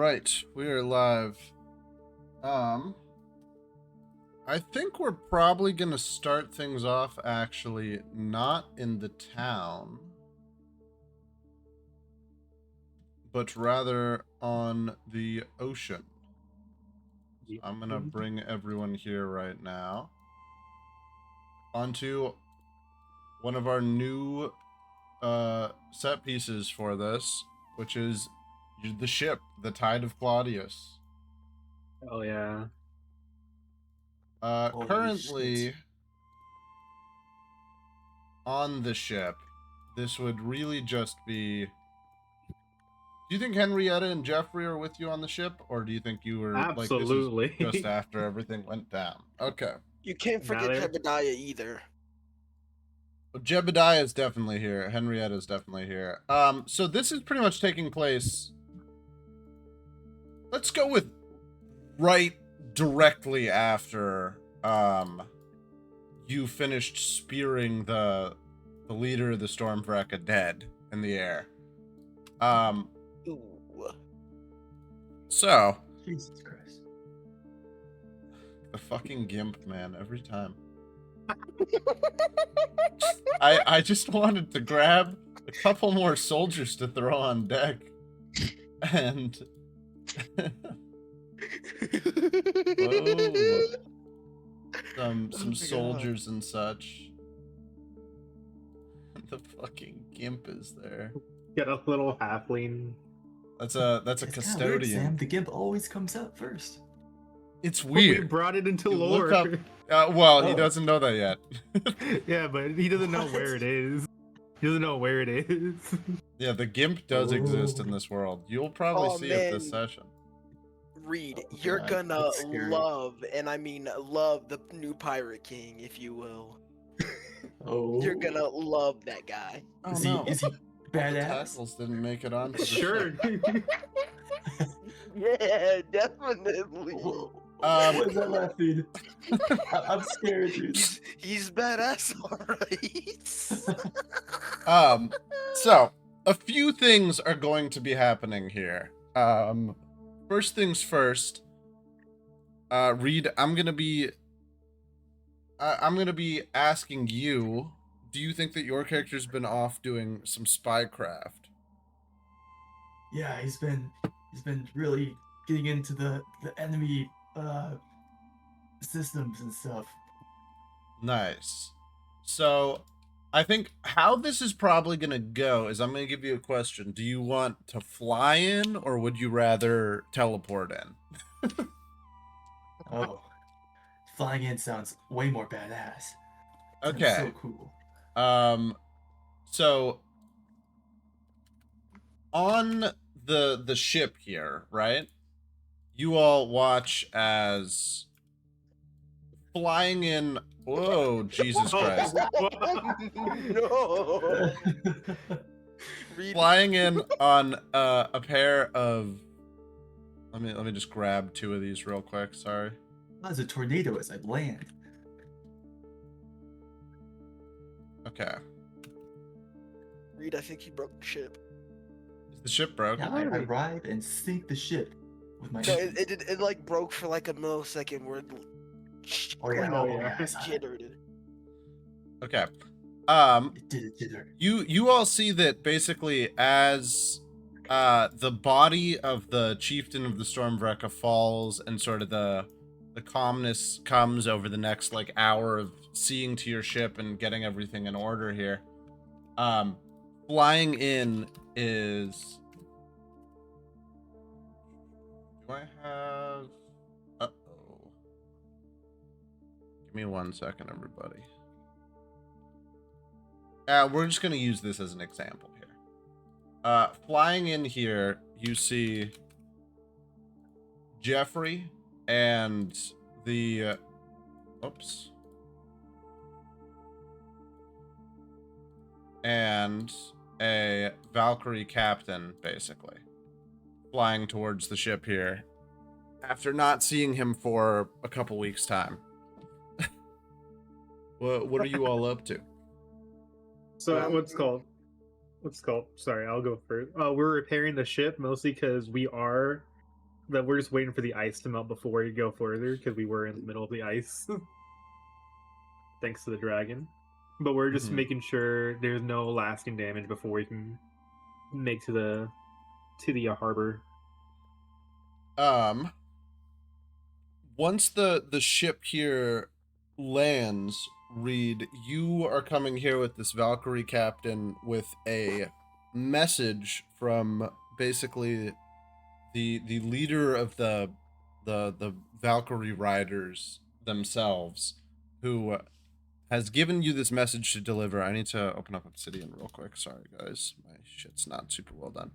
right, we are live. I think we're probably gonna start things off actually not in the town, but rather on the ocean. So I'm gonna bring everyone here right now onto one of our new set pieces for this, which is the ship, the Tide of Claudius. Oh yeah. Currently shit. on the ship, this would really just be... Do you think Henrietta and Jeffrey are with you on the ship, or do you think you were Absolutely. like this is just after everything went down? Okay. You can't forget Jebediah either. Jebediah is definitely here. Henrietta is definitely here. So this is pretty much taking place... Let's go with right directly after you finished spearing the leader of the Stormwrecker dead in the air. Ooh. So Jesus Christ. the fucking gimp, man, every time. I just wanted to grab a couple more soldiers to throw on deck. And whoa. Some soldiers and such. The fucking gimp is there. Get a little halfling. That's a It's custodian. Weird, Sam. The gimp always comes out first. It's We weird. brought it into You lore. look up- well, he Oh. doesn't know that yet. Yeah, but he doesn't know What? where it is. He doesn't know where it is. Yeah, the gimp does exist in Ooh. this world. You'll probably Oh, see it this man. session. Reed, Oh, you're God, gonna that's scary. love, and I mean love, the new Pirate King, if you will. Oh. You're gonna love that guy. Oh Is no. he is he The badass? tackles didn't make it onto the Sure. ship. Yeah, definitely. What is that laughing? I'm scared, dude. He's badass, alright. So a few things are going to be happening here. First things first, Reed, I'm gonna be asking you, do you think that your character's been off doing some spycraft? Yeah, he's been really getting into the enemy systems and stuff. Nice. So I think how this is probably going to go is I'm going to give you a question. Do you want to fly in, or would you rather teleport in? Oh, flying in sounds way more badass. Sounds Okay. so cool. So on the ship here, right? You all watch as flying in. Whoa, Jesus Christ! No. Reed, Flying in on a pair of. Let me just grab two of these real quick. Sorry. There's a tornado as I land. Okay. Reed, I think you broke the ship. Is the ship broken? Yeah, I ride and sink the ship with my. No, it like broke for like a millisecond where it Oh, yeah. Oh, yeah. jittered. Okay. It did it, jitter. You all see that basically as the body of the chieftain of the Stormwrecker falls and sort of the calmness comes over the next like hour of seeing to your ship and getting everything in order here. Flying in is... Do I have... Uh-oh. Give me 1 second, everybody. We're just going to use this as an example here. Flying in here, you see Jeffrey and the... oops. And a Valkyrie captain, basically, flying towards the ship here after not seeing him for a couple weeks' time. What are you all up to? So what's called? Sorry, I'll go first. We're repairing the ship mostly because we are that we're just waiting for the ice to melt before we go further because we were in the middle of the ice, thanks to the dragon. But we're just Mhm. making sure there's no lasting damage before we can make to the harbor. Once the ship here lands, Reed, you are coming here with this Valkyrie captain with a message from basically the leader of the Valkyrie riders themselves, who has given you this message to deliver. I need to open up Obsidian real quick. Sorry guys, my shit's not super well done.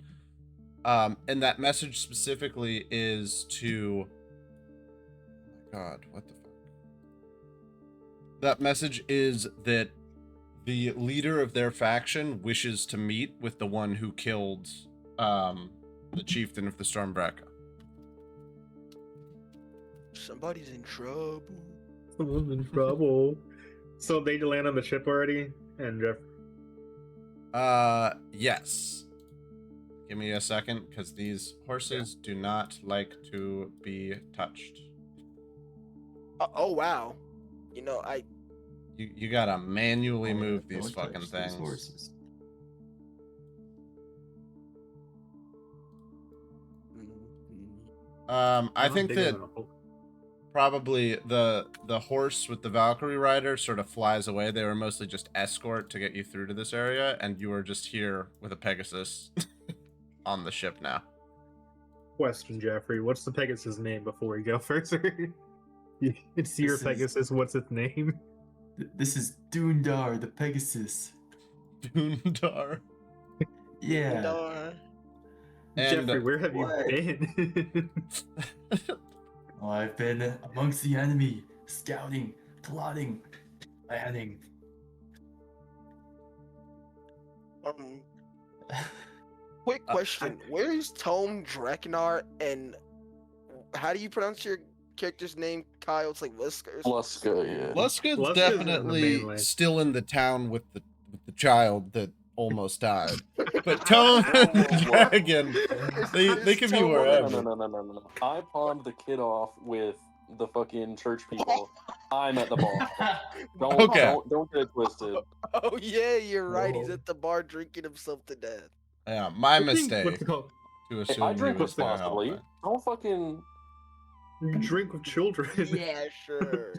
And that message specifically is to, God, what the fuck? That message is that the leader of their faction wishes to meet with the one who killed the chieftain of the Stormbreaker. Somebody's in trouble. Someone's in trouble. So they land on the ship already, and Jeff. Yes. Give me a second, because these horses do not like to be touched. Oh wow. You know, You gotta manually move Don't these fucking touch these things. horses. I think that probably the horse with the Valkyrie rider sort of flies away. They were mostly just escort to get you through to this area, and you are just here with a Pegasus on the ship now. Question, Jeffrey. What's the Pegasus name before we go further? It's your This is- Pegasus. What's its name? This is Dundar, the Pegasus. Dundar. Yeah. darn. And Jeffrey, where have What? you been? Oh, I've been amongst the enemy, scouting, plotting, planning. Quick question: where is Tome Draknar, and how do you pronounce your character's name, Kyle? It's like Liska. Luska, yeah. Luska's Luska's in the definitely mainland. still in the town with the child that almost died. But Tone and the Dragon, they can be Tone- wherever. No. I pawned the kid off with the fucking church people. I'm at the bar. Okay. Don't get it twisted. Oh yeah, you're right. He's Whoa. at the bar drinking himself to death. Yeah, my I think- mistake What's it called? to Hey, assume I he drink was there responsibly. helping. Don't fucking. Drink with children. Yeah, sure.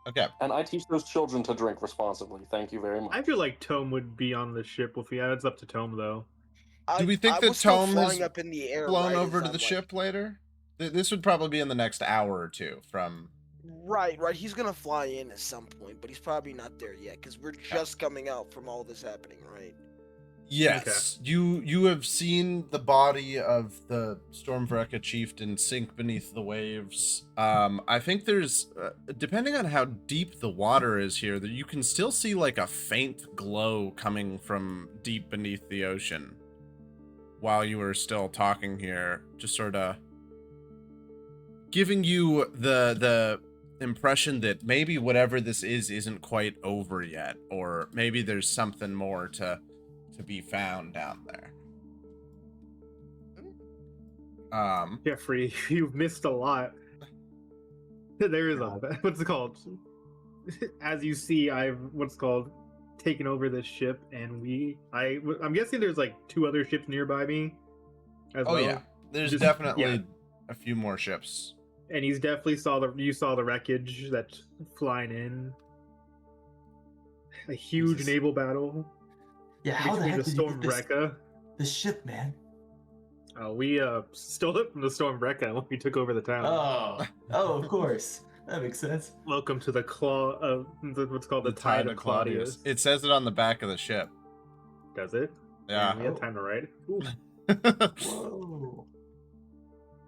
Okay. And I teach those children to drink responsibly. Thank you very much. I feel like Tome would be on the ship with you. It's up to Tome though. Do we think I that was still Tome flying has up in the air Flown right over as to I'm, the like- ship later? This would probably be in the next hour or two from... Right. He's gonna fly in at some point, but he's probably not there yet because we're just coming out from all this happening, right? Yes, you have seen the body of the Stormvreka chieftain sink beneath the waves. I think there's, depending on how deep the water is here, that you can still see like a faint glow coming from deep beneath the ocean. While you were still talking here, just sort of giving you the impression that maybe whatever this is isn't quite over yet, or maybe there's something more to be found down there. Jeffrey, you've missed a lot. There is a what's it called? As you see, I've taken over this ship, and I'm guessing there's like 2 other ships nearby me. As Oh well. yeah, there's Just- definitely yeah. a few more ships. And he's definitely you saw the wreckage that's flying in. A huge Jesus. naval battle Yeah, how the between heck the did you get this, Stormbreaker. this ship, man? We stole it from the Stormbreaker when we took over the town. Oh, of course. That makes sense. Welcome to the claw of what's called the Tide of Claudius. It says it on the back of the ship. Does it? Yeah. We had time to write. Ooh, Whoa.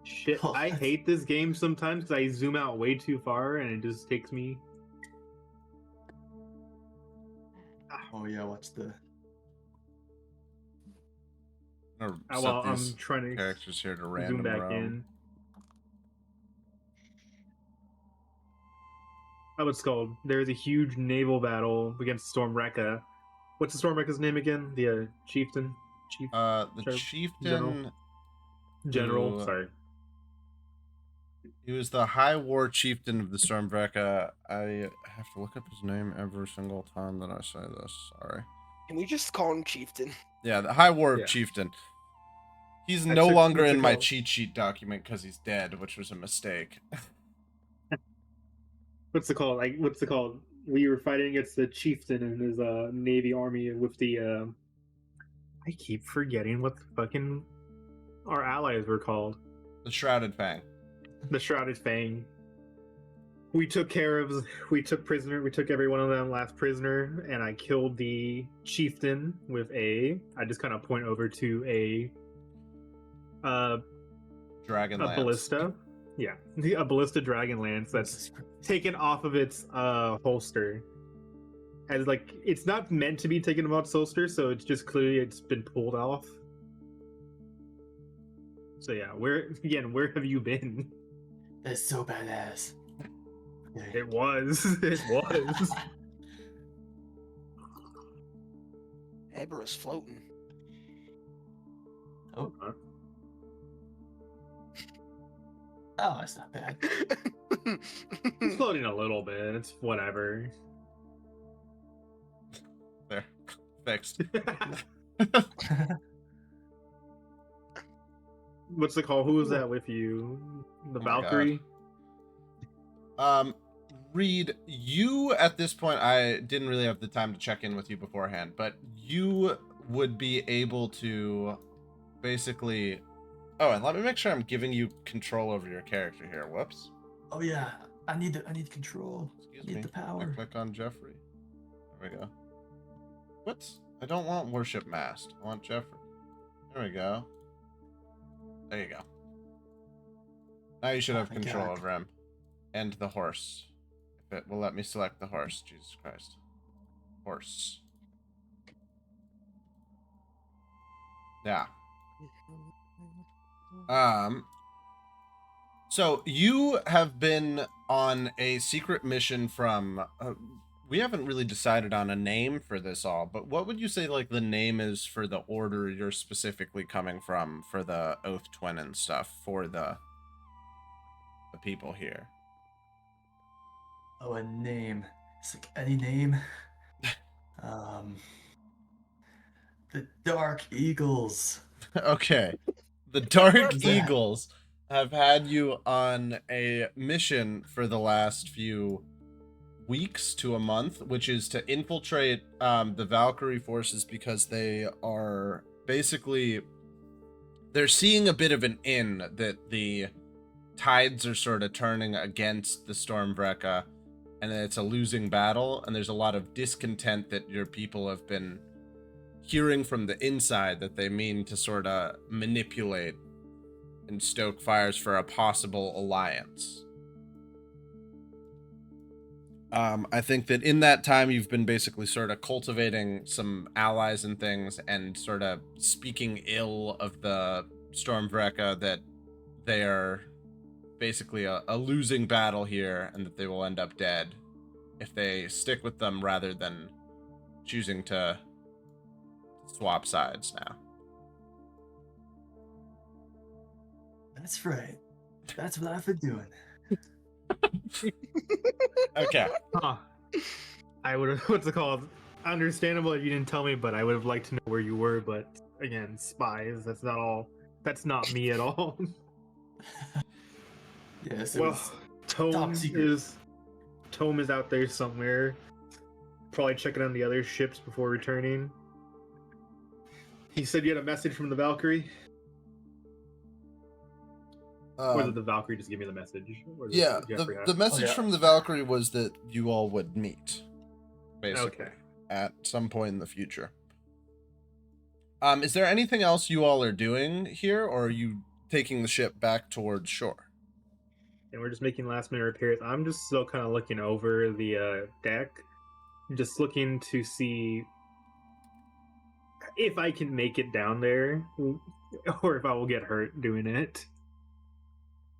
shit, Oh, I that's- hate this game sometimes because I zoom out way too far and it just takes me. Oh yeah, watch the. Or Well, set I'm these trying to characters here to zoom random back roam. in. Oh, it's called. There's a huge naval battle against Stormwrecker. What's the Stormwrecker's name again? The chieftain? Chief The Sure, chieftain. General. who- Sorry. He was the High War Chieftain of the Stormvreca. I have to look up his name every single time that I say this. Sorry. Can we just call him Chieftain? Yeah, the High War Yeah. Chieftain. He's I no took- longer what's it in my called? cheat sheet document because he's dead, which was a mistake. What's it called? Like, what's it called? We were fighting against the chieftain and his navy army with the. I keep forgetting what the fucking our allies were called. The Shrouded Fang. The Shrouded Fang. We took every one of them last prisoner, and I killed the chieftain with I just kind of point over to a Dragonlance. ballista. Yeah, a ballista dragon lance that's taken off of its holster. As like it's not meant to be taken off its holster, so it's just clearly it's been pulled off. So yeah, where have you been? That's so badass. It was. It was. Eber's floating. Oh. Oh, that's not bad. It's floating a little bit. It's whatever. There. Fixed. What's the call? Who was that with you? The Oh my Valkyrie? Reed, you at this point, I didn't really have the time to check in with you beforehand, but you would be able to basically. Oh, and let me make sure I'm giving you control over your character here. Whoops. Oh yeah, I need control. Excuse I need me. the I power. click on Jeffrey. There we go. What? I don't want Worship Mast. I want Jeffrey. There we go. There you go. Now you should Oh have my control God. over him. And the horse. If it will let me select the horse. Jesus Christ. Horse. Yeah. So you have been on a secret mission from we haven't really decided on a name for this all, but what would you say like the name is for the order you're specifically coming from for the Oath Twin and stuff for the people here? Oh, a name. It's like any name. The Dark Eagles. Okay. The Dark That- Eagles have had you on a mission for the last few weeks to a month, which is to infiltrate the Valkyrie forces because they are basically they're seeing a bit of an in that the tides are sort of turning against the Stormvreca and it's a losing battle, and there's a lot of discontent that your people have been hearing from the inside that they mean to sort of manipulate and stoke fires for a possible alliance. I think that in that time you've been basically sort of cultivating some allies and things and sort of speaking ill of the Stormvreca, that they are basically a losing battle here and that they will end up dead if they stick with them rather than choosing to swap sides now. That's right. That's what I've been doing. Okay. Huh. I would have. What's it called? Understandable if you didn't tell me, but I would have liked to know where you were. But again, spies. That's not all. That's not me at all. Yes. It Well, was Tome secret. is out there somewhere. Probably checking on the other ships before returning. He said you had a message from the Valkyrie. Or did the Valkyrie just give me the message? Or did Yeah, Jeffrey have the message yeah. from the Valkyrie was that you all would meet, basically, Okay. at some point in the future. Is there anything else you all are doing here, or are you taking the ship back towards shore? And we're just making last minute repairs. I'm just still kind of looking over the deck, just looking to see if I can make it down there, or if I will get hurt doing it.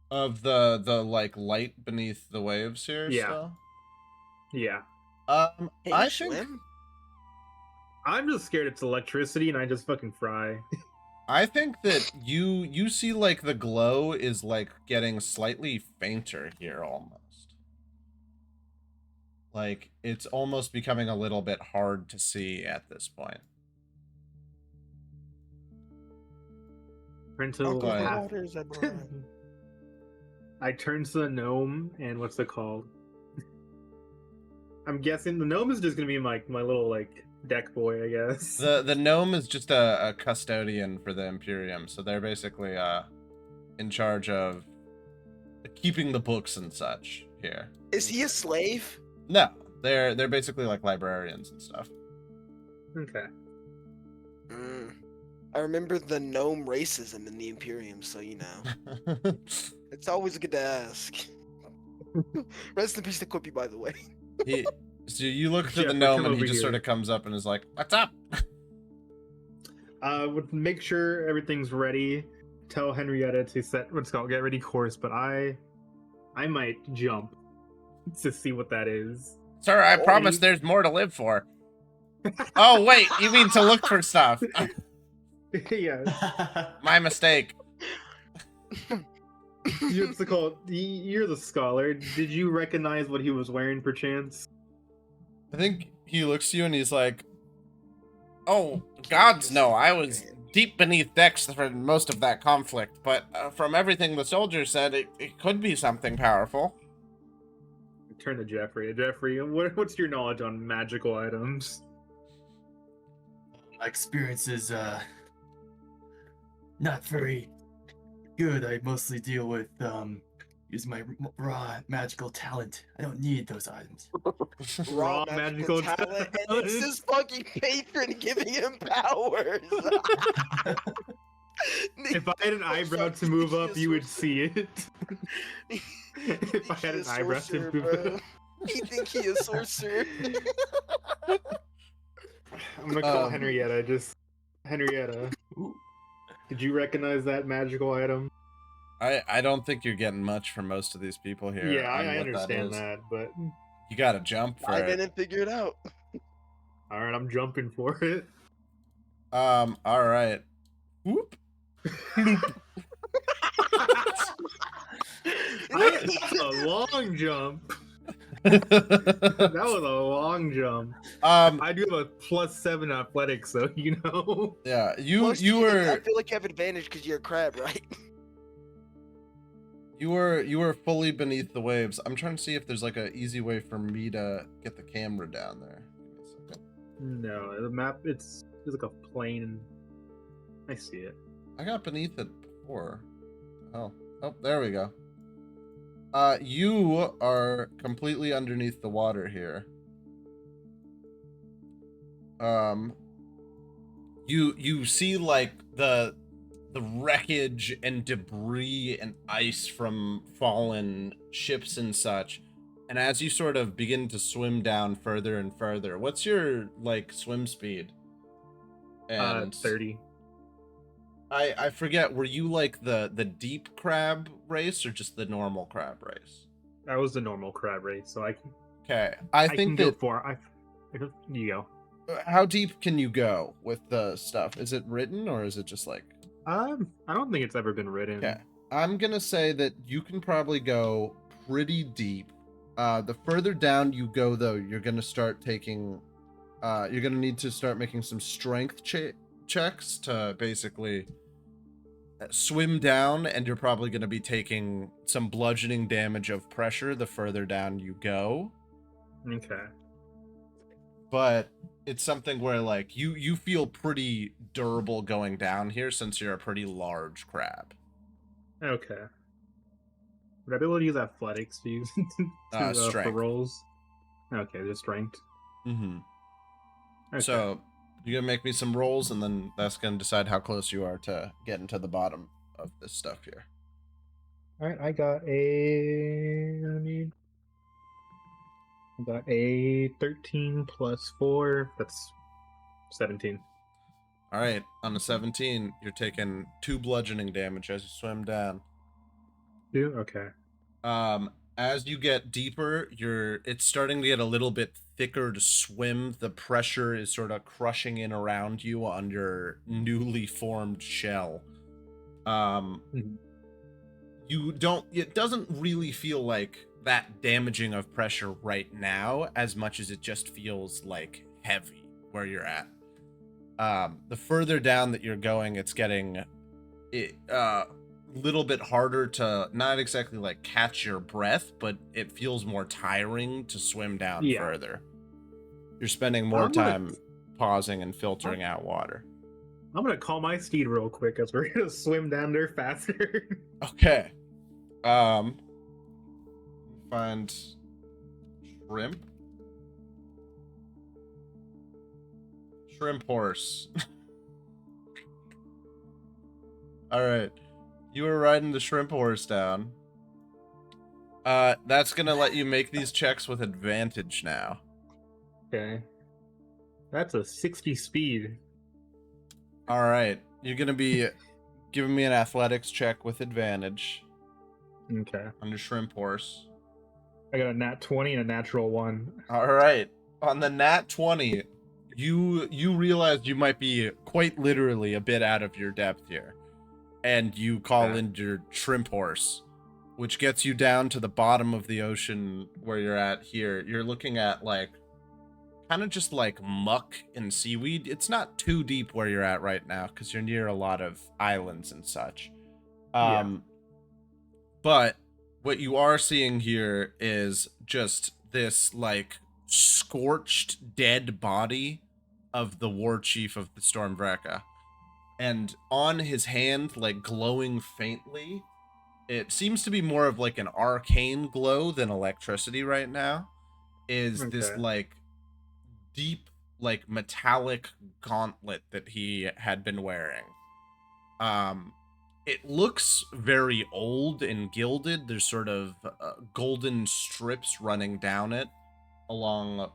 Of the like light beneath the waves here. Yeah. Still? Yeah, Can you I think swim? I'm just scared it's electricity and I just fucking fry. I think that you see like the glow is like getting slightly fainter here almost. Like it's almost becoming a little bit hard to see at this point. Uncle But- Waters, I believe. I turn to the gnome and what's it called? I'm guessing the gnome is just gonna be my little like deck boy, I guess. The gnome is just a custodian for the Imperium, so they're basically in charge of keeping the books and such here. Is he a slave? No, they're basically like librarians and stuff. Okay. Mm. I remember the gnome racism in the Imperium, so you know. It's always good to ask. Rest in peace to Quippy, by the way. So you look to the Jeffrey, gnome come and he over just sort here. of comes up and is like, "What's up?" Would make sure everything's ready. Tell Henrietta to set what's called get ready course, but I might jump to see what that is. Sir, I Oh, promise you- there's more to live for. Oh wait, you mean to look for stuff? Yeah. My mistake. What's it called? You're the scholar. Did you recognize what he was wearing, perchance? I think he looks to you and he's like, "Oh, gods, no! I was deep beneath decks for most of that conflict, but from everything the soldier said, it could be something powerful." Turn to Jeffrey. Jeffrey, what's your knowledge on magical items? My experience is not very good. I mostly deal with using my raw magical talent. I don't need those items. Raw magical talent, and it's his fucking patron giving him powers. If I had an eyebrow to move up, you would see it. If I had an eyebrow to move up. You think he is sorcerer? I'm gonna call Henrietta. Just Henrietta. Ooh. Did you recognize that magical item? I don't think you're getting much from most of these people here. Yeah, on I what understand is. that, but You gotta jump for I it. didn't figure it out. all right, I'm jumping for it. All right. Whoop. That's a long jump. That was a long jump. I do have a +7 athletics, though. You know. Yeah, Plus, you I were feel like you have advantage because you're a crab, right? you were fully beneath the waves. I'm trying to see if there's like a easy way for me to get the camera down there. Give me a second. No, the map. It's like a plane. I see it. I got beneath it before. Oh, there we go. You are completely underneath the water here. You see like the wreckage and debris and ice from fallen ships and such. And as you sort of begin to swim down further and further, what's your like swim speed? And 30. I forget, were you like the deep crab race or just the normal crab race? That was the normal crab race, so I Okay, I can think go that. for. You go. How deep can you go with the stuff? Is it written or is it just like? I don't think it's ever been written. Okay, I'm gonna say that you can probably go pretty deep. The further down you go, though, you're gonna start taking. You're gonna need to start making some strength checks to basically swim down, and you're probably gonna be taking some bludgeoning damage of pressure the further down you go. Okay. But it's something where like you feel pretty durable going down here since you're a pretty large crab. Okay. Would I be able to use athletics to use for Strength. rolls? Okay, just strength. Mm-hmm. Okay. So you're gonna make me some rolls, and then that's gonna decide how close you are to getting to the bottom of this stuff here. All right, I got a 13 plus 4. That's 17. All right, on a 17, you're taking 2 bludgeoning damage as you swim down. 2. Okay. As you get deeper, it's starting to get a little bit thicker to swim. The pressure is sort of crushing in around you on your newly formed shell. Mhm. It doesn't really feel like that damaging of pressure right now as much as it just feels like heavy where you're at. The further down that you're going, it's getting little bit harder to not exactly like catch your breath, but it feels more tiring to swim down Yeah. further. You're spending more time pausing and filtering out water. I'm gonna call my steed real quick as we're gonna swim down there faster. Okay. Find shrimp. Shrimp horse. All right. You were riding the shrimp horse down. That's gonna let you make these checks with advantage now. Okay. That's a 60 speed. All right. You're gonna be giving me an athletics check with advantage Okay. on your shrimp horse. I got a nat 20 and a natural 1. All right. On the nat 20, you realize you might be quite literally a bit out of your depth here. And you call in your shrimp horse, which gets you down to the bottom of the ocean where you're at here. You're looking at like kind of just like muck and seaweed. It's not too deep where you're at right now because you're near a lot of islands and such. But what you are seeing here is just this like scorched dead body of the war chief of the Stormvreka. And on his hand, like glowing faintly, it seems to be more of like an arcane glow than electricity right now, is this like deep, like metallic gauntlet that he had been wearing. It looks very old and gilded. There's sort of golden strips running down it along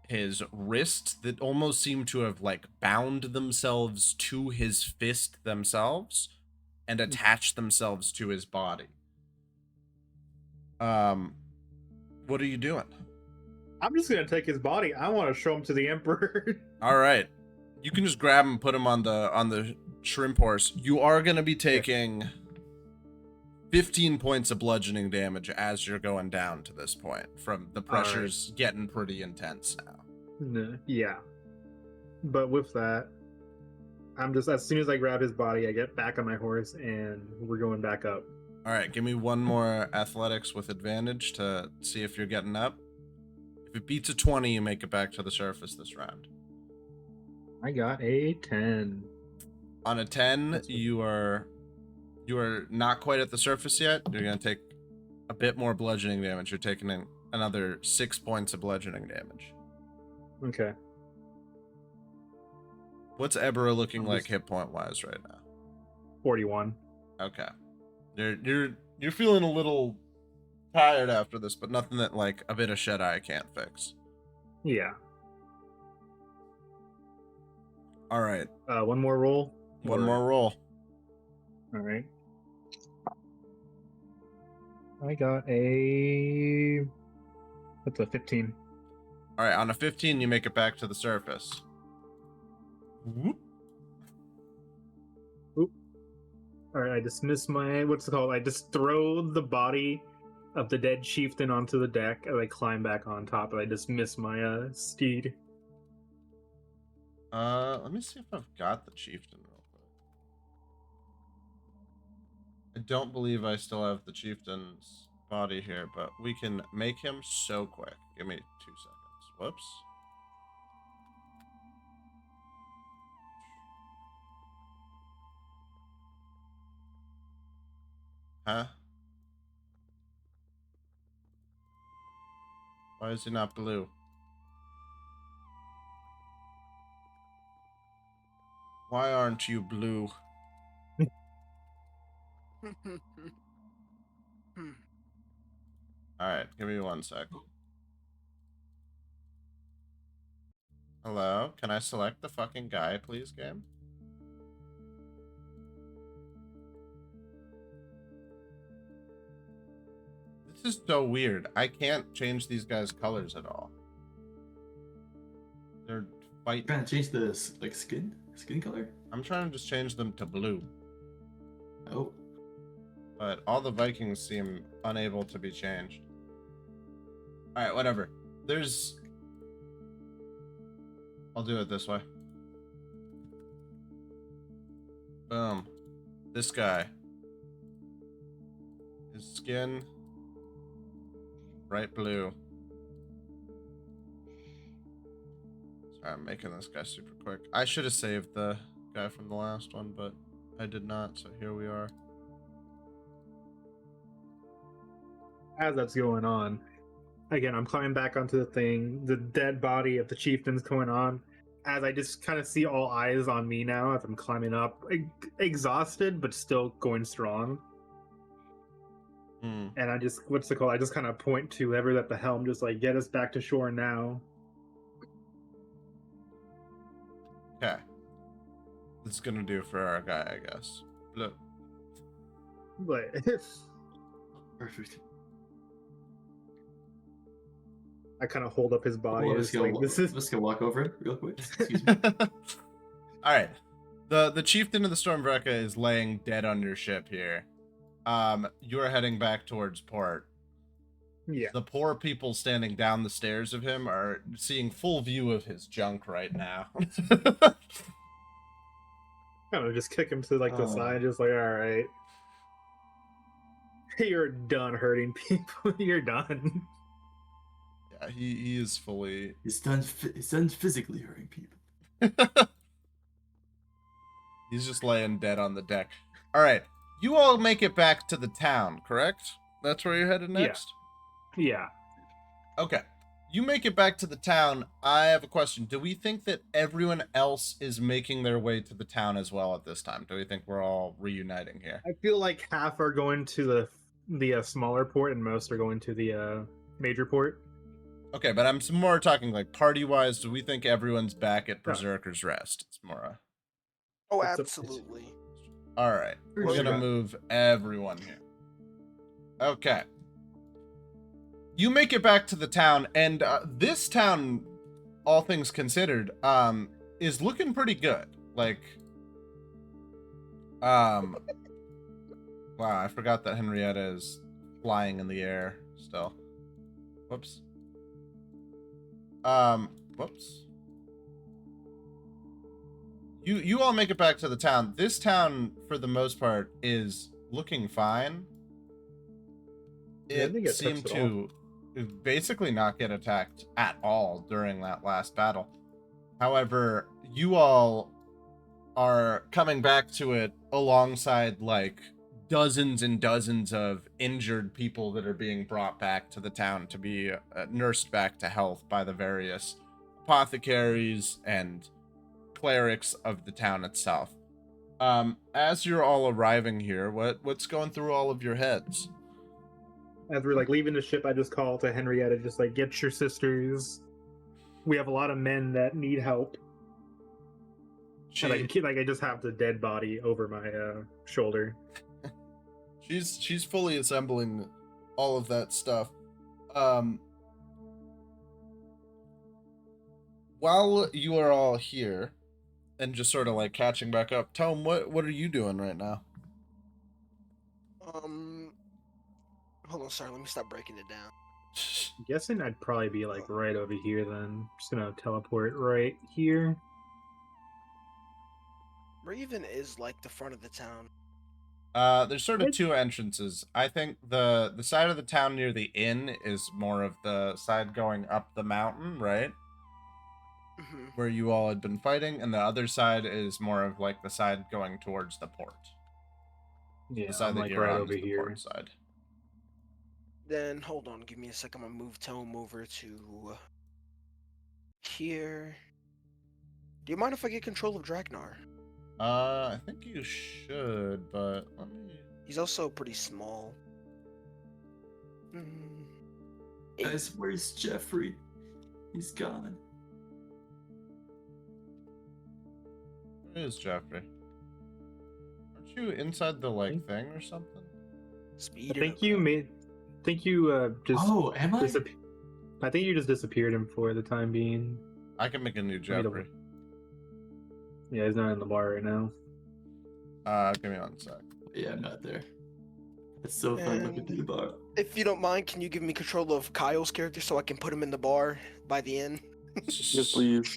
his wrist that almost seem to have like bound themselves to his fist themselves and attached themselves to his body. What are you doing? I'm just gonna take his body. I want to show him to the Emperor. All right. You can just grab him and put him on the shrimp horse. You are going to be taking 15 points of bludgeoning damage as you're going down to this point from the pressure's getting pretty intense now. Yeah. But with that, I'm just, as soon as I grab his body, I get back on my horse and we're going back up. All right, give me one more athletics with advantage to see if you're getting up. If it beats a 20, you make it back to the surface this round. I got a 10. On a 10, you are not quite at the surface yet. You're going to take a bit more bludgeoning damage. You're taking another 6 points of bludgeoning damage. Okay. What's Ebera looking like hit point wise right now? 41. Okay. You're feeling a little tired after this, but nothing that like a bit of shut eye can't fix. Yeah. All right. One more roll. One more roll. All right. I got a. That's a 15. All right. On a 15, you make it back to the surface. Whoop. Oop. All right. I dismiss my. What's it called? I just throw the body of the dead chieftain onto the deck, and I climb back on top, and I dismiss my steed. Let me see if I've got the chieftain real quick. I don't believe I still have the chieftain's body here, but we can make him so quick. Give me 2 seconds. Whoops. Huh? Why is he not blue? Why aren't you blue? Alright, give me 1 sec. Hello? Can I select the fucking guy, please, game? This is so weird. I can't change these guys' colors at all. They're fight. Trying to change the like skin color. I'm trying to just change them to blue, Oh, but all the Vikings seem unable to be changed. All right, whatever. I'll do it this way. Boom. This guy. His skin. Bright blue. Sorry, I'm making this guy super quick. I should have saved the guy from the last one, but I did not, so here we are. As that's going on, again, I'm climbing back onto the thing. The dead body of the chieftain's going on. As I just kind of see all eyes on me now as I'm climbing up, exhausted but still going strong. And I just, I just kind of point to whoever at the helm, just like, get us back to shore now. Okay. This is gonna do for our guy, I guess. Look. But perfect. I kind of hold up his body. Well, It's like, this is. Let's go walk over it real quick. Excuse me. All right. The chieftain of the Stormvreka is laying dead on your ship here. You are heading back towards port. Yeah. The poor people standing down the stairs of him are seeing full view of his junk right now. Kind of just kick him to like the side, just like, all right, you're done hurting people. You're done. Yeah, he is fully. He's done physically hurting people. He's just laying dead on the deck. All right, you all make it back to the town, correct? That's where you're headed next? Yeah. Okay. You make it back to the town. I have a question. Do we think that everyone else is making their way to the town as well at this time? Do we think we're all reuniting here? I feel like half are going to the smaller port and most are going to the major port. Okay, but I'm more talking like party-wise. Do we think everyone's back at Berserker's Rest? It's more Oh, absolutely. All right. We're going to move everyone here. Okay. You make it back to the town, and this town, all things considered, is looking pretty good. Like, wow, I forgot that Henrietta is flying in the air still. Whoops. Whoops. You all make it back to the town. This town, for the most part, is looking fine. It seemed to basically not get attacked at all during that last battle. However, you all are coming back to it alongside like dozens and dozens of injured people that are being brought back to the town to be nursed back to health by the various apothecaries and clerics of the town itself. As you're all arriving here, what's going through all of your heads? As we're like leaving the ship, I just call to Henrietta, just like, get your sisters. We have a lot of men that need help. And I just have the dead body over my shoulder. She's fully assembling all of that stuff. While you are all here and just sort of like catching back up, Tome, what are you doing right now? Hold on, sorry, let me stop breaking it down. I'm guessing I'd probably be like right over here then. Just gonna teleport right here. Where even is like the front of the town? There's sort of two entrances. I think the side of the town near the inn is more of the side going up the mountain, right? Mm-hmm. Where you all had been fighting, and the other side is more of like the side going towards the port. Yeah, the side I'm that like you're right on over is the here. port side. Then hold on, give me a second. I'm gonna move Tome over to here. Do you mind if I get control of Dragnar? I think you should, but let me. He's also pretty small. Guys, where's Jeffrey? He's gone. Where is Jeffrey? Aren't you inside the like thing or something? Speed. I think you think you just. Oh, am I? I think you just disappeared him for the time being. I can make a new Jeffrey. Yeah, he's not in the bar right now. Give me 1 sec. Yeah, I'm not there. It's so fun looking through the bar. If you don't mind, can you give me control of Kyle's character so I can put him in the bar by the end? Yes, please.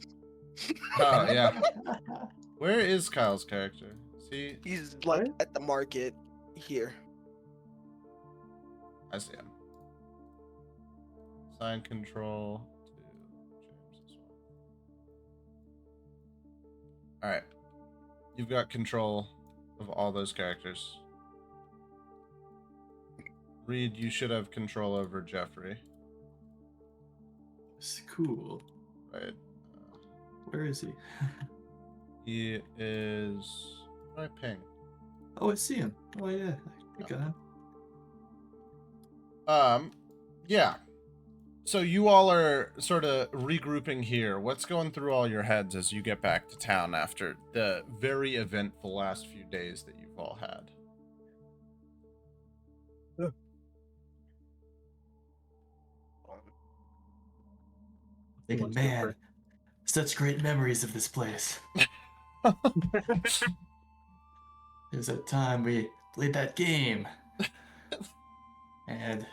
Oh, yeah. Where is Kyle's character? See, He's like at the market here. I see him. Assign control to James as well. Alright. You've got control of all those characters. Reed, you should have control over Jeffrey. It's cool. Right. Where is he? He is... What do I ping? Oh, I see him. Oh yeah, I got him. Yeah. So you all are sort of regrouping here. What's going through all your heads as you get back to town after the very eventful last few days that you've all had? Thinking, man, such great memories of this place. There's that time we played that game. And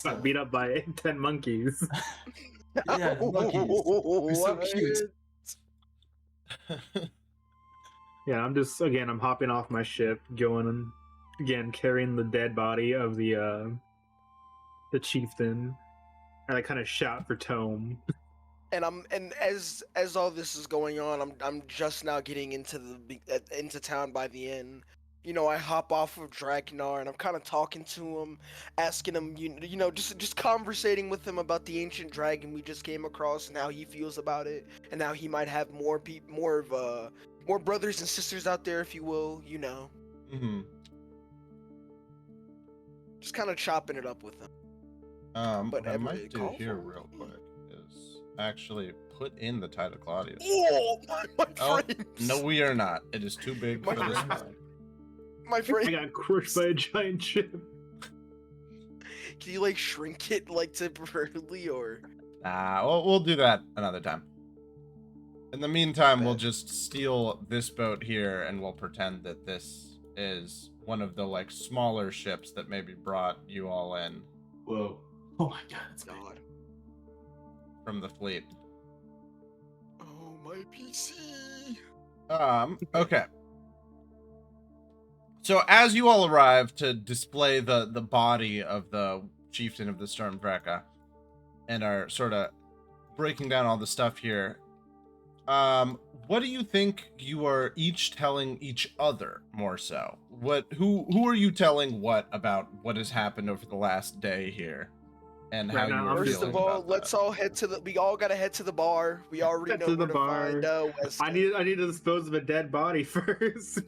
Got beat up by 10 monkeys. yeah, the monkeys. We're so cute. Yeah, I'm hopping off my ship, going and again carrying the dead body of the chieftain, and I kind of shout for Tome. And as all this is going on, I'm just now getting into town by the end. You know, I hop off of Dragnar and I'm kind of talking to him, asking him, you know, just conversating with him about the ancient dragon we just came across and how he feels about it, and how he might have more brothers and sisters out there, if you will, you know. Mm-hmm. Just kind of chopping it up with him. What I might do here real quick is actually put in the Tide of Claudius. Oh, my friend! No, we are not. It is too big for this one. My friend. I got crushed by a giant ship. Can you like shrink it like temporarily, or? Nah, we'll do that another time. In the meantime, we'll just steal this boat here and we'll pretend that this is one of the like smaller ships that maybe brought you all in. Whoa. Oh my god, it's God. From the fleet. Oh, my PC. Okay. So as you all arrive to display the body of the chieftain of the Stormvreca and are sort of breaking down all the stuff here, what do you think you are each telling each other more so? Who are you telling what about what has happened over the last day here? And how you were First feeling of all, about let's that? all head to we all gotta head to the bar. We already know where to find Weston. I need to dispose of a dead body first.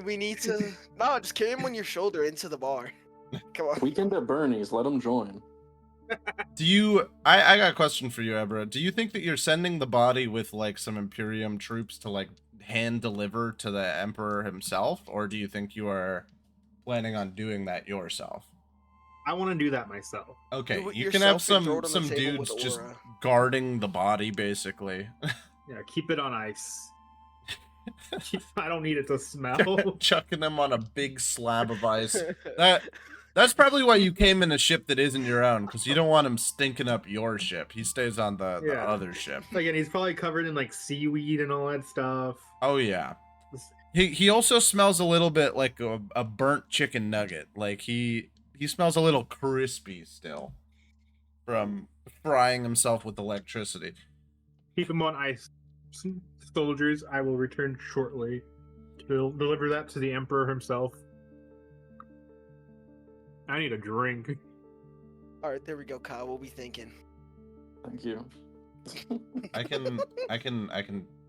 We need to no, just carry him on your shoulder into the bar. Come on. Weekend at Bernie's, let him join. Do you I got a question for you, Ebra. Do you think that you're sending the body with like some Imperium troops to like hand deliver to the Emperor himself, or do you think you are planning on doing that yourself? I want to do that myself. Okay, Do it you can have yourself and throw it some on the table dudes with just aura. guarding the body, basically. Yeah, keep it on ice. I don't need it to smell. Chucking them on a big slab of ice. That's probably why you came in a ship that isn't your own, because you don't want him stinking up your ship. He stays on the other ship. Again, he's probably covered in like seaweed and all that stuff. Oh yeah. He also smells a little bit like a burnt chicken nugget. Like he smells a little crispy still from frying himself with electricity. Keep him on ice. Soldiers, I will return shortly to deliver that to the Emperor himself. I need a drink. All right, there we go, Kyle. What we thinking? Thank you. I can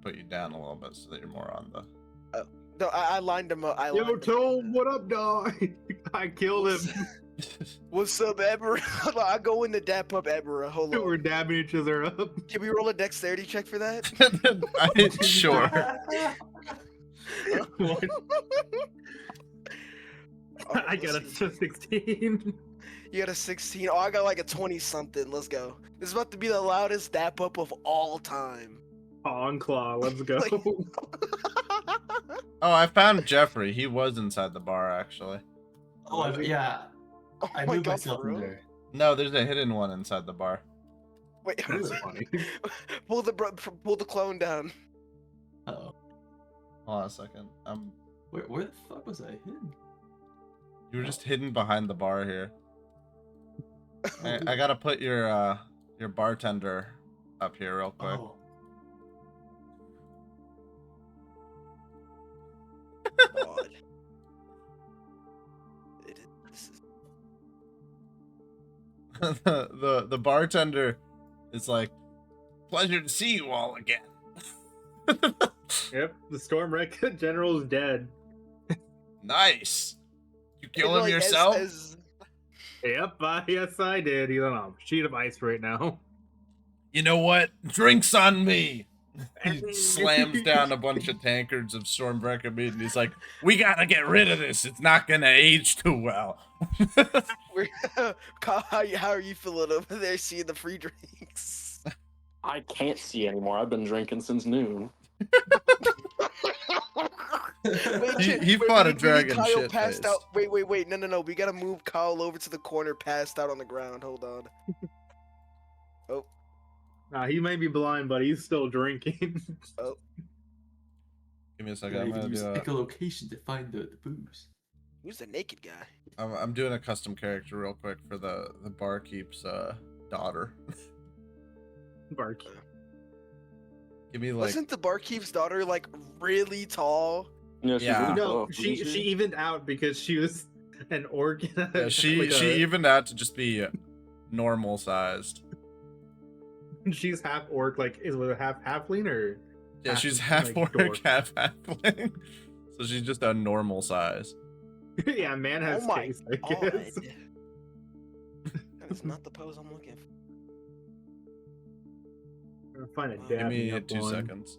put you down a little bit so that you're more on the. No, I lined him up. Yo, Tom, what up, dog? I killed him. What's up, Ebra? I go in to dap up Ebra. Hold on. We're dabbing each other up. Can we roll a dexterity check for that? Sure. I got a 16. You got a 16. Oh, I got like a 20 something. Let's go. This is about to be the loudest dap up of all time. On claw, let's go. Like- Oh, I found Jeffrey. He was inside the bar, actually. Oh, yeah. Oh I my moved God, myself for in real? there. No, there's a hidden one inside the bar. Wait, That's funny. pull the clone down. Uh-oh. Hold on a second. Where the fuck was I hidden? You were just hidden behind the bar here. I gotta put your bartender up here real quick. Oh. God. This is... the bartender is like, pleasure to see you all again. Yep, the Stormwreck General's dead. Nice. You kill And, him like, yourself? Yep, yes I did. He's on a sheet of ice right now. You know what? Drinks on me. He slams down a bunch of tankards of Stormbreaker meat and he's like, we gotta get rid of this. It's not gonna age too well. Kyle, how are you feeling over there seeing the free drinks? I can't see anymore. I've been drinking since noon. He fought a dragon Kyle shit passed faced. out. Wait. No. We gotta move Kyle over to the corner, passed out on the ground. Hold on. Oh, Nah, he may be blind, but he's still drinking. Give me a second. Yeah, I'm even gonna use do pick a location to find the booze. who's the naked guy? I'm doing a custom character real quick for the barkeep's daughter. Barkeep. Give me like Wasn't the barkeep's daughter like really tall? Yeah, she's Yeah. really No, buff, she isn't evened out because she was an orc. yeah, she evened out to just be normal sized. She's half orc. Like, is it half halfling or? Yeah, she's half like, orc, dwarf? half halfling. So she's just a normal size. Yeah, man has Oh my taste. I God. guess. That is not the pose I'm looking for. I'll find a Give Give dab me up 2 one. seconds.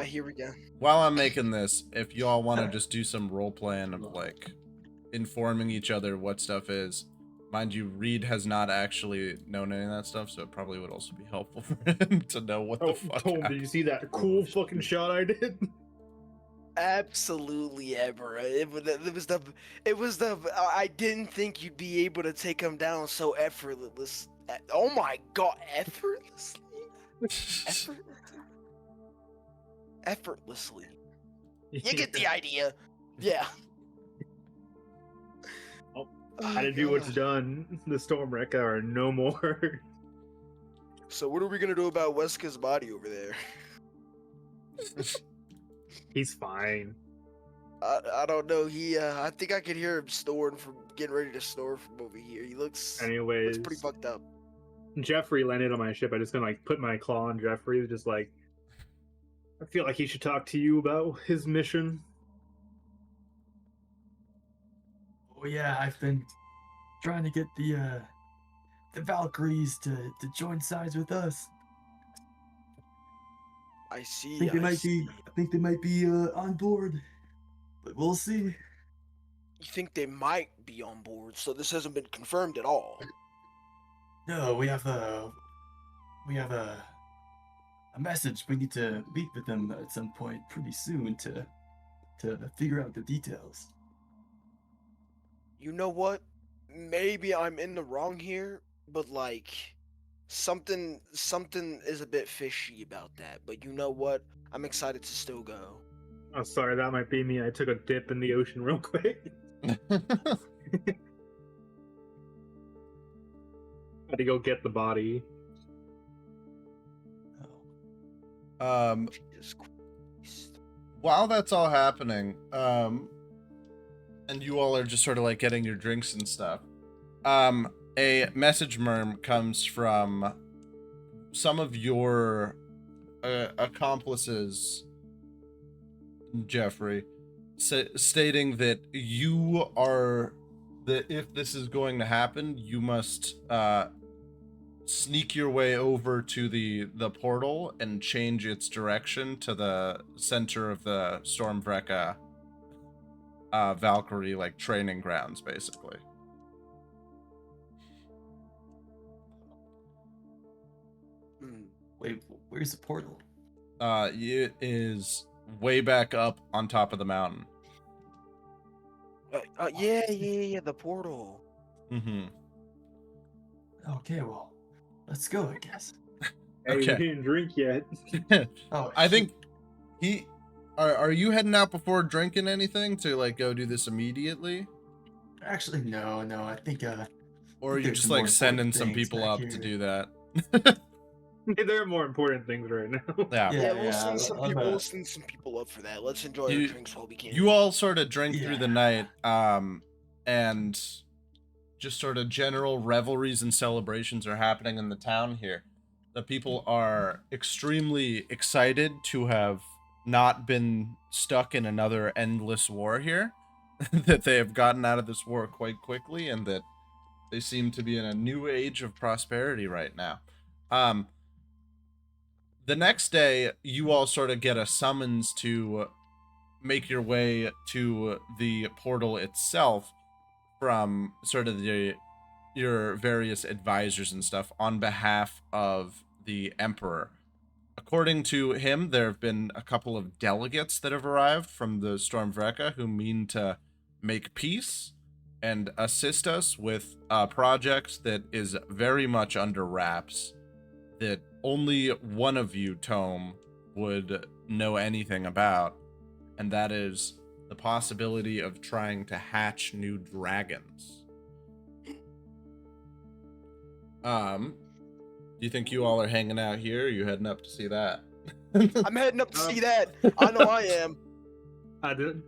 Here we go. While I'm making this, if you all want to just do some role playing of like informing each other what stuff is, mind you, Reed has not actually known any of that stuff, so it probably would also be helpful for him to know what the Oh, fuck. Tom, did happened. you see that cool fucking shot I did? Absolutely, ever. It was the. I didn't think you'd be able to take him down so effortless. Oh my God, effortlessly. Effortlessly. You get the idea. Yeah. Oh, How to do what's God. done. The Stormwrecker are no more. So what are we gonna do about Weska's body over there? He's fine. I don't know. I think I could hear him getting ready to snore from over here. He looks Anyways, pretty fucked up. Jeffrey landed on my ship. I just gonna like put my claw on Jeffrey. Just like, I feel like he should talk to you about his mission. Oh yeah, I've been trying to get the Valkyries to join sides with us. I see. I think they might be on board, but we'll see. You think they might be on board? So this hasn't been confirmed at all. No, we have a message. We need to meet with them at some point pretty soon to figure out the details. You know what? Maybe I'm in the wrong here, but like something is a bit fishy about that. But you know what? I'm excited to still go. Oh, sorry, that might be me. I took a dip in the ocean real quick. Had to go get the body. Jesus Christ. While that's all happening, and you all are just sort of like getting your drinks and stuff, a message merm comes from some of your accomplices, Jeffrey, stating that if this is going to happen, you must sneak your way over to the portal and change its direction to the center of the Stormvreka Valkyrie like training grounds, basically. Wait, where's the portal? It is way back up on top of the mountain. Yeah, the portal. Mm-hmm. Okay, well, let's go, I guess. Hey, Okay. we didn't drink yet. Oh, I shit. think are you heading out before drinking anything to like go do this immediately? Actually, no. I think Or are you there's just some like more sending important some things people back up here. to do that? There are more important things right now. Yeah. Yeah, we'll send some I'm, people. We'll send some people up for that. Let's enjoy our drinks while we can. You all sort of drink through the Yeah. night, and just sort of general revelries and celebrations are happening in the town here. The people are extremely excited to have not been stuck in another endless war here, that they have gotten out of this war quite quickly, and that they seem to be in a new age of prosperity right now. The next day, you all sort of get a summons to make your way to the portal itself from sort of your various advisors and stuff on behalf of the Emperor. According to him, there have been a couple of delegates that have arrived from the Stormvreka who mean to make peace and assist us with a project that is very much under wraps, that only one of you, Tome, would know anything about, and that is the possibility of trying to hatch new dragons. Do you think you all are hanging out here? Or are you heading up to see that? I'm heading up to see that. I know I am.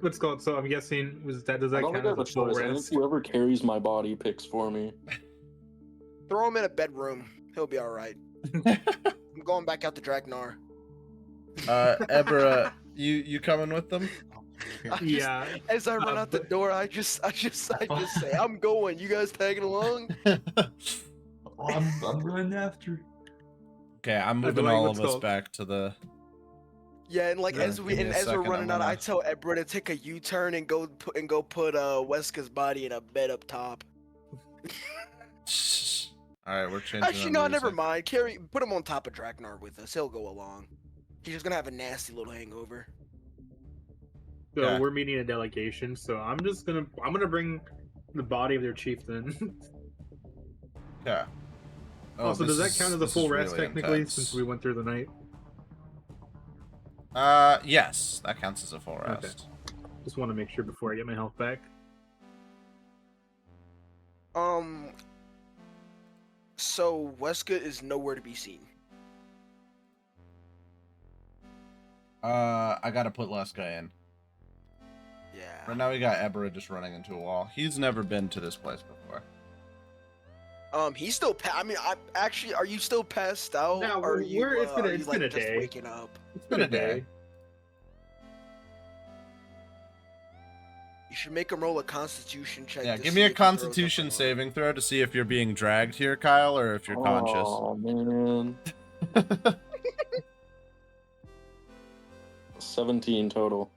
What's called? So I'm guessing does that I don't count think I have a as a full choice. I think rest? whoever carries my body picks for me. Throw him in a bedroom. He'll be all right. I'm going back out to Dragnar. Ebra, you coming with them? Yeah. As I run out the but- door, I just say, "I'm going. You guys tagging along?" Oh, I'm running after. Okay, I'm I moving like all what's of us called- back to the. Yeah, and like Yeah, as give me a we're second, running I'm out, I gonna- tell Ebra to take a U-turn and go put Weska's body in a bed up top. All right, we're changing. Actually, our no, never music. mind. Put him on top of Dragnar with us. He'll go along. He's just gonna have a nasty little hangover. So Yeah. we're meeting a delegation. So I'm gonna bring the body of their chieftain. Yeah. Oh, Also, does that this count is- as a this full is rest really technically, intense. since we went through the night? Yes, that counts as a full Okay. rest. Just want to make sure before I get my health back. So Weska is nowhere to be seen. I gotta put Leska in. Yeah. Right now we got Ebra just running into a wall. He's never been to this place before. He's still. I mean, are you still passed out? No, or are you, it's been are you, it's like, been a just day. waking up? It's been a day. You should make him roll a Constitution check. Yeah, to give see me a if he throws up or Constitution not. saving throw to see if you're being dragged here, Kyle, or if you're conscious. Oh man. 17 total.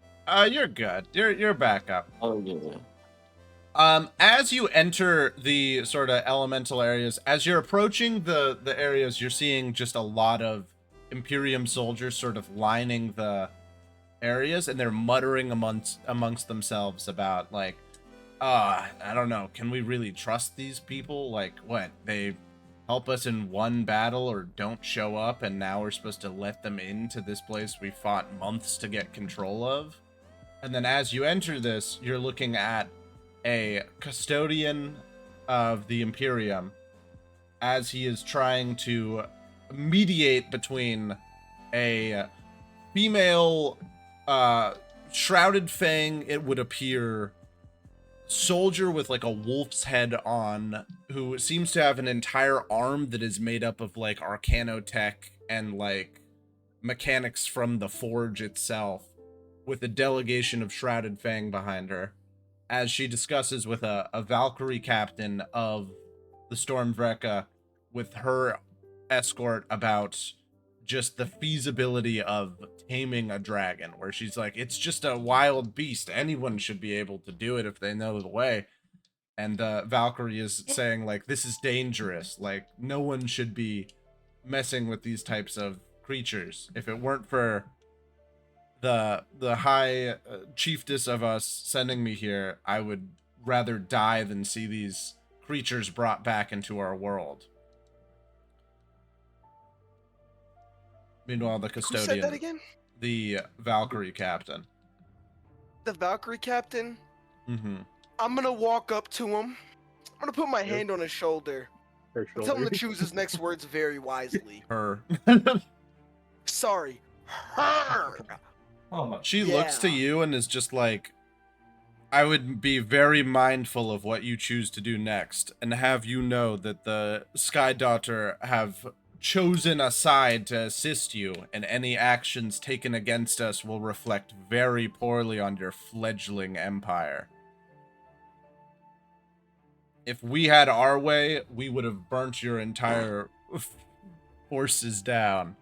You're good. You're back up. Oh yeah. As you enter the sort of elemental areas, as you're approaching the areas, you're seeing just a lot of Imperium soldiers sort of lining the areas, and they're muttering amongst themselves about like, I don't know, can we really trust these people? Like, what, they help us in one battle or don't show up, and now we're supposed to let them into this place we fought months to get control of? And then as you enter this, you're looking at a custodian of the Imperium as he is trying to mediate between a female shrouded fang, it would appear, soldier with like a wolf's head on, who seems to have an entire arm that is made up of like arcanotech and like mechanics from the forge itself, with a delegation of shrouded fang behind her, as she discusses with a Valkyrie captain of the Stormvreka with her escort about just the feasibility of taming a dragon, where she's like, it's just a wild beast. Anyone should be able to do it if they know the way. And Valkyrie is saying, like, this is dangerous. Like, no one should be messing with these types of creatures. If it weren't for the high chiefess of us sending me here, I would rather die than see these creatures brought back into our world. Meanwhile, the Who said custodian, that again? the Valkyrie captain. The Valkyrie captain? Mm-hmm. I'm gonna walk up to him. I'm gonna put my hand on his shoulder. Her Tell him shoulder. to choose his next words very wisely. Her. Sorry. Her. Oh my. She looks to Yeah. you and is just like, I would be very mindful of what you choose to do next, and have you know that the Sky Daughter have chosen a side to assist you, and any actions taken against us will reflect very poorly on your fledgling empire. If we had our way, we would have burnt your entire forces down.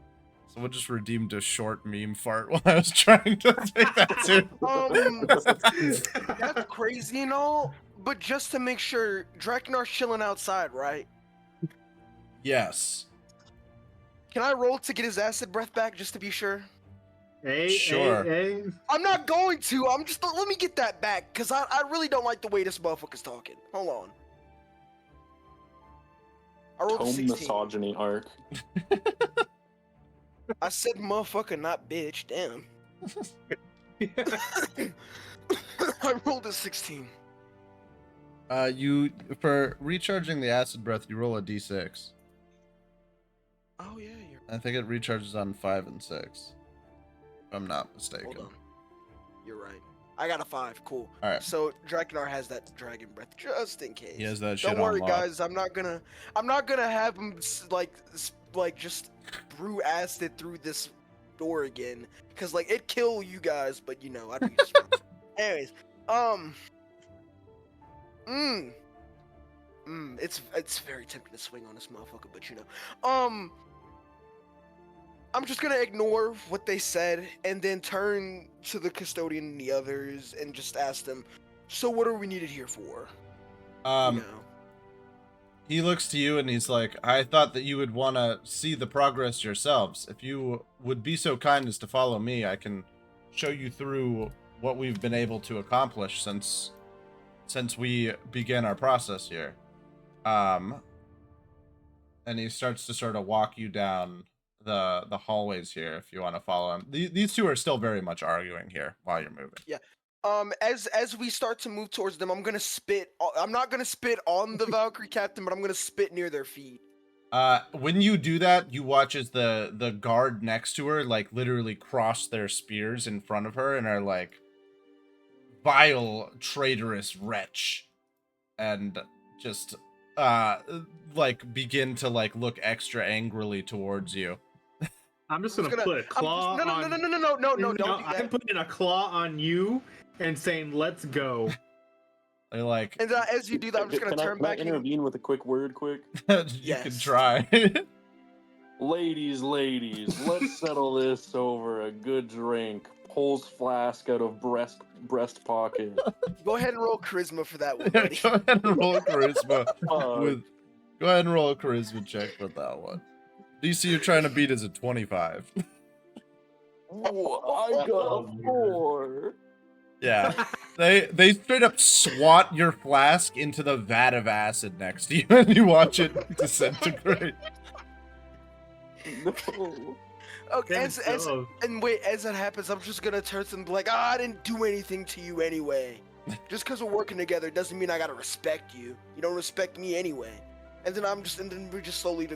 So we'll just redeemed a short meme fart while I was trying to think that too. That's crazy and all, but just to make sure, Drakenar's chilling outside, right? Yes. Can I roll to get his acid breath back just to be sure? Hey, Sure. hey. I'm not going to. I'm just let me get that back, cause I really don't like the way this motherfucker's talking. Hold on. I rolled a Tome 16. misogyny arc. I said motherfucker, not bitch. Damn. I rolled a 16. You for recharging the acid breath, you roll a d6. Oh yeah, you're. I think it recharges on 5 and 6. If I'm not mistaken. Hold on. You're right. I got a 5. Cool. All right. So Drakenar has that dragon breath just in case. He has that shit Don't worry, unlocked. guys. I'm not gonna have him like just brew acid through this door again, cause like it'd kill you guys, but you know I'd be just fine. Anyways, it's very tempting to swing on this motherfucker, but you know, I'm just gonna ignore what they said and then turn to the custodian and the others and just ask them, so what are we needed here for? You know. He looks to you and he's like, I thought that you would want to see the progress yourselves. If you would be so kind as to follow me, I can show you through what we've been able to accomplish since we began our process here. And he starts to sort of walk you down the hallways here if you want to follow him. These two are still very much arguing here while you're moving. Yeah. As we start to move towards them, I'm gonna spit. I'm not gonna spit on the Valkyrie captain, but I'm gonna spit near their feet. When you do that, you watch as the guard next to her like literally cross their spears in front of her and are like, vile traitorous wretch, and just like begin to like look extra angrily towards you. I'm just gonna put a claw no, on. No, don't do that. I'm putting a claw on you and saying, "Let's go." They're like, And as you do that, I'm just gonna turn Can I back and intervene with a quick word, quick? you can Yes. try. Ladies, let's settle this over a good drink. Pulls flask out of breast pocket. go ahead and roll charisma for that one, buddy. Go ahead and roll a charisma Fuck. go ahead and roll a charisma check with that one. DC you're trying to beat is a 25. I got a 4. Yeah. They straight up swat your flask into the vat of acid next to you and you watch it disintegrate. No. Okay, Damn, and wait, as that happens, I'm just gonna turn to them and be like, I didn't do anything to you anyway. Just because we're working together doesn't mean I gotta respect you. You don't respect me anyway. And then we just slowly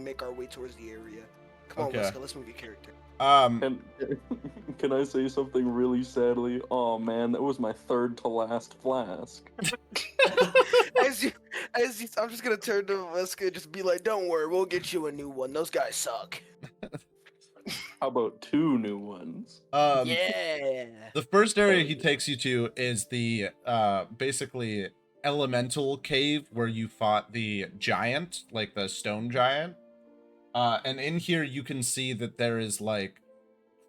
make our way towards the area. Come on, Okay. let's move your character. Can I say something really sadly? Oh man, that was my third to last flask. I'm just gonna turn to Wesker and just be like, don't worry, we'll get you a new one. Those guys suck. How about 2 new ones? Yeah. The first area he takes you to is the basically elemental cave where you fought the giant, like the stone giant. And in here you can see that there is like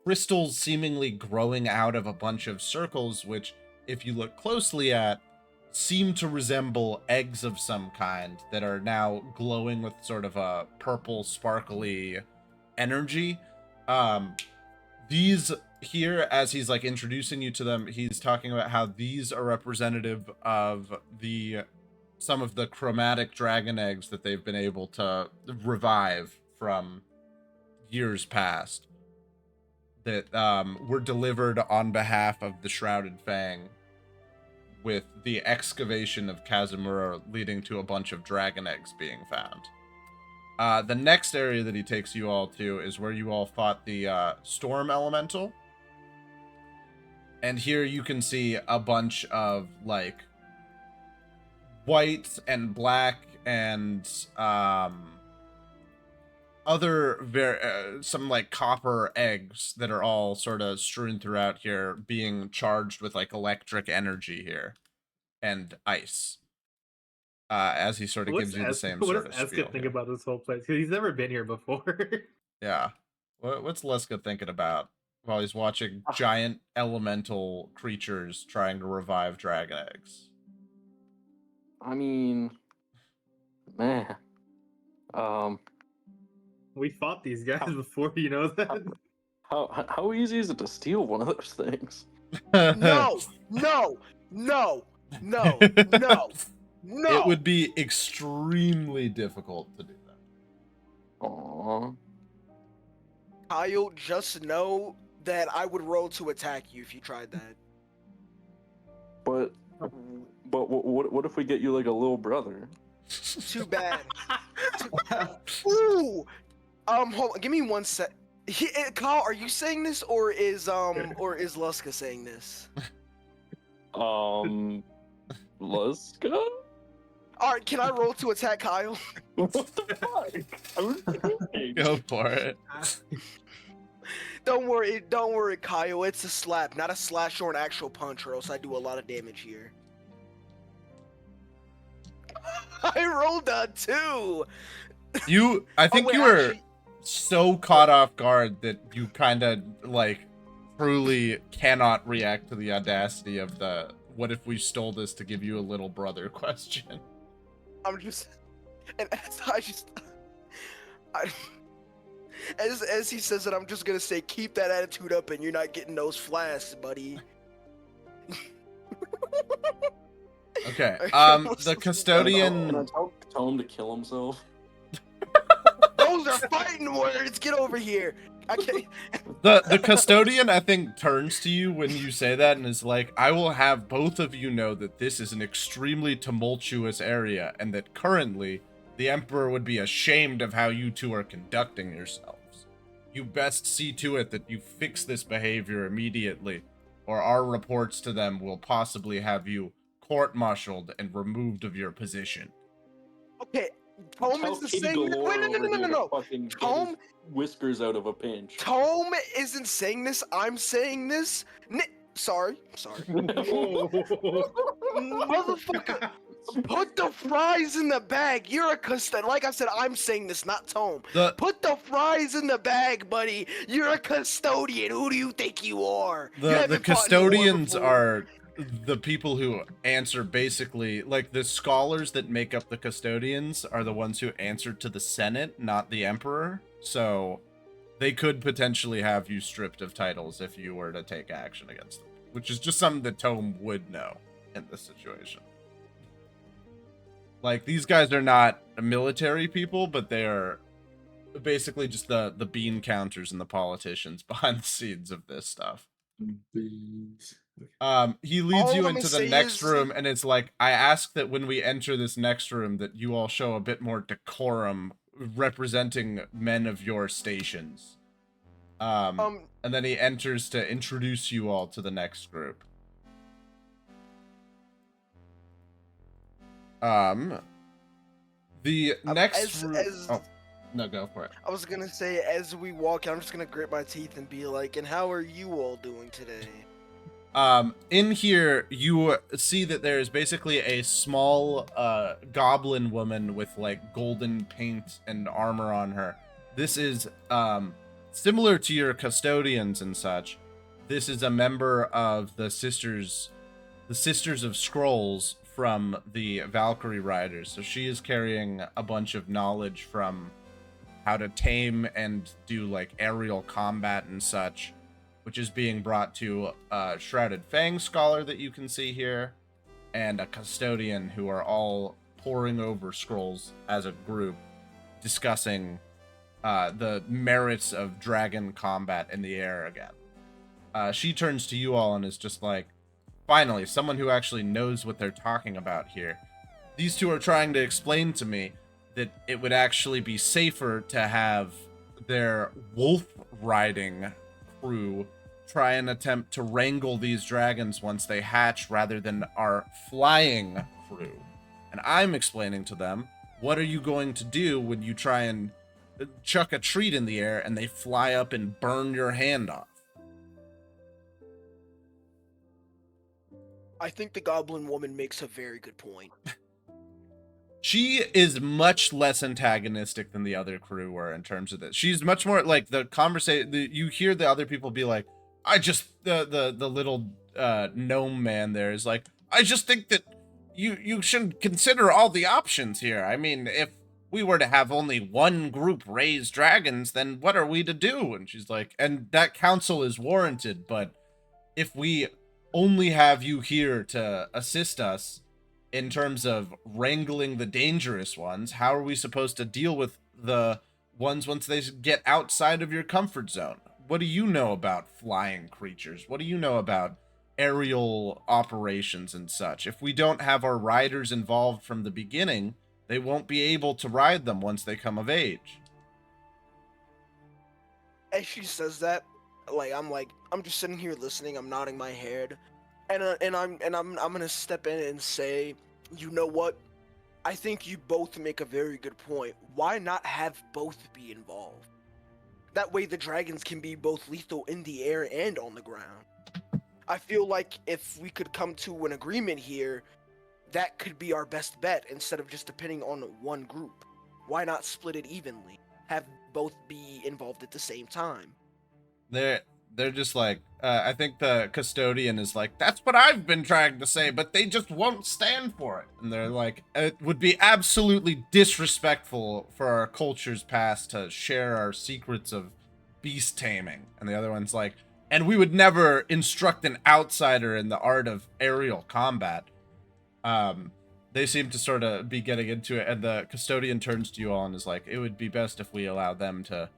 crystals seemingly growing out of a bunch of circles, which if you look closely at, seem to resemble eggs of some kind that are now glowing with sort of a purple sparkly energy. These here, as he's like introducing you to them, he's talking about how these are representative of some of the chromatic dragon eggs that they've been able to revive from years past, that were delivered on behalf of the Shrouded Fang, with the excavation of Kazumura leading to a bunch of dragon eggs being found. The next area that he takes you all to is where you all fought the Storm Elemental. And here you can see a bunch of, like, white and black and some like copper eggs that are all sort of strewn throughout here, being charged with like electric energy here and ice. As he sort of gives you the same sort of spiel. What does Eska think about this whole place? Because he's never been here before. Yeah. What's Leska thinking about while he's watching giant elemental creatures trying to revive dragon eggs? I mean, man. We fought these guys before, you know that? How easy is it to steal one of those things? No, no, no, no, no, no. It would be extremely difficult to do that. Aww. Kyle, just know that I would roll to attack you if you tried that. But what if we get you like a little brother? Too bad. Ooh. Hold on, give me 1 sec. Kyle, are you saying this or is Luska saying this? Luska? Alright, can I roll to attack Kyle? What the fuck? Go for it. Don't worry, Kyle. It's a slap, not a slash or an actual punch, or else I do a lot of damage here. I rolled a 2. I think you were so caught off guard that you kind of like truly cannot react to the audacity of the "what if we stole this to give you a little brother" question. I'm just, and as he says it, I'm just gonna say, keep that attitude up, and you're not getting those flasks, buddy. Okay. The custodian. Can I tell him to kill himself? Those are fighting words. Get over here. Okay. The custodian, I think, turns to you when you say that and is like, "I will have both of you know that this is an extremely tumultuous area, and that currently the Emperor would be ashamed of how you two are conducting yourselves. You best see to it that you fix this behavior immediately, or our reports to them will possibly have you court-martialed and removed of your position." Okay, Tome isn't saying this. Wait, no. Tome whiskers out of a pinch. Tome isn't saying this. I'm saying this. Sorry. Motherfucker, put the fries in the bag. You're a custodian. Like I said, I'm saying this, not Tome. Put the fries in the bag, buddy. You're a custodian. Who do you think you are? The custodians are the people who answer, basically, like, the scholars that make up the custodians are the ones who answer to the Senate, not the Emperor. So they could potentially have you stripped of titles if you were to take action against them, which is just something that Tome would know in this situation. Like, these guys are not military people, but they are basically just the bean counters and the politicians behind the scenes of this stuff. Beans. He leads you into the next room, and it's like, "I ask that when we enter this next room that you all show a bit more decorum, representing men of your stations." And then he enters to introduce you all to the next group. The next room... Oh, no, go for it. I was gonna say, as we walk, I'm just gonna grit my teeth and be like, "And how are you all doing today?" In here, you see that there is basically a small goblin woman with like golden paint and armor on her. This is similar to your custodians and such. This is a member of the Sisters of Scrolls from the Valkyrie Riders. So she is carrying a bunch of knowledge from how to tame and do like aerial combat and such, which is being brought to a Shrouded Fang scholar that you can see here, and a custodian, who are all poring over scrolls as a group, discussing the merits of dragon combat in the air again. She turns to you all and is just like, finally, someone who actually knows what they're talking about here. These two are trying to explain to me that it would actually be safer to have their wolf riding crew try and attempt to wrangle these dragons once they hatch rather than our flying crew. And I'm explaining to them, what are you going to do when you try and chuck a treat in the air and they fly up and burn your hand off? I think the goblin woman makes a very good point. She is much less antagonistic than the other crew were in terms of this. She's much more like the conversation. You hear the other people be like, the little gnome man there is like, I just think that you should consider all the options here. I mean, if we were to have only one group raise dragons, then what are we to do? And she's like, and that counsel is warranted, but if we only have you here to assist us in terms of wrangling the dangerous ones, how are we supposed to deal with the ones once they get outside of your comfort zone? What do you know about flying creatures? What do you know about aerial operations and such? If we don't have our riders involved from the beginning, they won't be able to ride them once they come of age. As she says that, I'm just sitting here listening. I'm nodding my head, and I'm gonna step in and say, you know what? I think you both make a very good point. Why not have both be involved? That way the dragons can be both lethal in the air and on the ground. I feel like if we could come to an agreement here, that could be our best bet instead of just depending on one group. Why not split it evenly? Have both be involved at the same time. They're just like, I think the custodian is like, that's what I've been trying to say, but they just won't stand for it. And they're like, it would be absolutely disrespectful for our culture's past to share our secrets of beast taming. And the other one's like, and we would never instruct an outsider in the art of aerial combat. They seem to sort of be getting into it, and the custodian turns to you all and is like, it would be best if we allow them to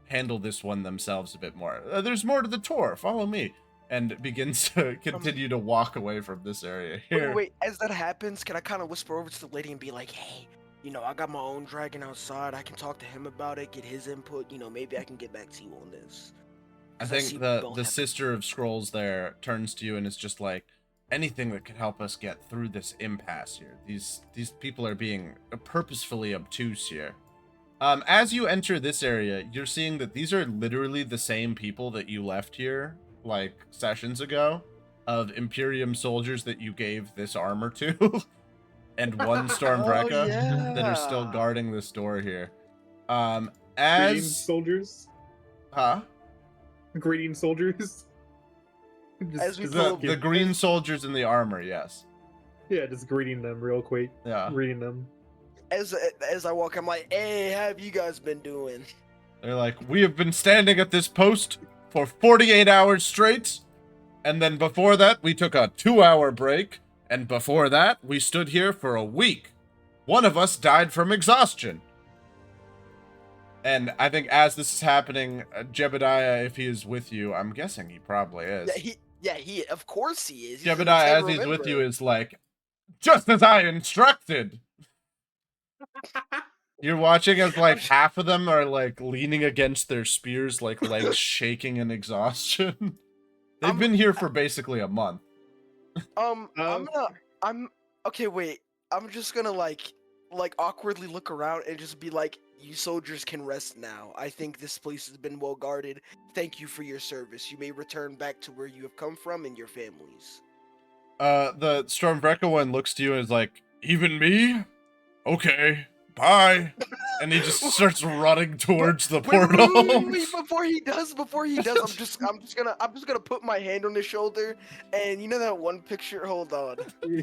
handle this one themselves a bit more. There's more to the tour. Follow me. And begins to continue to walk away from this area here. Wait, as that happens, can I kind of whisper over to the lady and be like, hey, I got my own dragon outside. I can talk to him about it, get his input. Maybe I can get back to you on this. I think the Sister of Scrolls there turns to you and is just like, anything that could help us get through this impasse here. These people are being purposefully obtuse here. As you enter this area, you're seeing that these are literally the same people that you left here, like, sessions ago, of Imperium soldiers that you gave this armor to, and one Stormbreaker that are still guarding this door here. Greeting soldiers? Huh? Greeting soldiers? As we the green soldiers in the armor, yes. Yeah, just greeting them real quick. Yeah. Greeting them. As I walk, I'm like, hey, how have you guys been doing? They're like, we have been standing at this post for 48 hours straight, and then before that, we took a 2-hour break, and before that, we stood here for a week. One of us died from exhaustion. And I think as this is happening, Jebediah, if he is with you, I'm guessing he probably is. He of course he is. Jebediah, as he's with you, is like, just as I instructed. You're watching as like half of them are like leaning against their spears, like legs shaking in exhaustion. They've been here for basically a month. Okay, wait. I'm just gonna like awkwardly look around and just be like, you soldiers can rest now. I think this place has been well guarded. Thank you for your service. You may return back to where you have come from and your families. The Stormbreaker one looks to you and is like, even me? Okay, bye. And he just starts running towards the Wait, wait, portal. wait, before he does, I'm just gonna put my hand on his shoulder, and you know that one picture. Hold on.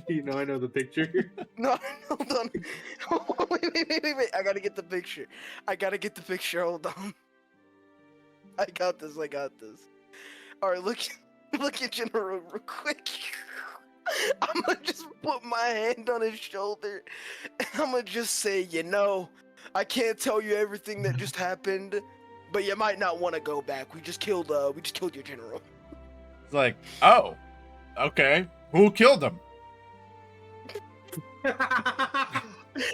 You know, I know the picture. No, hold on. Wait. I gotta get the picture. Hold on. I got this. All right, look at General real quick. I'm gonna just put my hand on his shoulder, and I'm gonna just say, you know, I can't tell you everything that just happened, but you might not want to go back. We just killed your general. It's like, oh, okay. Who killed him?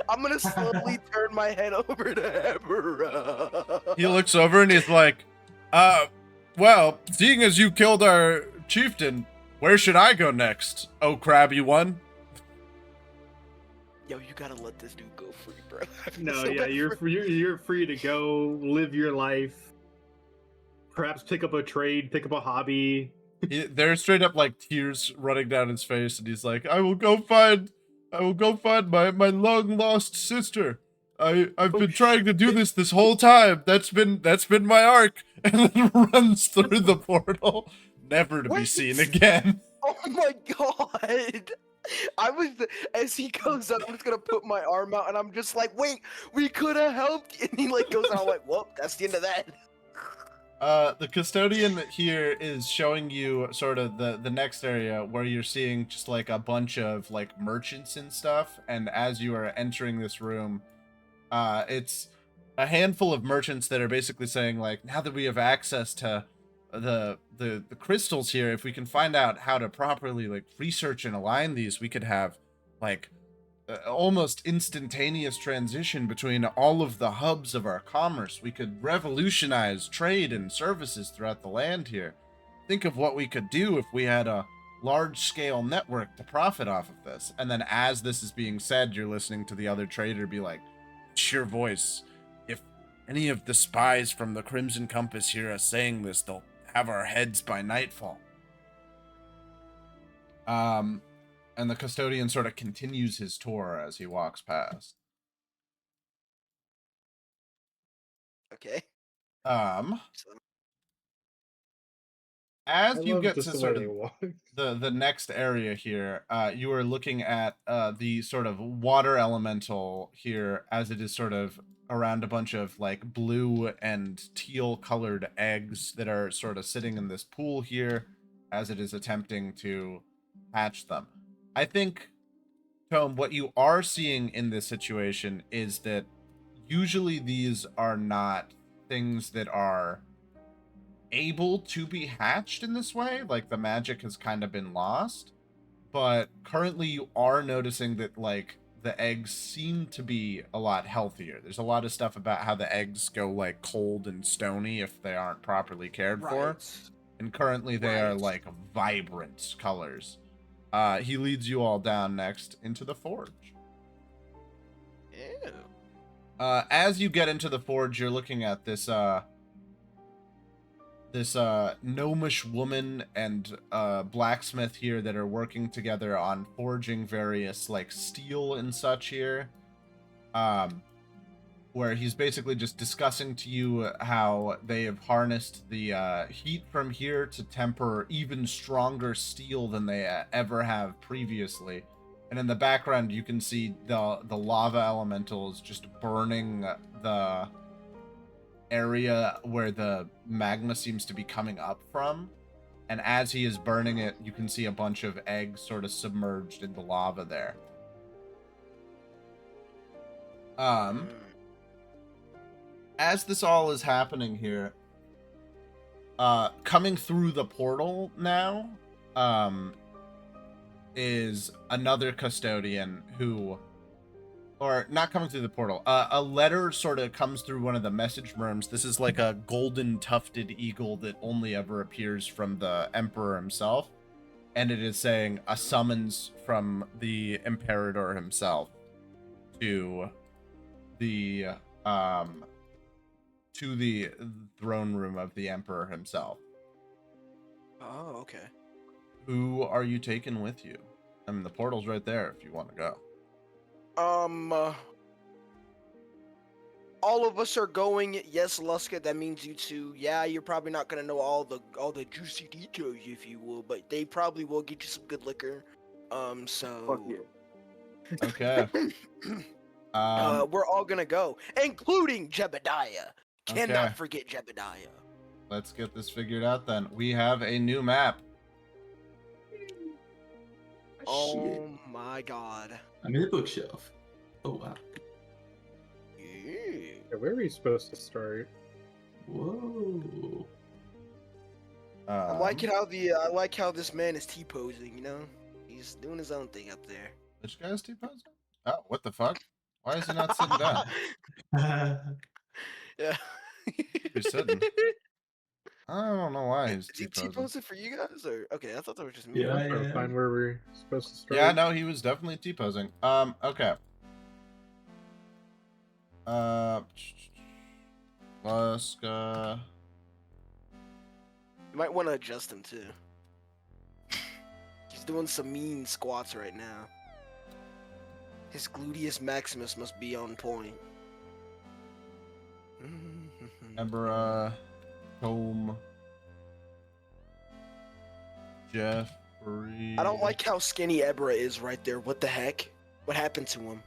I'm gonna slowly turn my head over to Emperor. He looks over and he's like, well, seeing as you killed our chieftain, where should I go next? Oh, crabby one. Yo, you gotta let this dude go free, bro. No, yeah, you're free to go live your life. Perhaps pick up a trade, pick up a hobby. There's straight up like tears running down his face, and he's like, I will go find my long lost sister. I've been trying to do this whole time. That's been my arc. And then runs through the portal, never to be seen again. Oh my god! As he goes up, I'm just gonna put my arm out, and I'm just like, wait, we could have helped. And he like goes, and I'm like, well, that's the end of that. The custodian here is showing you sort of the next area where you're seeing just like a bunch of like merchants and stuff. And as you are entering this room, it's a handful of merchants that are basically saying like, now that we have access to the crystals here, if we can find out how to properly like research and align these, we could have like almost instantaneous transition between all of the hubs of our commerce. We could revolutionize trade and services throughout the land here. Think of what we could do if we had a large-scale network to profit off of this. And then as this is being said, you're listening to the other trader be like, it's your voice. If any of the spies from the Crimson Compass hear us saying this, they'll have our heads by nightfall. And the custodian sort of continues his tour as he walks past. Okay. As you get to just the sort way of they walk. the next area here, you are looking at the sort of water elemental here, as it is sort of around a bunch of like blue and teal colored eggs that are sort of sitting in this pool here as it is attempting to hatch them. I think, Tome, what you are seeing in this situation is that usually these are not things that are able to be hatched in this way. Like, the magic has kind of been lost. But currently you are noticing that, like, the eggs seem to be a lot healthier. There's a lot of stuff about how the eggs go, like, cold and stony if they aren't properly cared for. And currently they are, like, vibrant colors. He leads you all down next into the forge. Ew. As you get into the forge, you're looking at this gnomish woman and blacksmith here that are working together on forging various like steel and such here. Where he's basically just discussing to you how they have harnessed the heat from here to temper even stronger steel than they ever have previously. And in the background, you can see the lava elementals just burning the area where the magma seems to be coming up from. And as he is burning it, you can see a bunch of eggs sort of submerged in the lava there. As this all is happening here, coming through the portal now, is another custodian who, or not coming through the portal, a letter sort of comes through one of the message rooms. This is like a golden tufted eagle that only ever appears from the Emperor himself. And it is saying a summons from the Imperator himself to the throne room of the Emperor himself. Oh, okay. Who are you taking with you? I mean, the portal's right there if you want to go. all of us are going. Yes, Luska, that means you too. Yeah, you're probably not gonna know all the juicy details, if you will, but they probably will get you some good liquor. So. Fuck yeah. Okay. We're all gonna go, including Jebediah. Cannot Okay. forget Jebediah. Let's get this figured out then. We have a new map. Oh my god. I'm in the bookshelf. Oh wow. Yeah. Yeah, where are we supposed to start? Whoa. I like it how I like how this man is T-posing, you know? He's doing his own thing up there. Which guy's T-posing? Oh, what the fuck? Why is he not sitting down? Yeah. He's sitting. I don't know why he's Is he T-posing. T-posing for you guys, or okay? I thought that was just me. Yeah, I'm trying to find where we're supposed to start. Yeah, no, he was definitely T-posing. Okay. Luska. You might want to adjust him too. He's doing some mean squats right now. His gluteus maximus must be on point. Ebra. Home. Jeffrey. I don't like how skinny Ebra is right there. What the heck? What happened to him?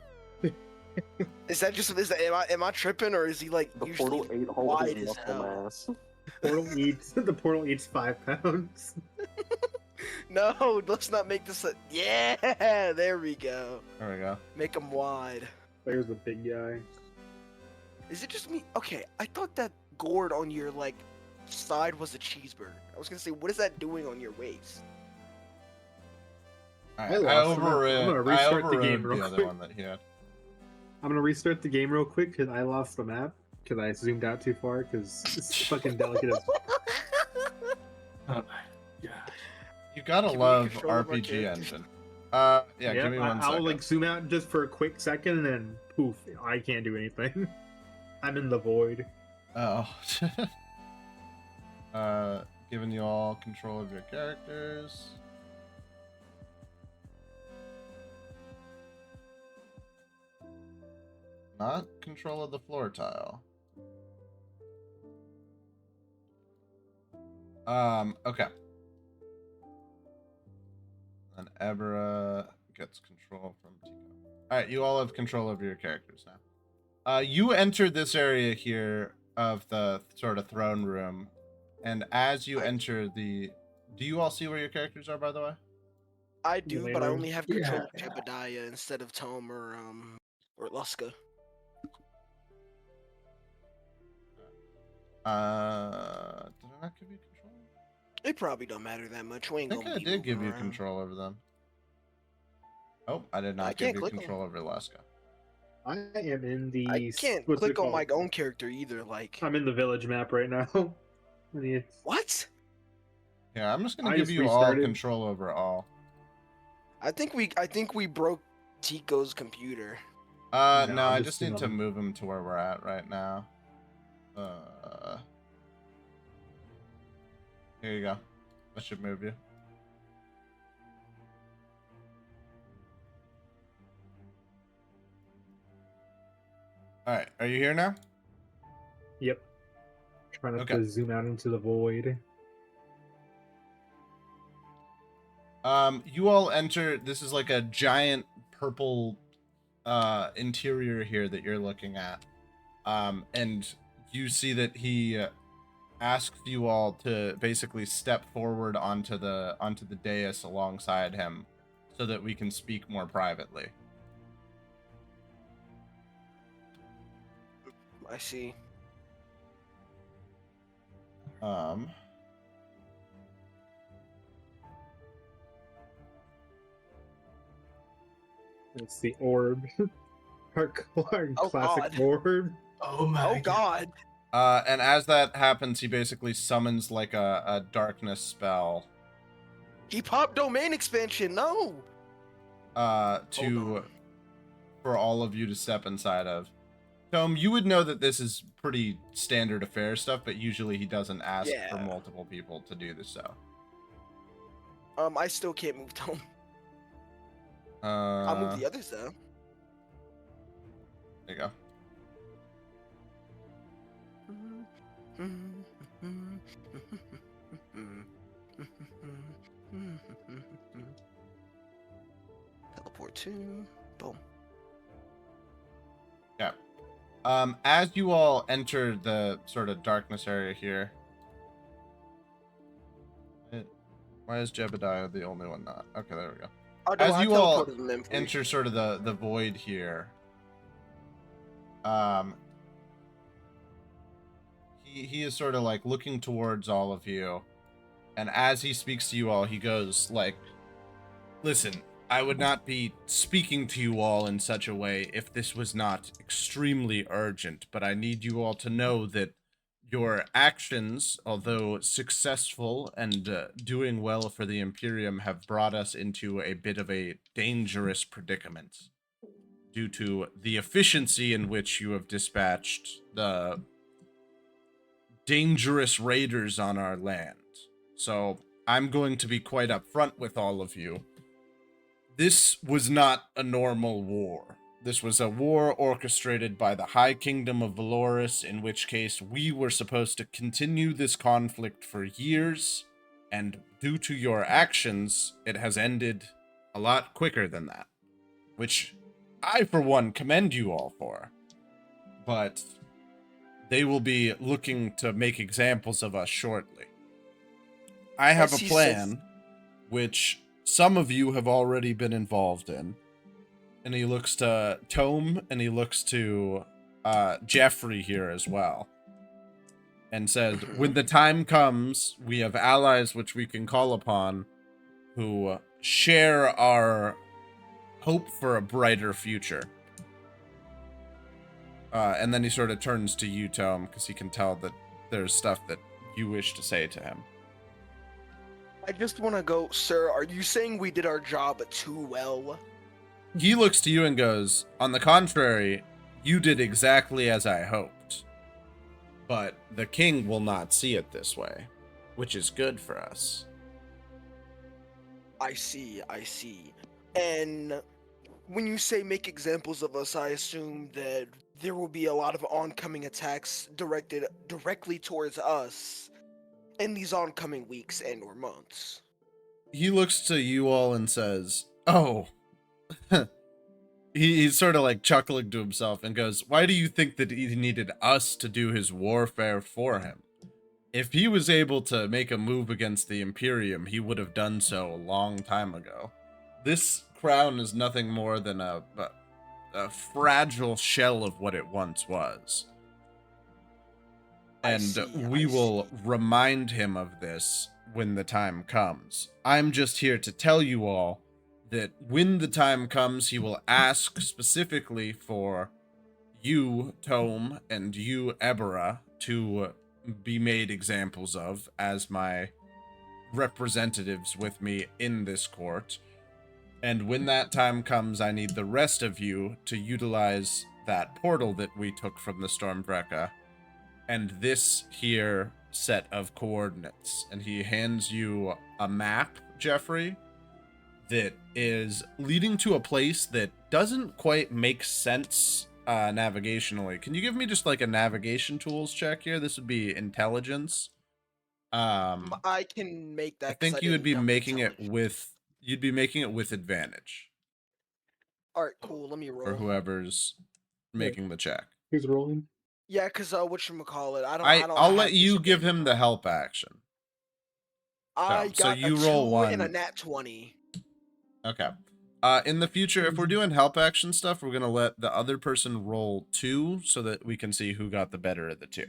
Am I tripping, or is he like The usually portal ate all wide his as muscle hell? mass. The portal eats 5 pounds. No, let's not make this a... Yeah, there we go. There we go. Make him wide. There's the big guy. Is it just me? Okay, I thought that gourd on your, like, side was a cheeseburger. I was gonna say, what is that doing on your waist? Alright, I I lost him. I'm gonna overrode restart the game the real other quick. one that he had. I'm gonna restart the game real quick because I lost the map because I zoomed out too far because it's fucking delicate. Oh my god. You gotta Can we love control our RPG characters? Engine. Yeah, give me one I'll second. like zoom out just for a quick second and then poof, I can't do anything. I'm in the void. Oh. Giving you all control of your characters. Not control of the floor tile. Okay. And Ebra gets control from Tico. Alright, you all have control over your characters now. You entered this area here of the sort of throne room, and as you enter the... Do you all see where your characters are, by the way? I do, but I only have control of Yeah. Jebediah instead of Tom or Luska. Did I not give you control? It probably don't matter that much. We ain't I think gonna I be did give moving you around. control over them. Oh, I did I not can't give you click 'em. control over Alaska. I am in the. I can't what's it click on called? my own character either. Like, I'm in the village map right now. And it's- what? Yeah, I'm just gonna I give just you all restarted. control over all. I think we broke Tico's computer. No, No, I I'm just just need to gonna- move him to where we're at right now. Here you go. That should move you. Alright, are you here now? Yep. Trying Okay. to zoom out into the void. You all enter, this is like a giant purple interior here that you're looking at. And you see that he asks you all to basically step forward onto the dais alongside him so that we can speak more privately. I see. It's the orb. our Oh, classic God. orb. Oh my Oh God. And as that happens, he basically summons like a darkness spell He popped domain expansion. No. Hold on. for all of you to step inside of. Tom, you would know that this is pretty standard affair stuff, but usually he doesn't ask for Yeah. multiple people to do this. So, I still can't move Tom. uh, I'll move the others though. there you go. Teleport to. Boom. Yeah. As you all enter the sort of darkness area here, why is Jebediah the only one not? Okay, there we go. Oh, no, As I you all teleported them in for you. enter sort of the void here, he is sort of like looking towards all of you, and as he speaks to you all, he goes like, "Listen, I would not be speaking to you all in such a way if this was not extremely urgent, but I need you all to know that your actions, although successful and doing well for the Imperium, have brought us into a bit of a dangerous predicament due to the efficiency in which you have dispatched the dangerous raiders on our land. So I'm going to be quite upfront with all of you. This was not a normal war. This was a war orchestrated by the High Kingdom of Valoris, in which case we were supposed to continue this conflict for years, and due to your actions, it has ended a lot quicker than that, which I, for one, commend you all for. But they will be looking to make examples of us shortly. I have As a he plan, says- which some of you have already been involved in. And he looks to Tome, and he looks to Jeffrey here as well. And says, when the time comes, we have allies which we can call upon who share our hope for a brighter future. And then he sort of turns to you, Tome, because he can tell that there's stuff that you wish to say to him. I just want to go, sir, are you saying we did our job too well? He looks to you and goes, on the contrary, you did exactly as I hoped. But the king will not see it this way, which is good for us. I see. And when you say make examples of us, I assume that there will be a lot of oncoming attacks directed directly towards us in these oncoming weeks and or months. He looks to you all and says, oh, he's sort of like chuckling to himself and goes, why do you think that he needed us to do his warfare for him? If he was able to make a move against the Imperium, he would have done so a long time ago. This crown is nothing more than a fragile shell of what it once was. And we will remind him of this when the time comes. I'm just here to tell you all that when the time comes, he will ask specifically for you, Tome, and you, Ebera, to be made examples of as my representatives with me in this court. And when that time comes, I need the rest of you to utilize that portal that we took from the Stormvrecha and this here set of coordinates. And he hands you a map, Jeffrey, that is leading to a place that doesn't quite make sense navigationally. Can you give me just like a navigation tools check here? This would be intelligence. I can make that. I think you would be making it with advantage. All right, cool. Let me roll. For whoever's making the check. Who's rolling? Yeah, cause whatchamacallit, I'll let you give him the help action. I so got you a roll 2 one. and a nat 20. Okay. In the future, if we're doing help action stuff, we're gonna let the other person roll 2 so that we can see who got the better of the 2.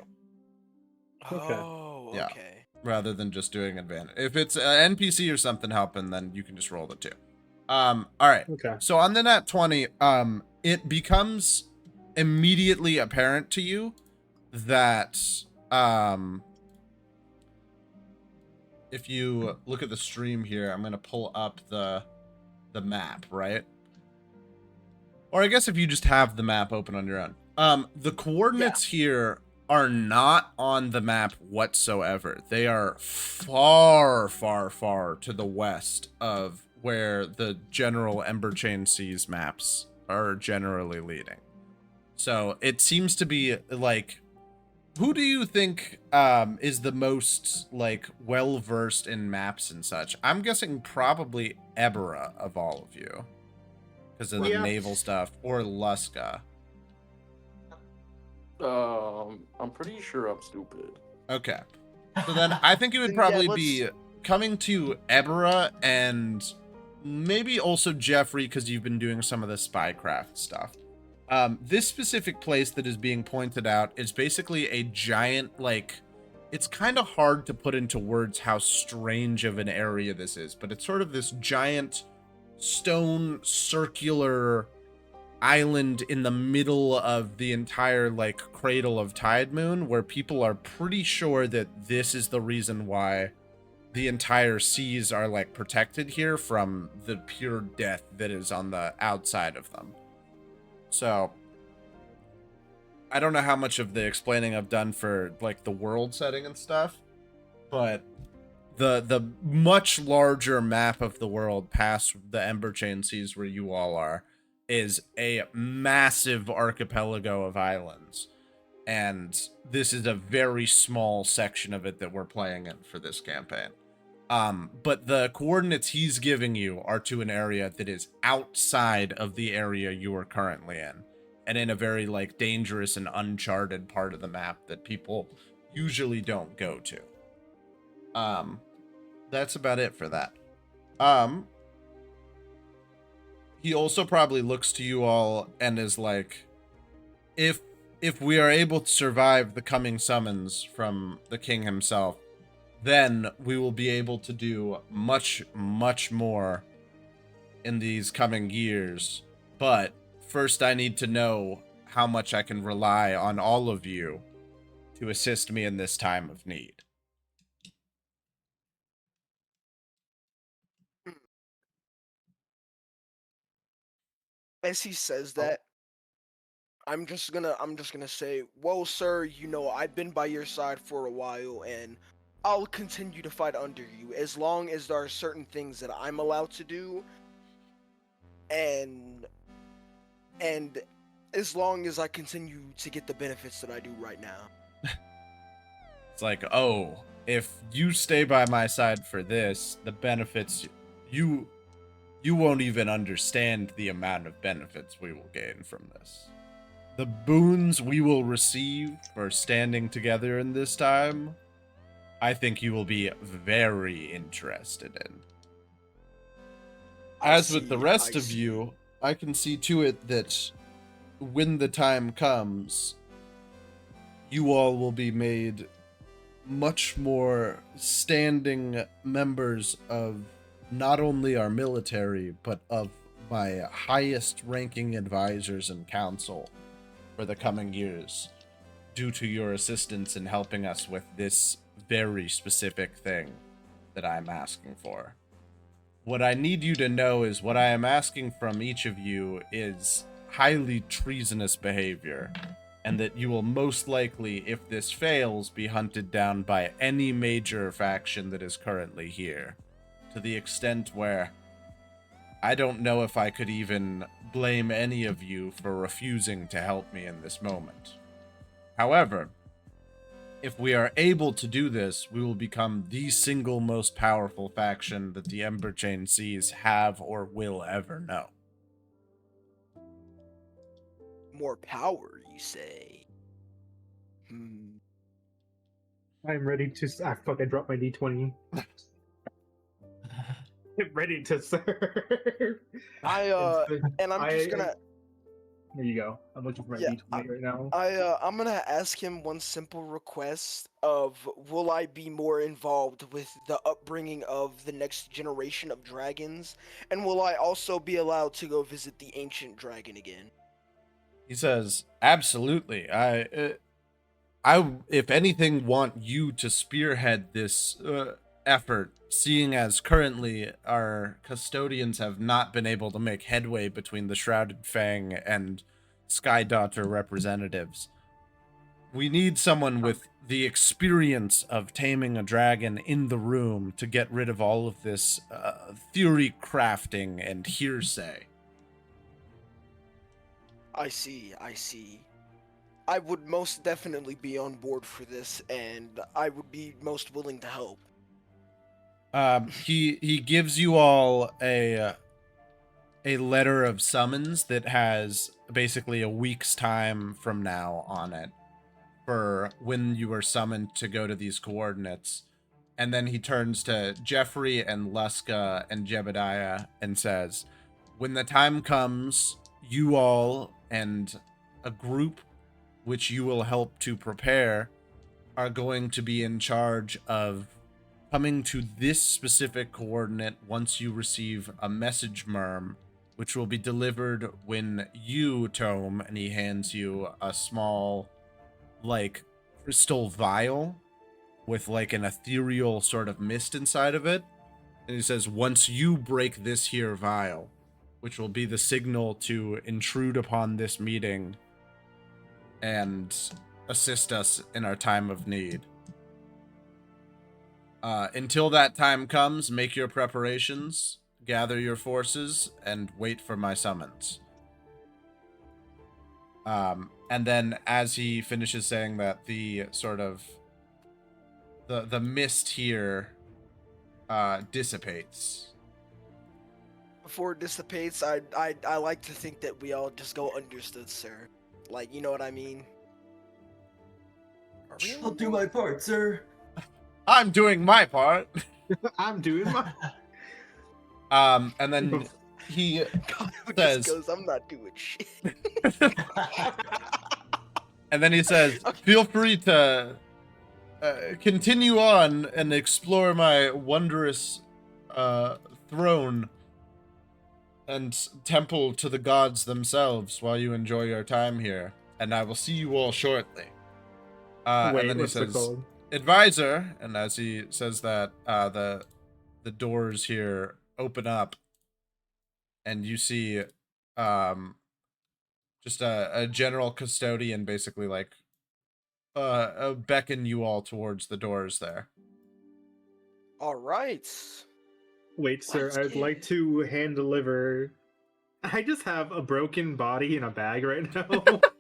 Okay. Oh, Yeah. okay. Rather than just doing advantage. If it's an NPC or something helping, then you can just roll the 2. All right. Okay. So on the nat 20, it becomes immediately apparent to you that if you look at the stream here, I'm gonna pull up the map, right? Or I guess if you just have the map open on your own. The coordinates here are not on the map whatsoever. They are far, far, far to the west of where the general Emberchain Seas maps are generally leading. So it seems to be like who do you think is the most like well versed in maps and such? I'm guessing probably Ebera of all of you, because of the Yeah. naval stuff, or Luska. I'm pretty sure I'm stupid. Okay, so then I think it would Then, yeah, probably let's- be coming to Ebera and maybe also Jeffrey, because you've been doing some of the spycraft stuff. This specific place that is being pointed out is basically a giant, like, it's kind of hard to put into words how strange of an area this is, but it's sort of this giant stone circular island in the middle of the entire, like, Cradle of Tidemoon, where people are pretty sure that this is the reason why the entire seas are, like, protected here from the pure death that is on the outside of them. So, I don't know how much of the explaining I've done for, like, the world setting and stuff, but the much larger map of the world past the Emberchain seas where you all are is a massive archipelago of islands. And this is a very small section of it that we're playing in for this campaign. But the coordinates he's giving you are to an area that is outside of the area you are currently in, and in a very, like, dangerous and uncharted part of the map that people usually don't go to. That's about it for that. He also probably looks to you all and is like, if we are able to survive the coming summons from the king himself, then we will be able to do much, much more in these coming years. But first I need to know how much I can rely on all of you to assist me in this time of need. As he says that, I'm just gonna say, well, sir, you know, I've been by your side for a while, and I'll continue to fight under you as long as there are certain things that I'm allowed to do, and as long as I continue to get the benefits that I do right now. It's like, oh, if you stay by my side for this, the benefits, you won't even understand the amount of benefits we will gain from this. The boons we will receive for standing together in this time, I think you will be very interested in. As with the rest of you, I can see to it that when the time comes, you all will be made much more standing members of not only our military, but of my highest ranking advisors and council for the coming years, due to your assistance in helping us with this very specific thing that I'm asking for. What I need you to know is what I am asking from each of you is highly treasonous behavior, and that you will most likely, if this fails, be hunted down by any major faction that is currently here, to the extent where I don't know if I could even blame any of you for refusing to help me in this moment. However, if we are able to do this, we will become the single most powerful faction that the Emberchain seas have or will ever know. More power, you say? I'm ready to. I fucking dropped my D20. I'm ready to serve. And I'm just gonna. There you go. I'm looking for my Yeah, D20 right now. I'm gonna ask him one simple request of, will I be more involved with the upbringing of the next generation of dragons, and will I also be allowed to go visit the ancient dragon again? He says, absolutely. I, if anything, want you to spearhead this effort, seeing as currently our custodians have not been able to make headway between the Shrouded Fang and Sky Daughter representatives. We need someone with the experience of taming a dragon in the room to get rid of all of this theory crafting and hearsay. I see. I would most definitely be on board for this, and I would be most willing to help. He gives you all a letter of summons that has basically a week's time from now on it for when you were summoned to go to these coordinates. And then he turns to Jeffrey and Luska and Jebediah and says, when the time comes, you all and a group which you will help to prepare are going to be in charge of coming to this specific coordinate once you receive a message merm, which will be delivered when you, Tome, and he hands you a small, like, crystal vial with, like, an ethereal sort of mist inside of it. And he says, once you break this here vial, which will be the signal to intrude upon this meeting and assist us in our time of need. Until that time comes, make your preparations, gather your forces, and wait for my summons. And then as he finishes saying that, the sort of the mist here dissipates. Before it dissipates, I like to think that we all just go understood, sir. Like, you know what I mean? Are we I'll do my part, sir. I'm doing my part. I'm doing my. And then he God, it says, just goes, I'm not doing shit. and then he says, feel free to continue on and explore my wondrous throne and temple to the gods themselves while you enjoy your time here. And I will see you all shortly. Wait, and then he what's it says, called? advisor, and as he says that, the doors here open up, and you see just a general custodian basically like beckon you all towards the doors there. All right. Wait, sir, Let's I'd get like it. to hand deliver. I just have a broken body in a bag right now that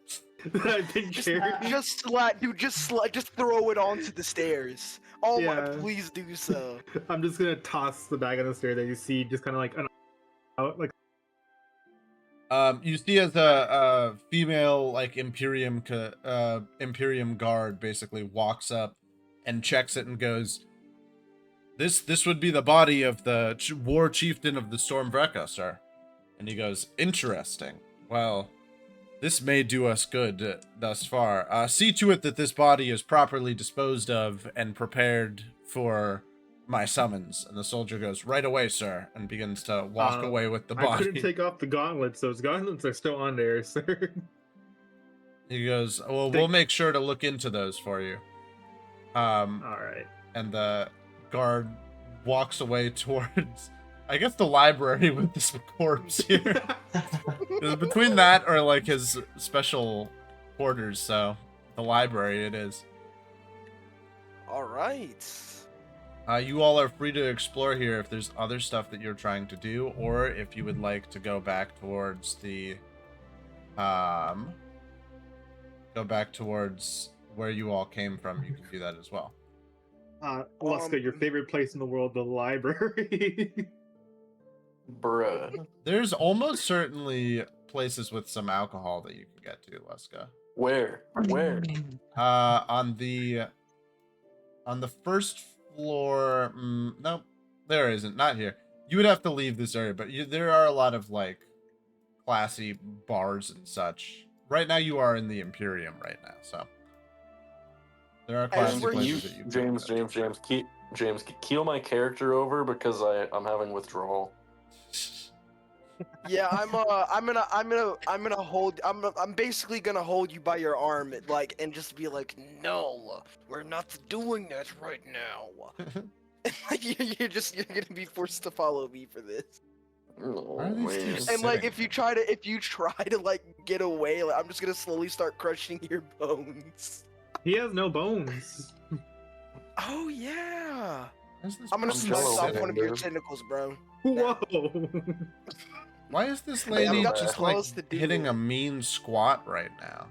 I've been carrying. Just throw it onto the stairs. Oh my, Yeah. please do so. I'm just gonna toss the bag on the stair that you see, just kind of like out, like. You see as a female like Imperium guard basically walks up and checks it and goes, This would be the body of the war chieftain of the Stormvreka, sir. And he goes, interesting. Well, this may do us good thus far. See to it that this body is properly disposed of and prepared for my summons. And the soldier goes, right away, sir, and begins to walk away with the body. I couldn't take off the gauntlets. Those gauntlets are still on there, sir. He goes, well, we'll make sure to look into those for you. All right. And the guard walks away towards, I guess, the library with this corpse here. Between that or like his special quarters, so the library it is. All right. You all are free to explore here if there's other stuff that you're trying to do, or if you would like to go back towards the where you all came from, you can do that as well. Luska, your favorite place in the world, the library. Bruh. There's almost certainly places with some alcohol that you can get to, Luska. Where? On the first floor. Nope, there isn't. Not here. You would have to leave this area, but there are a lot of like classy bars and such. Right now, you are in the Imperium right now, so there are classy where places that you can James, keel my character over because I'm having withdrawal. Yeah, I'm basically gonna hold you by your arm, like, and just be like, no, we're not doing that right now. Like, you're gonna be forced to follow me for this. Oh, are these man. two And sitting like, if you here? try to like get away, like, I'm just gonna slowly start crushing your bones. He has no bones. Oh yeah. Why is this I'm gonna person slice jello, off sitting? one of your dude. tentacles, bro. Whoa. Why is this Hey, lady I've got just too like close to do hitting it. a mean squat right now?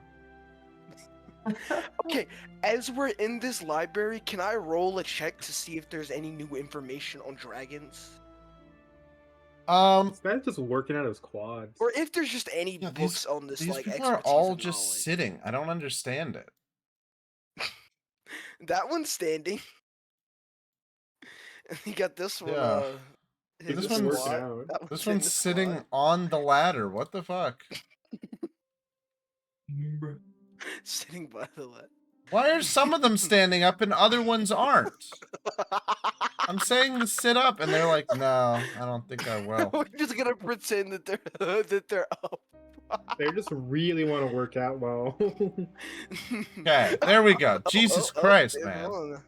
Okay, as we're in this library, can I roll a check to see if there's any new information on dragons? This guy's just working out his quads. Or if there's just any Yeah, books on this, these like, people are expertise all of just knowledge. sitting. I don't understand it. That one's standing. And you got this one, Yeah. He's hitting This the just one's- working squat. out. That This hitting one's the sitting squat. on the ladder. What the fuck? Sitting by the ladder. Why are some of them standing up and other ones aren't? I'm saying to sit up, and they're like, "No, I don't think I will." We're just gonna pretend that they're up. They just really want to work out well. Okay, there we go. Jesus Christ, there's man. one.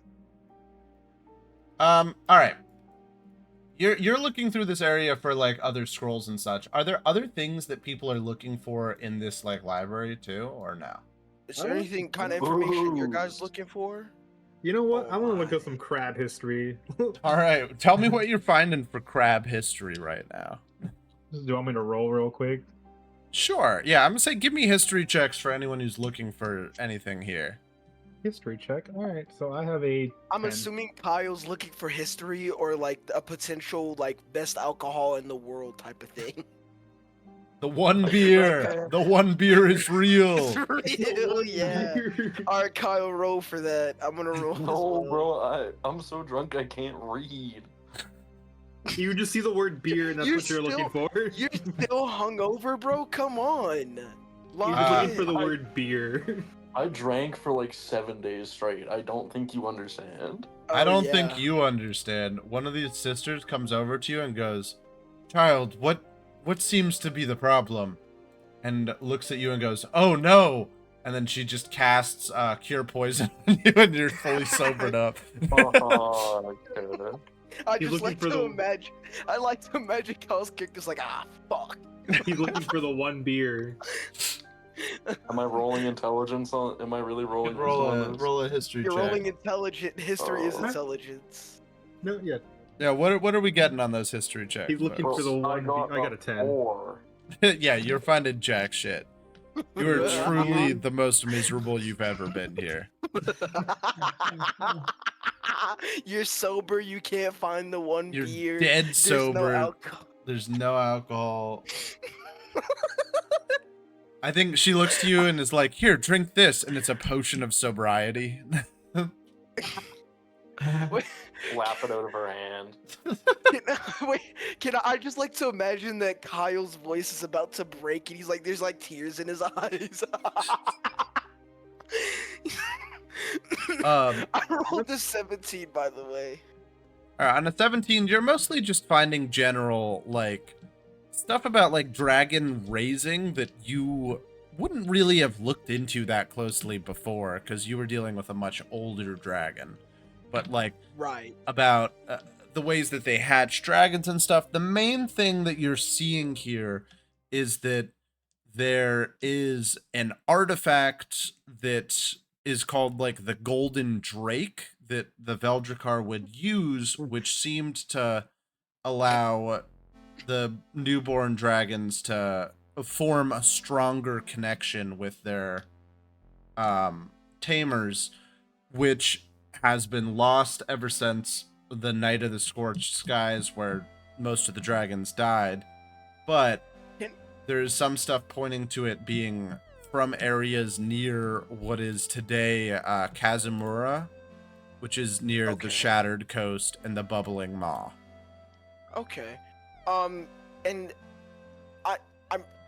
All right. You're looking through this area for like other scrolls and such. Are there other things that people are looking for in this like library too, or no? Is there anything kind of information your guys Ooh. looking for? You know what? Oh I want to look up my. some crab history. All right, tell me what you're finding for crab history right now. Do you want me to roll real quick? Sure. Yeah, I'm gonna say give me history checks for anyone who's looking for anything here. History check. All right, so I have a. I'm 10. assuming Kyle's looking for history or like a potential like best alcohol in the world type of thing. The one beer. The one beer is real. It's real, yeah. Alright, Kyle, roll for that. I'm gonna roll. as No, well. bro, I'm so drunk I can't read. You just see the word beer, and that's You're what you're looking still- for. You're still hungover, bro? Come on. You're Lock just looking in. for the word beer. I drank for like 7 days straight. I don't think you understand. I Oh, don't yeah. think you understand. One of these sisters comes over to you and goes, "Child, what seems to be the problem?" And looks at you and goes, "Oh no!" And then she just casts cure poison on you, and you're fully sobered up. Oh, okay. I He's just looking like for to the- imagine. I like to imagine Kyle's character's like, fuck. He's looking for the one beer. Am I rolling intelligence on? Am I really rolling? roll wisdom on this? a history You're check. rolling intelligent. History is Oh. intelligence. No, yeah. Yeah, what are we getting on those history checks? He's looking folks? for the I one. got, I got a 10. 4. Yeah, you're finding jack shit. You are truly the most miserable you've ever been here. You're sober. You can't find the one You're beer. dead There's sober. no alcohol. There's no alcohol. I think she looks to you and is like, "Here, drink this," and it's a potion of sobriety. Lap it out of her hand. Can I just like to imagine that Kyle's voice is about to break and he's like, there's like tears in his eyes. I rolled a 17, by the way. All right, on a 17, you're mostly just finding general, like, stuff about, like, dragon raising that you wouldn't really have looked into that closely before, because you were dealing with a much older dragon. But, like, Right. about the ways that they hatch dragons and stuff, the main thing that you're seeing here is that there is an artifact that is called, like, the Golden Drake that the Veldrakar would use, which seemed to allow the newborn dragons to form a stronger connection with their tamers, which has been lost ever since the Night of the Scorched Skies, where most of the dragons died. But there's some stuff pointing to it being from areas near what is today Kazumura, which is near Okay. the Shattered Coast and the Bubbling Maw. Okay. And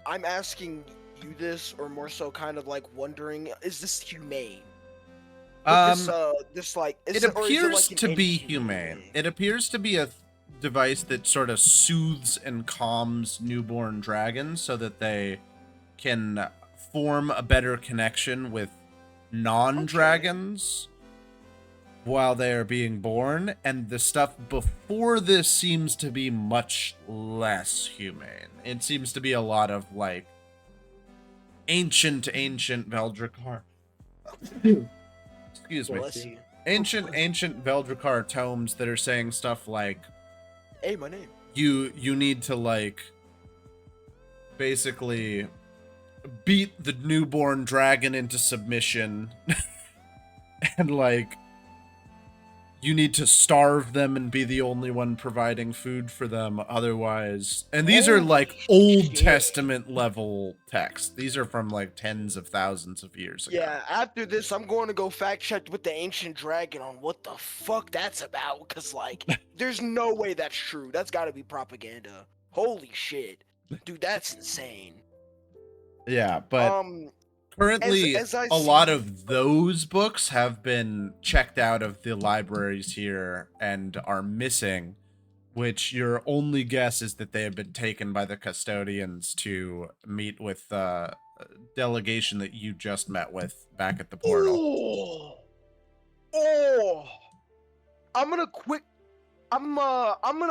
I'm asking you this, or more so kind of like wondering, is this humane? This like It or is appears like, to an be inhumane humane. thing? It appears to be a device that sort of soothes and calms newborn dragons so that they can form a better connection with non-dragons while they are being born, and the stuff before this seems to be much less humane. It seems to be a lot of, like, ancient Veldrakar. Excuse me. Bless you. Ancient Veldrakar tomes that are saying stuff like, Hey, my name. you need to, like, basically beat the newborn dragon into submission and like you need to starve them and be the only one providing food for them otherwise. And these are like Old shit. Testament level texts. These are from like tens of thousands of years ago. Yeah, after this, I'm going to go fact check with the ancient dragon on what the fuck that's about. Cause like, there's no way that's true. That's got to be propaganda. Holy shit, dude, that's insane. Yeah, but currently as I a lot see- of those books have been checked out of the libraries here and are missing, which your only guess is that they have been taken by the custodians to meet with the delegation that you just met with back at the portal. Oh, I'm gonna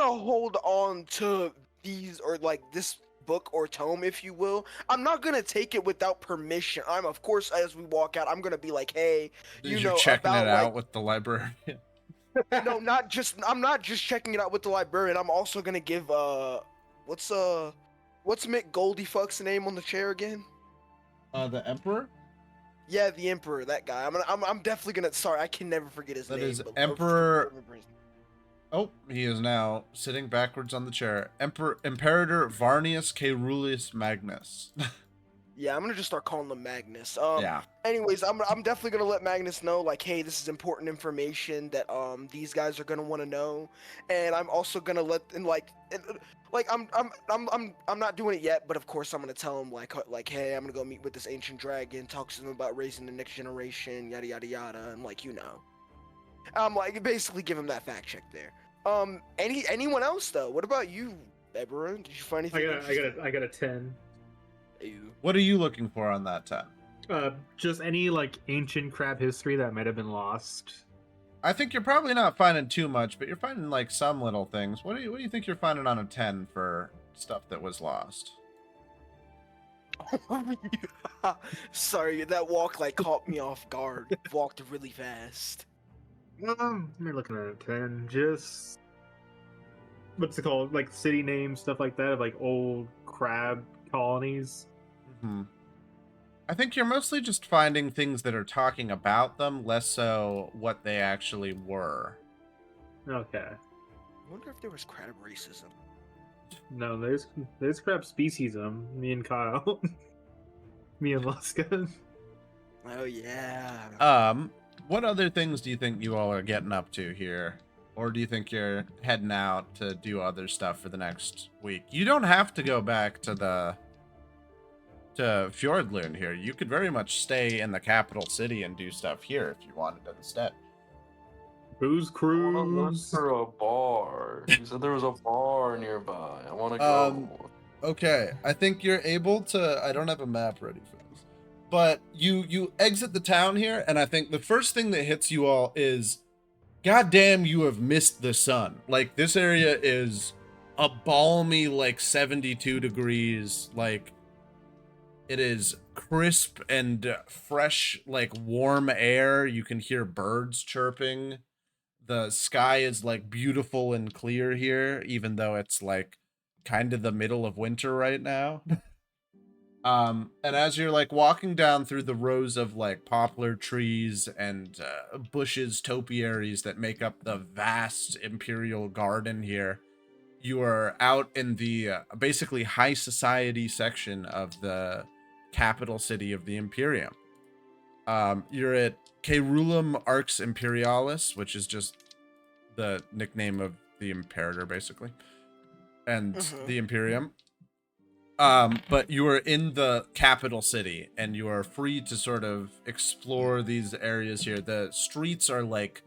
hold on to these, or like this book or tome, if you will. I'm not gonna take it without permission. I'm, of course, as we walk out, I'm gonna be like, hey, You're checking about it out like, with the librarian. no, I'm not just checking it out with the librarian. I'm also gonna give what's Mick Goldiefuck's name on the chair again? The Emperor? Yeah, the Emperor, that guy. I'm definitely gonna. Sorry, I can never forget his name. That is but- Emperor. Oh, he is now sitting backwards on the chair. Imperator Varnius Caeruleus Magnus. Yeah, I'm gonna just start calling him Magnus. Yeah. Anyways, I'm definitely gonna let Magnus know, like, hey, this is important information that these guys are gonna want to know, and I'm also gonna let and I'm not doing it yet, but of course I'm gonna tell him like hey, I'm gonna go meet with this ancient dragon, talk to them about raising the next generation, yada yada yada, and like like basically give him that fact check there. Anyone else though? What about you, Eberron? Did you find anything? I got a 10. Ew. What are you looking for on that 10? Just any like ancient crab history that might have been lost. I think you're probably not finding too much, but you're finding like some little things. What do you think you're finding on a 10 for stuff that was lost? Sorry, that walk like caught me off guard. Walked really fast. I'm looking at a 10. Just what's it called? Like city names, stuff like that, of like old crab colonies. Hmm. I think you're mostly just finding things that are talking about them, less so what they actually were. Okay. I wonder if there was crab racism. No, there's crab speciesism. Me and Kyle. Me and Luska. Oh yeah. What other things do you think you all are getting up to here? Or do you think you're heading out to do other stuff for the next week? You don't have to go back to Fjordlund here. You could very much stay in the capital city and do stuff here if you wanted instead. Booze I want to look cruise. for a bar. You said there was a bar nearby. I want to go. Okay, I think you're able to. I don't have a map ready for this, but you exit the town here, and I think the first thing that hits you all is, goddamn, you have missed the sun. Like, this area is a balmy like 72 degrees. Like, it is crisp and fresh, like warm air. You can hear birds chirping. The sky is like beautiful and clear here, even though it's like kind of the middle of winter right now. And as you're like walking down through the rows of like poplar trees and bushes, topiaries that make up the vast imperial garden here, you are out in the basically high society section of the capital city of the Imperium. You're at Caerulum Arx Imperialis, which is just the nickname of the Imperator, basically, and the Imperium. But you are in the capital city, and you are free to sort of explore these areas here. The streets are like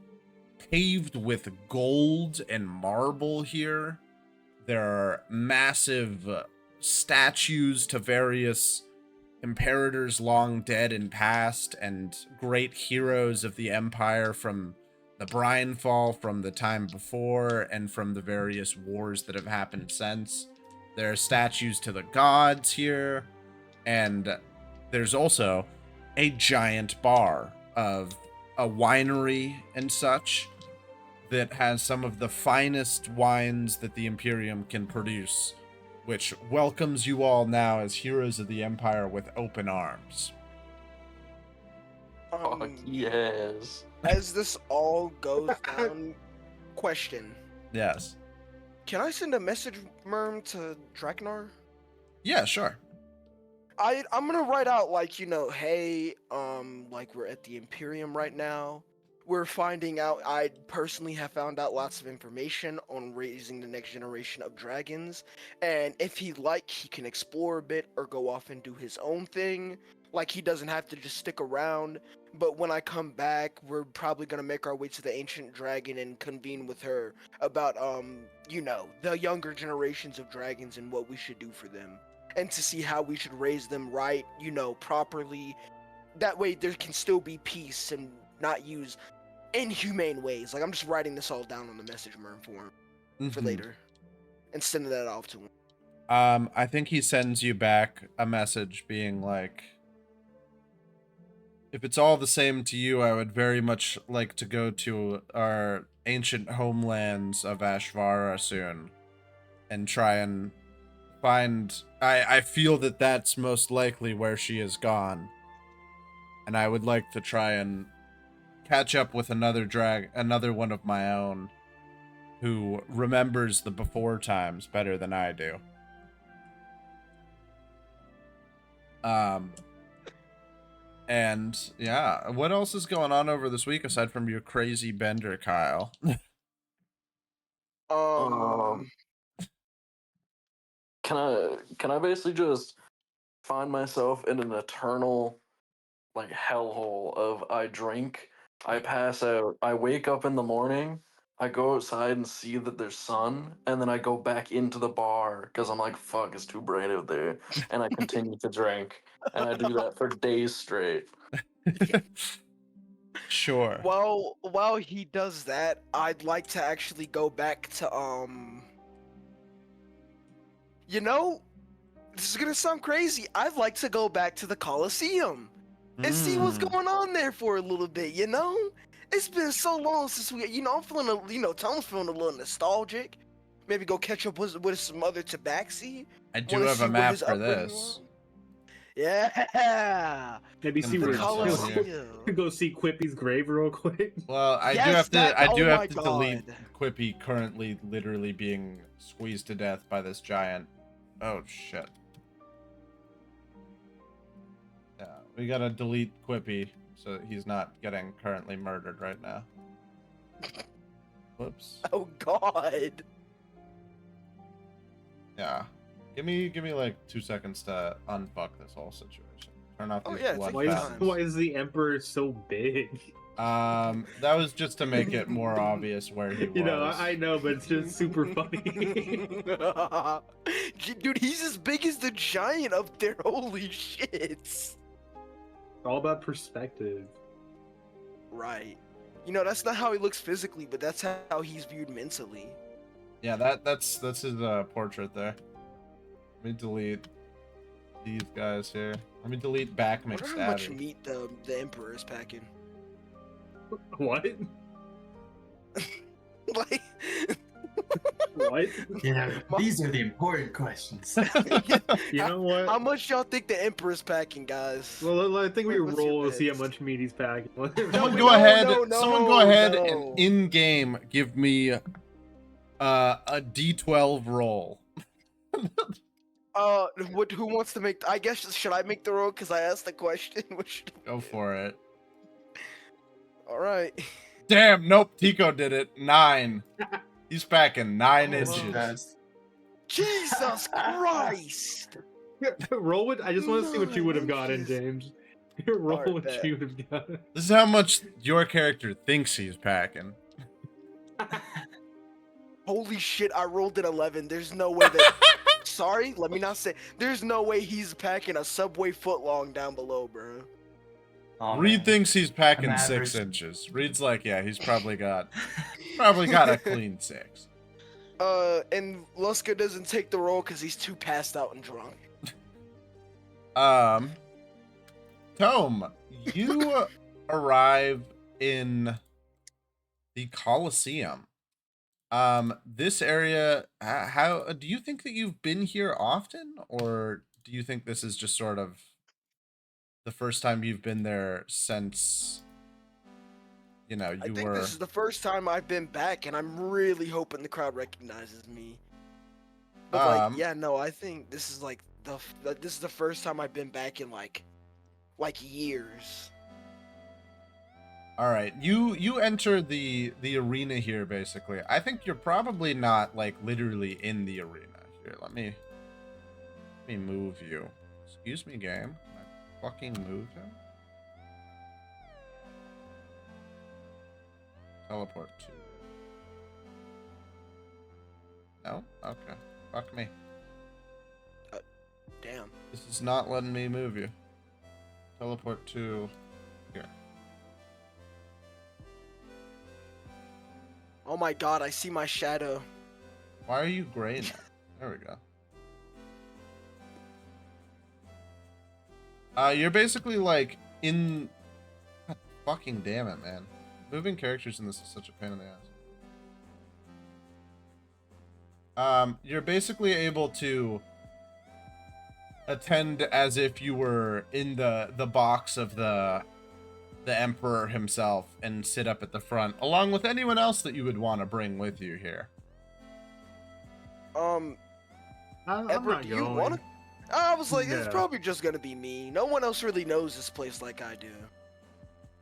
paved with gold and marble here. There are massive statues to various imperators long dead and past, and great heroes of the empire from the Brianfall, from the time before, and from the various wars that have happened since. There are statues to the gods here, and there's also a giant bar of a winery and such that has some of the finest wines that the Imperium can produce which welcomes you all now as heroes of the Empire with open arms. Fuck yes. As this all goes down, question. Yes. Can I send a message, Merm, to Draknar? Yeah, sure. I'm gonna write out like, hey, like we're at the Imperium right now. We're finding out, I personally have found out lots of information on raising the next generation of dragons. And if he can explore a bit or go off and do his own thing. Like, he doesn't have to just stick around. But when I come back, we're probably gonna make our way to the Ancient Dragon and convene with her about, the younger generations of dragons and what we should do for them. And to see how we should raise them right, properly. That way there can still be peace and not use inhumane ways. Like, I'm just writing this all down on the message Merm form for later. And sending that off to him. I think he sends you back a message being like, if it's all the same to you, I would very much like to go to our ancient homelands of Ashvara soon and try and find... I feel that that's most likely where she is gone. And I would like to try and catch up with another one of my own who remembers the before times better than I do. And yeah, what else is going on over this week aside from your crazy bender, Kyle? Can I basically just find myself in an eternal like hellhole of I drink, I pass out, I wake up in the morning, I go outside and see that there's sun, and then I go back into the bar because I'm like, fuck, it's too bright out there, and I continue to drink, and I do that for days straight. Sure. Well, while he does that, I'd like to actually go back to this is gonna sound crazy. I'd like to go back to the Colosseum and see what's going on there for a little bit. It's been so long since I'm feeling Tom's feeling a little nostalgic. Maybe go catch up with some other tabaxi. I do have a map for this. Yeah. Maybe see where Colosseum. go see Quippy's grave real quick. Well, I do have to delete Quippy currently literally being squeezed to death by this giant. Oh shit. Yeah, we gotta delete Quippy so he's not getting currently murdered right now. Whoops. Oh god. Yeah. Give me like 2 seconds to unfuck this whole situation. Turn off these blood why is the Emperor so big? That was just to make it more obvious where he was. I know, but it's just super funny. Dude, he's as big as the giant up there. Holy shit. It's all about perspective. Right. That's not how he looks physically, but that's how he's viewed mentally. Yeah, that's his portrait there. Let me delete these guys here. Let me delete back McStabbing. I wonder how much meat the Emperor is packing. What? Like... What? These are the important questions. You know what? How much y'all think the Emperor's packing, guys? Well, I think we roll to see how much meat he's packing. Someone go ahead and in-game give me a D12 roll. Who wants to make? I guess should I make the roll because I asked the question? Go for it. All right. Damn, nope. Tico did it. 9. He's packing 9 inches. Jesus Christ! Roll with. I just want to see what you would have gotten, James. Roll Right, what bet. you would have gotten. This is how much your character thinks he's packing. Holy shit! I rolled an 11. There's no way that. Sorry, let me not say. There's no way he's packing a Subway footlong down below, bro. Oh, Reed man. thinks he's packing I'm 6 average. inches. Reed's like, yeah, he's probably got a clean 6. And Luska doesn't take the roll because he's too passed out and drunk. Tome, you arrive in the Colosseum. This area, how do you think that you've been here often, or do you think this is just sort of the first time you've been there since, you know, I you think were? this is the first time I've been back, and I'm really hoping the crowd recognizes me. But like, yeah, no, I think this is like this is the first time I've been back in like years. All right, you enter the arena here basically. I think you're probably not like literally in the arena here. Let me move you. Excuse me, game. Can I fucking move him? Teleport to. No? Okay. Fuck me. Damn. This is not letting me move you. Teleport to here. Oh my god, I see my shadow. Why are you gray now? There we go. You're basically like in. God fucking damn it, man. Moving characters in this is such a pain in the ass. You're basically able to attend as if you were in the box of the emperor himself and sit up at the front along with anyone else that you would want to bring with you here. I'm Edward, not do you going. want to? I was like, it's No. probably just gonna be me. No one else really knows this place like I do.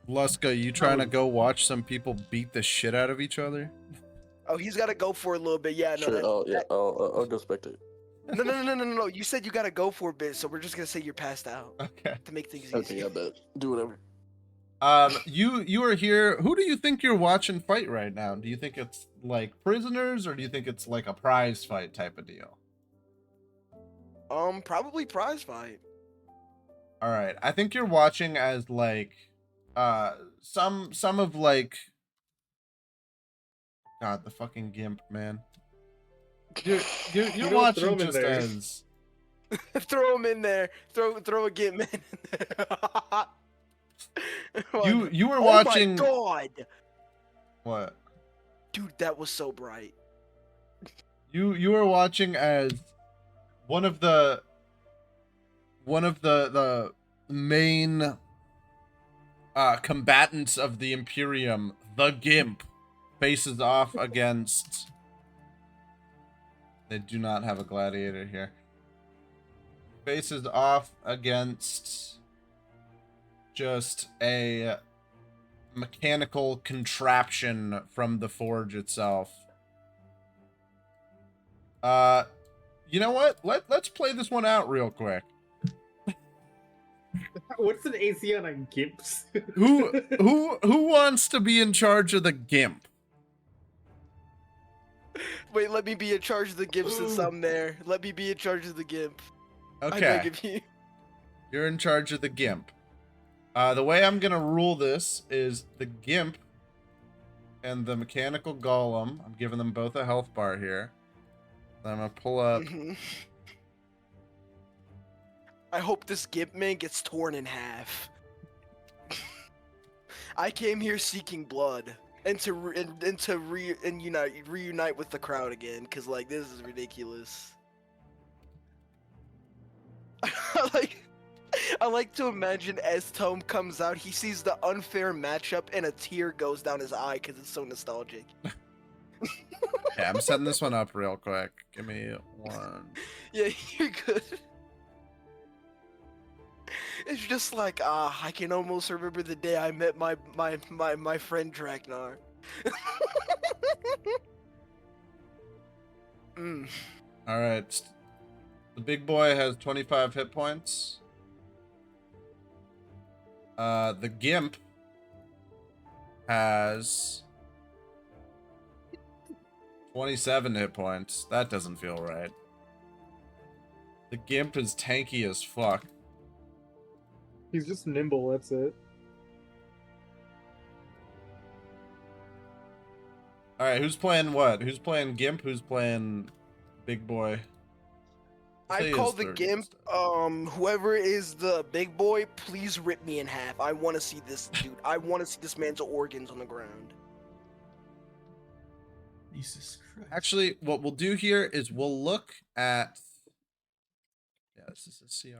Luska, you trying to go watch some people beat the shit out of each other? Oh, he's got to go for a little bit. Yeah, no. Sure. I'll go spectate. No. You said you got to go for a bit, so we're just gonna say you're passed out Okay. to make things Okay, easier. I bet. Do whatever. You are here. Who do you think you're watching fight right now? Do you think it's like prisoners, or do you think it's like a prize fight type of deal? Probably prize fight. All right, I think you're watching as like, some of like, God, the fucking gimp, man. You're don't throw watching him in just there. as. Throw him in there. Throw a get man in there. You were Oh watching. my god, What? dude, that was so bright. You were watching as one of the main combatants of the Imperium, the Gimp, faces off against. They do not have a gladiator here. Faces off against just a mechanical contraption from the forge itself. You know what? Let's play this one out real quick. What's an AC on a Gimps? Who wants to be in charge of the Gimp? Wait, let me be in charge of the Gimp since I'm there. Let me be in charge of the Gimp. I Okay, beg of you. you're in charge of the Gimp. The way I'm gonna rule this is the Gimp and the mechanical golem. I'm giving them both a health bar here. I'm gonna pull up. Mhm. I hope this Gimp man gets torn in half. I came here seeking blood and to reunite with the crowd again, cause like this is ridiculous. I like to imagine as Tome comes out, he sees the unfair matchup and a tear goes down his eye because it's so nostalgic. Yeah, I'm setting this one up real quick. Give me one. Yeah, you're good. It's just like, I can almost remember the day I met my friend Dragnar. All right. The big boy has 25 hit points. The Gimp has 27 hit points. That doesn't feel right. The Gimp is tanky as fuck. He's just nimble, that's it. Alright, who's playing what? Who's playing Gimp? Who's playing Big Boy? Say I his call the 30 Gimp, instead. whoever is the big boy, please rip me in half. I want to see this dude. I want to see this man's organs on the ground. Jesus Christ. Actually, what we'll do here is we'll look at. Yeah, this is a CR1.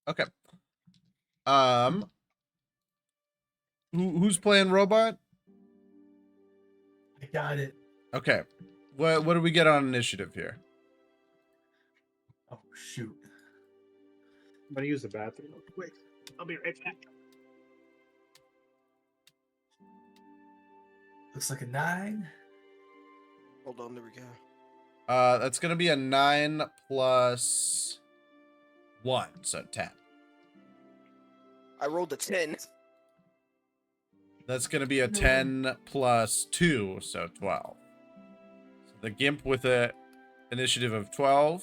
Okay. Who's playing robot? I got it. Okay. What do we get on initiative here? Oh shoot. I'm gonna use the bathroom real quick. I'll be right back. Looks like a 9. Hold on, there we go. That's gonna be a 9 plus 1, so 10. I rolled a 10. That's gonna be a 10 plus 2, so 12. So the Gimp with a initiative of 12,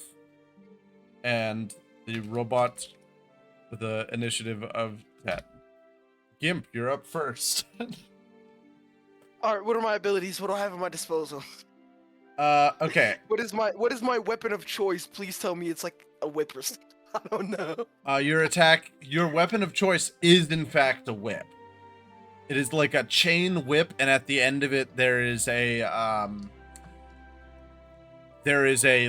and the robot with a initiative of 10. Gimp, you're up first. All right, what are my abilities? What do I have at my disposal? Okay. What is my weapon of choice? Please tell me it's like a whip or something. I don't know. Your weapon of choice is in fact a whip. It is like a chain whip, and at the end of it there is a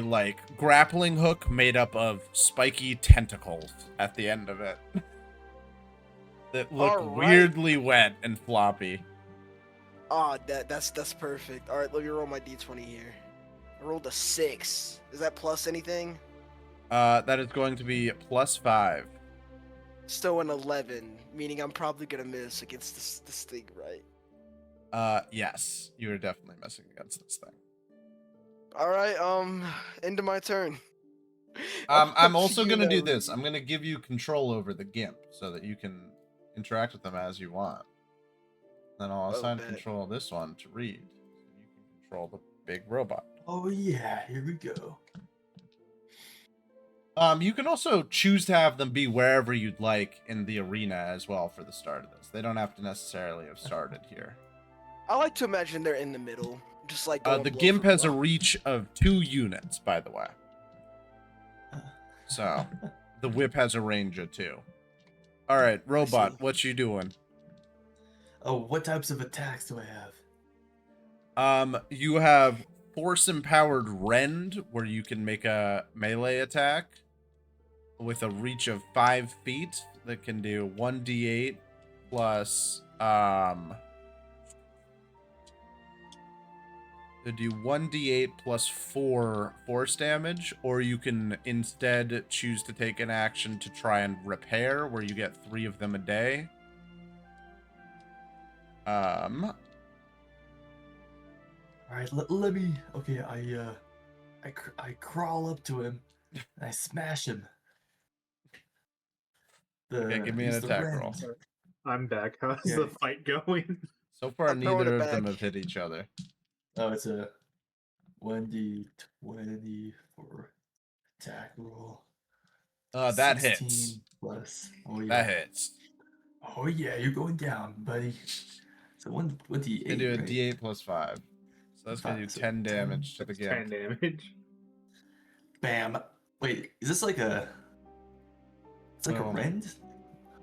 like grappling hook made up of spiky tentacles at the end of it. That look All right. weirdly wet and floppy. Ah, that's perfect. All right, let me roll my d20 here. I rolled a 6. Is that plus anything? That is going to be plus 5. Still an 11, meaning I'm probably gonna miss against this thing, right? Yes, you are definitely messing against this thing. All right, end of my turn. I'm also You gonna do know. this. I'm gonna give you control over the Gimp so that you can interact with them as you want. Then I'll assign bet. control of this one to Reed. So you can control the big robot. Oh yeah, here we go. You can also choose to have them be wherever you'd like in the arena as well for the start of this. They don't have to necessarily have started here. I like to imagine they're in the middle, just like going The blow Gimp for has a blow. reach of 2 units, by the way. So, the whip has a range of 2. All right, robot, see. what you doing? Oh, what types of attacks do I have? You have force empowered rend, where you can make a melee attack with a reach of 5 feet that can do 1d8 plus to do 1d8 plus 4 force damage, or you can instead choose to take an action to try and repair, where you get 3 of them a day. All right, let me. Okay, I crawl up to him and I smash him. Okay, give me an use the attack rend. roll. I'm back. How's Yeah. the fight going? So far, I'm throwing neither it of them back. have hit each other. Oh, it's a 1d20 for attack roll. That 16 hits. plus. Oh yeah. That hits. Oh yeah, you're going down, buddy. So 1d8. They do a right? d8 plus 5. So that's gonna do So 10 damage to the That's 10 Gimp. damage. Bam. Wait, is this like a? It's like a Um, rend.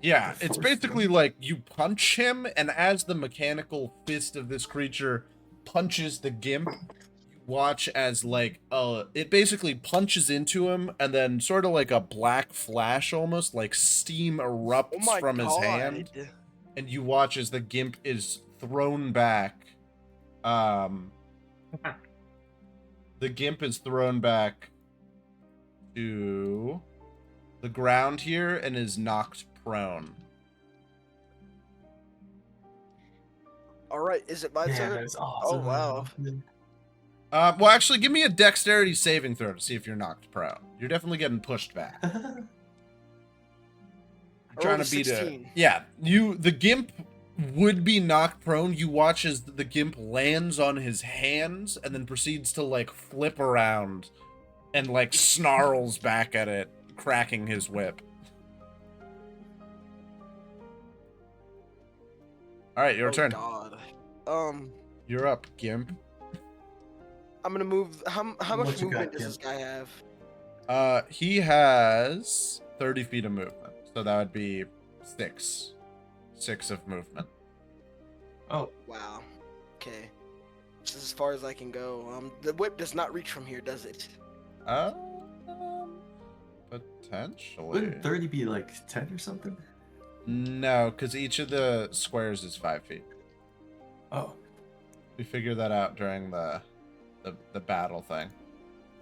Yeah, A it's force basically rend? like you punch him, and as the mechanical fist of this creature punches the Gimp, you watch as like it basically punches into him, and then sort of like a black flash, almost like steam erupts Oh my from god. his hand, and you watch as the Gimp is thrown back. The Gimp is thrown back to the ground here and is knocked prone. All right, is it my Yeah, turn? that's awesome. wow. Well, actually, give me a dexterity saving throw to see if you're knocked prone. You're definitely getting pushed back. I'm I trying rolled to a beat 16. Yeah, the Gimp would be knocked prone. You watch as the Gimp lands on his hands and then proceeds to like flip around and like snarls back at it, cracking his whip. All right, your turn. God. You're up, Gimp. I'm gonna move. How What much you got, movement does this guy have? He has 30 feet of movement, so that would be 6 of movement. Oh, Wow. Okay. So as far as I can go. The whip does not reach from here, does it? Potentially. Wouldn't 30 be like 10 or something? No, because each of the squares is 5 feet. Oh. We figured that out during the battle thing,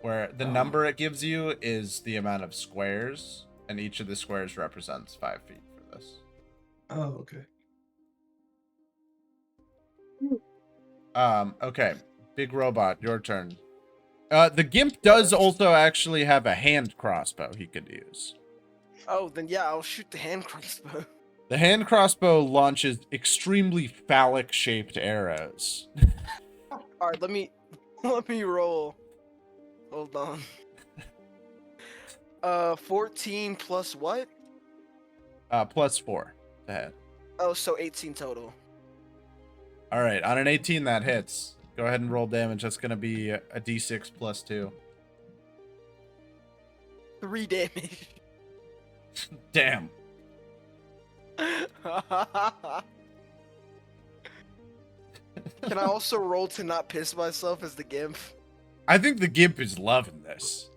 where the Oh. number it gives you is the amount of squares, and each of the squares represents 5 feet for this. Oh, okay. Okay, big robot, your turn. The Gimp does also actually have a hand crossbow he could use. Oh, then yeah, I'll shoot the hand crossbow. The hand crossbow launches extremely phallic-shaped arrows. All right, let me roll. Hold on. 14 plus what? Plus 4 to hit. Oh, so 18 total. All right, on an 18 that hits. Go ahead and roll damage. That's going to be a d6 plus 2. 3 damage. Damn. Can I also roll to not piss myself as the Gimp? I think the Gimp is loving this.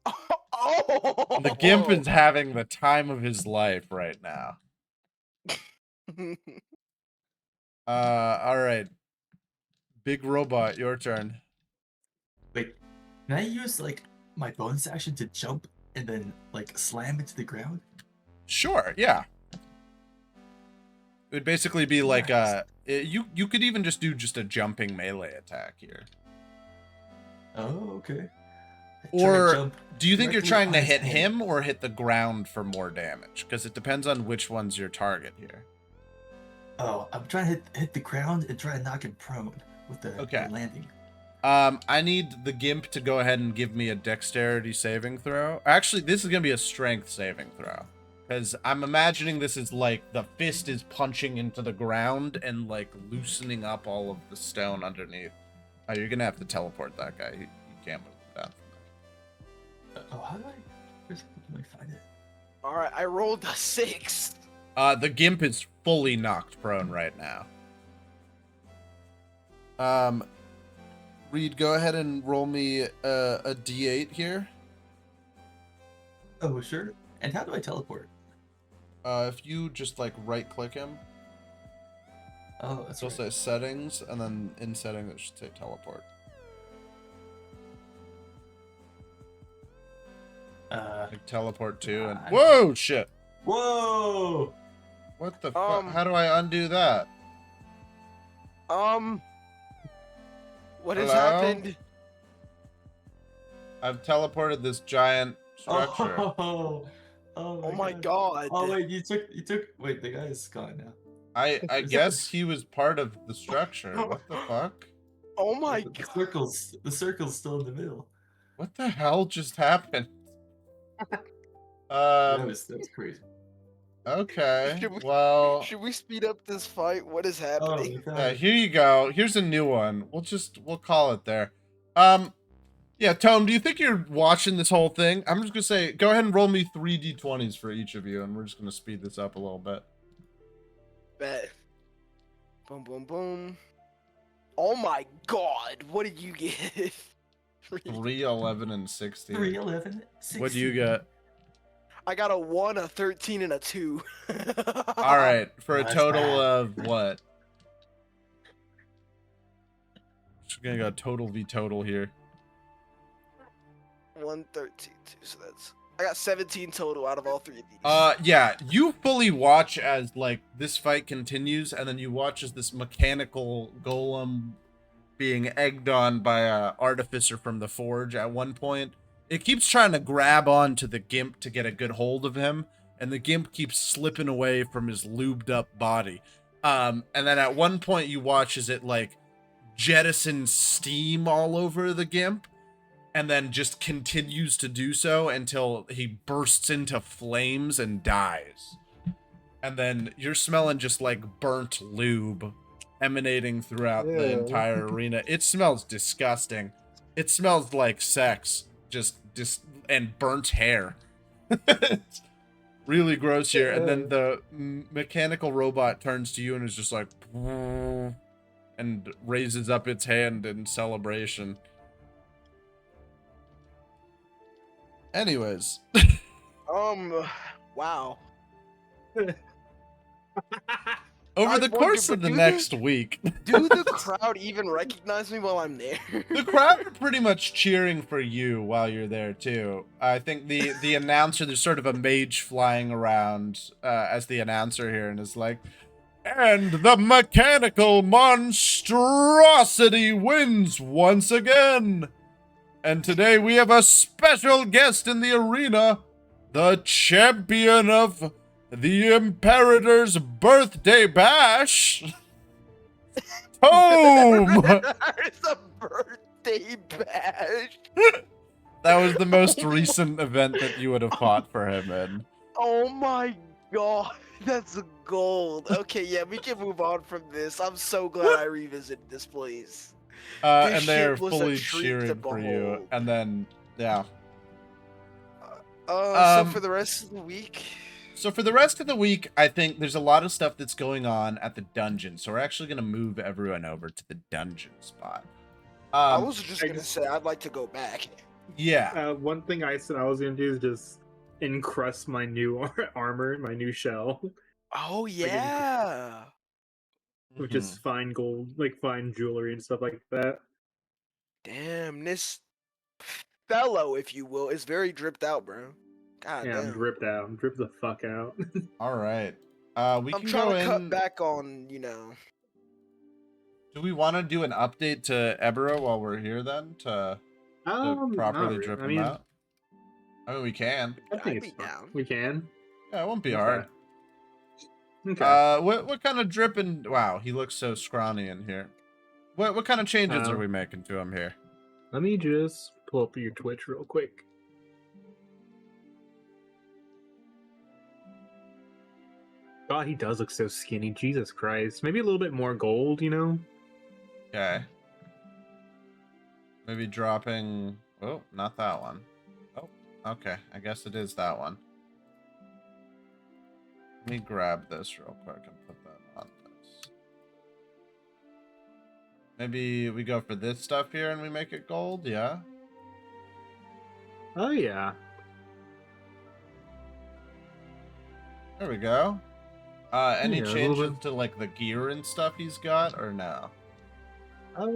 Oh! The Gimp is having the time of his life right now. All right. Big robot, your turn. Wait, can I use like my bonus action to jump and then like slam into the ground? Sure, yeah. It would basically be like Nice. you could even just do just a jumping melee attack here. Oh, okay. Or do you think you're trying to hit him? him or hit the ground for more damage? Because it depends on which one's your target here. Oh, I'm trying to hit the ground and try to knock him prone with the landing. I need the Gimp to go ahead and give me a dexterity saving throw. Actually, this is going to be a strength saving throw. Because I'm imagining this is like the fist is punching into the ground and like loosening up all of the stone underneath. Oh, you're going to have to teleport that guy. He can't move that. Oh, how do I find it? All right, I rolled a 6. The Gimp is fully knocked prone right now. Reed, go ahead and roll me a d8 here. Oh, sure. And how do I teleport? If you just like right click him, Oh, that's it'll say settings, and then in settings it should say teleport. Like teleport to and whoa, shit! Whoa! What the fuck? How do I undo that? What has Hello? happened? I've teleported this giant structure. Oh my god. Oh wait, you took wait, the guy is gone now. I guess he was part of the structure. What the fuck? Oh my The god. circle's still in the middle. What the hell just happened? That's crazy. Okay. Should we- Well, Should we speed up this fight? What is happening? here you go. Here's a new one. We'll call it there. Yeah, Tone, do you think you're watching this whole thing? I'm just gonna say, go ahead and roll me 3 d20s for each of you, and we're just gonna speed this up a little bit. Bet. Boom, boom, boom. Oh my god, what did you get? 3, 11, and 16. 3, 11, 16. What do you get? I got a 1, a 13, and a 2. All right, for a That's total bad. of what? Just gonna go total v total here. 1, 13, 2, so that's... I got 17 total out of all 3 of these. Yeah, you fully watch as, like, this fight continues, and then you watch as this mechanical golem being egged on by a artificer from the forge at one point. It keeps trying to grab on to the Gimp to get a good hold of him, and the Gimp keeps slipping away from his lubed up body. And then at one point you watch as it, like, jettisons steam all over the Gimp, and then just continues to do so until he bursts into flames and dies. And then you're smelling just like burnt lube emanating throughout the entire arena. It smells disgusting. It smells like sex, just and burnt hair. It's really gross here. And then the mechanical robot turns to you and is just like, and raises up its hand in celebration. Anyways. Wow. Over I the wonder, course of but the next week. Do the crowd even recognize me while I'm there? The crowd are pretty much cheering for you while you're there too. I think the announcer, there's sort of a mage flying around as the announcer here, and is like, and the mechanical monstrosity wins once again. And today we have a special guest in the arena, the champion of the Imperator's birthday bash. Home! It's a birthday bash. That was the most recent event that you would have fought for him in. Oh my god, that's gold. Okay, yeah, we can move on from this. I'm so glad I revisited this place. This And they're shit was a fully treat to cheering for you. behold. And then, yeah. So for the rest of the week. So for the rest of the week, I think there's a lot of stuff that's going on at the dungeon. So we're actually going to move everyone over to the dungeon spot. I was just gonna say I'd like to go back. Yeah. One thing I said I was gonna do is just encrust my new armor, my new shell, Oh yeah. which is fine gold, like fine jewelry and stuff like that. Damn, this fellow, if you will, is very dripped out, bro. God Yeah, I'm damn. dripped out. I'm dripped the fuck out. All right. We I'm can trying go to in. cut back on, Do we want to do an update to Ebera while we're here then to not properly really. drip I him mean, out? I mean, we can. I I'd think be it's fine. down. We can. Yeah, it won't be Okay. hard. Okay. What kind of dripping? Wow, he looks so scrawny in here. What kind of changes are we making to him here? Let me just pull up your Twitch real quick. God, he does look so skinny. Jesus Christ. Maybe a little bit more gold, you know? Okay. Maybe dropping. Oh, not that one. Oh, okay. I guess it is that one. Let me grab this real quick and put that on this. Maybe we go for this stuff here and we make it gold, yeah? Oh, yeah. There we go. Any Yeah, a little changes bit. to like the gear and stuff he's got, or no? A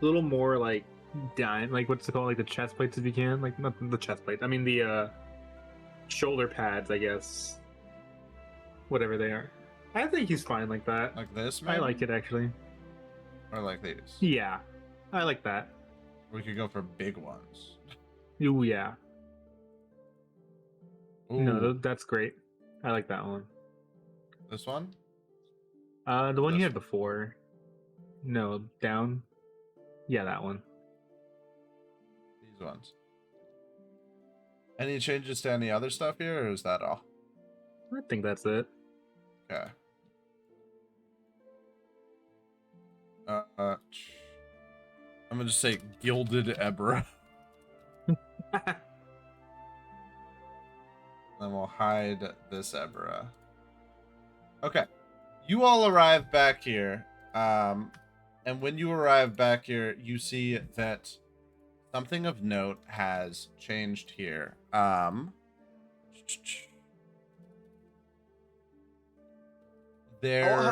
little more like like what's it called? Like the chest plates if you can. Like not the chest plates. I mean the shoulder pads, I guess. Whatever they are. I think he's fine like that. Like this, I maybe? like it actually. Or like these? Yeah. I like that. We could go for big ones. Ooh, yeah. Ooh, No, that's great. I like that one. this one? The one you This had before. No, down. Yeah, that one. These ones. Any changes to any other stuff here, or is that all? I think that's it. Okay. I'm gonna just say gilded Ebra. Then we'll hide this Ebra. Okay. You all arrive back here. And when you arrive back here, you see that something of note has changed here. How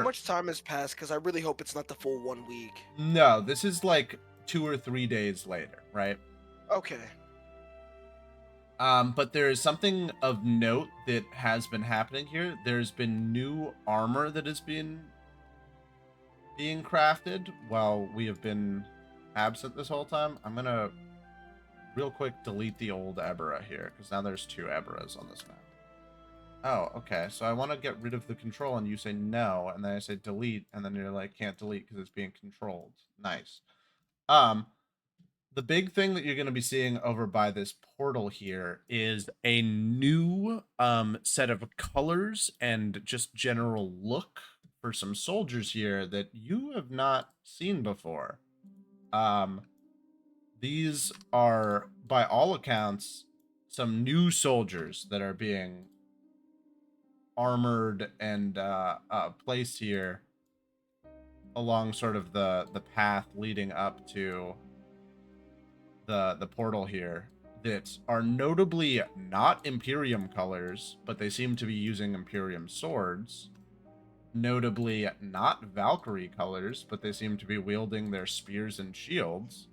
much time has passed? Because I really hope it's not the full 1 week. No, this is like 2 or 3 days later, right? Okay. But there is something of note that has been happening here. There's been new armor that has been being crafted while we have been absent this whole time. I'm gonna real quick delete the old Ebera here, because now there's 2 Eberas on this map. Oh, okay. So I want to get rid of the control, and you say no, and then I say delete, and then you're like, can't delete because it's being controlled. Nice. The big thing that you're going to be seeing over by this portal here is a new set of colors and just general look for some soldiers here that you have not seen before. These are, by all accounts, some new soldiers that are being armored and placed here along sort of the path leading up to the portal here that are notably not Imperium colors, but they seem to be using Imperium swords. Notably not Valkyrie colors, but they seem to be wielding their spears and shields.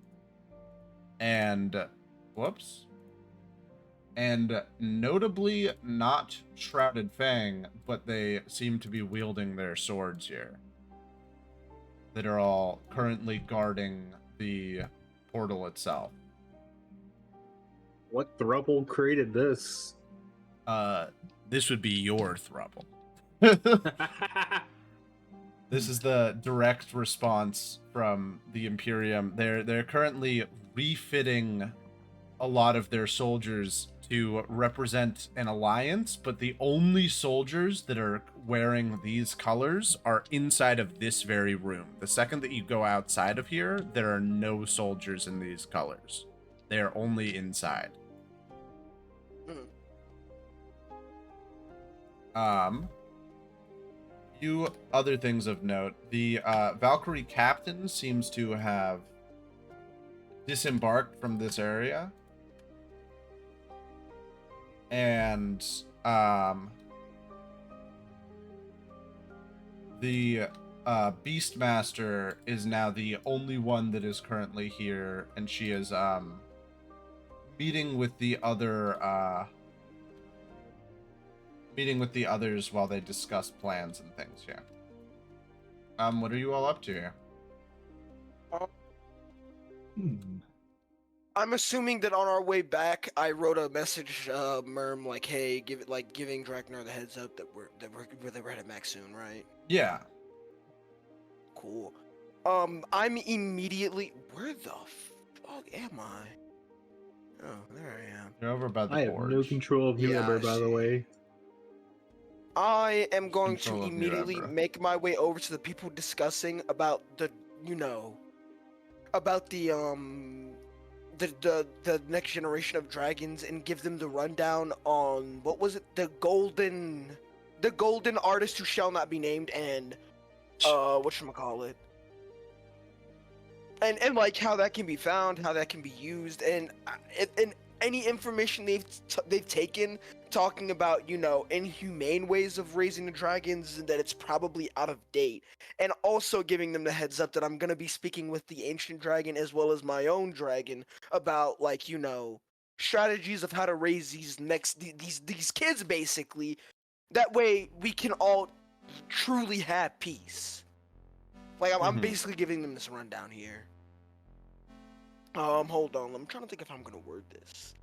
And whoops. And notably not Shrouded Fang, but they seem to be wielding their swords here. That are all currently guarding the portal itself. What throuple created this? This would be your throuple. This is the direct response from the Imperium. They're currently refitting a lot of their soldiers to represent an alliance, but the only soldiers that are wearing these colors are inside of this very room. The second that you go outside of here, there are no soldiers in these colors. They are only inside. Few other things of note. The Valkyrie captain seems to have disembarked from this area. And the Beastmaster is now the only one that is currently here, and she is meeting with the other meeting with the others while they discuss plans and things here. What are you all up to here? I'm assuming that on our way back, I wrote a message, Merm, like, "Hey, giving Draknar the heads up that we're headed back soon, right?" Yeah. Cool. I'm immediately. Where the fuck am I? Oh, there I am. You're over by the I have forge. no control of Yeah, Nuremberg, by the way. I am going to Control of immediately Nuremberg. make my way over to the people discussing about about the next generation of dragons and give them the rundown on what was it, the golden artist who shall not be named, and whatchamacallit, and like how that can be found, how that can be used, and any information they've taken talking about, inhumane ways of raising the dragons, and that it's probably out of date. And also giving them the heads up that I'm going to be speaking with the ancient dragon as well as my own dragon about, like, strategies of how to raise these kids, basically. That way we can all truly have peace. Like, I'm basically giving them this rundown here. Hold on. I'm trying to think if I'm going to word this.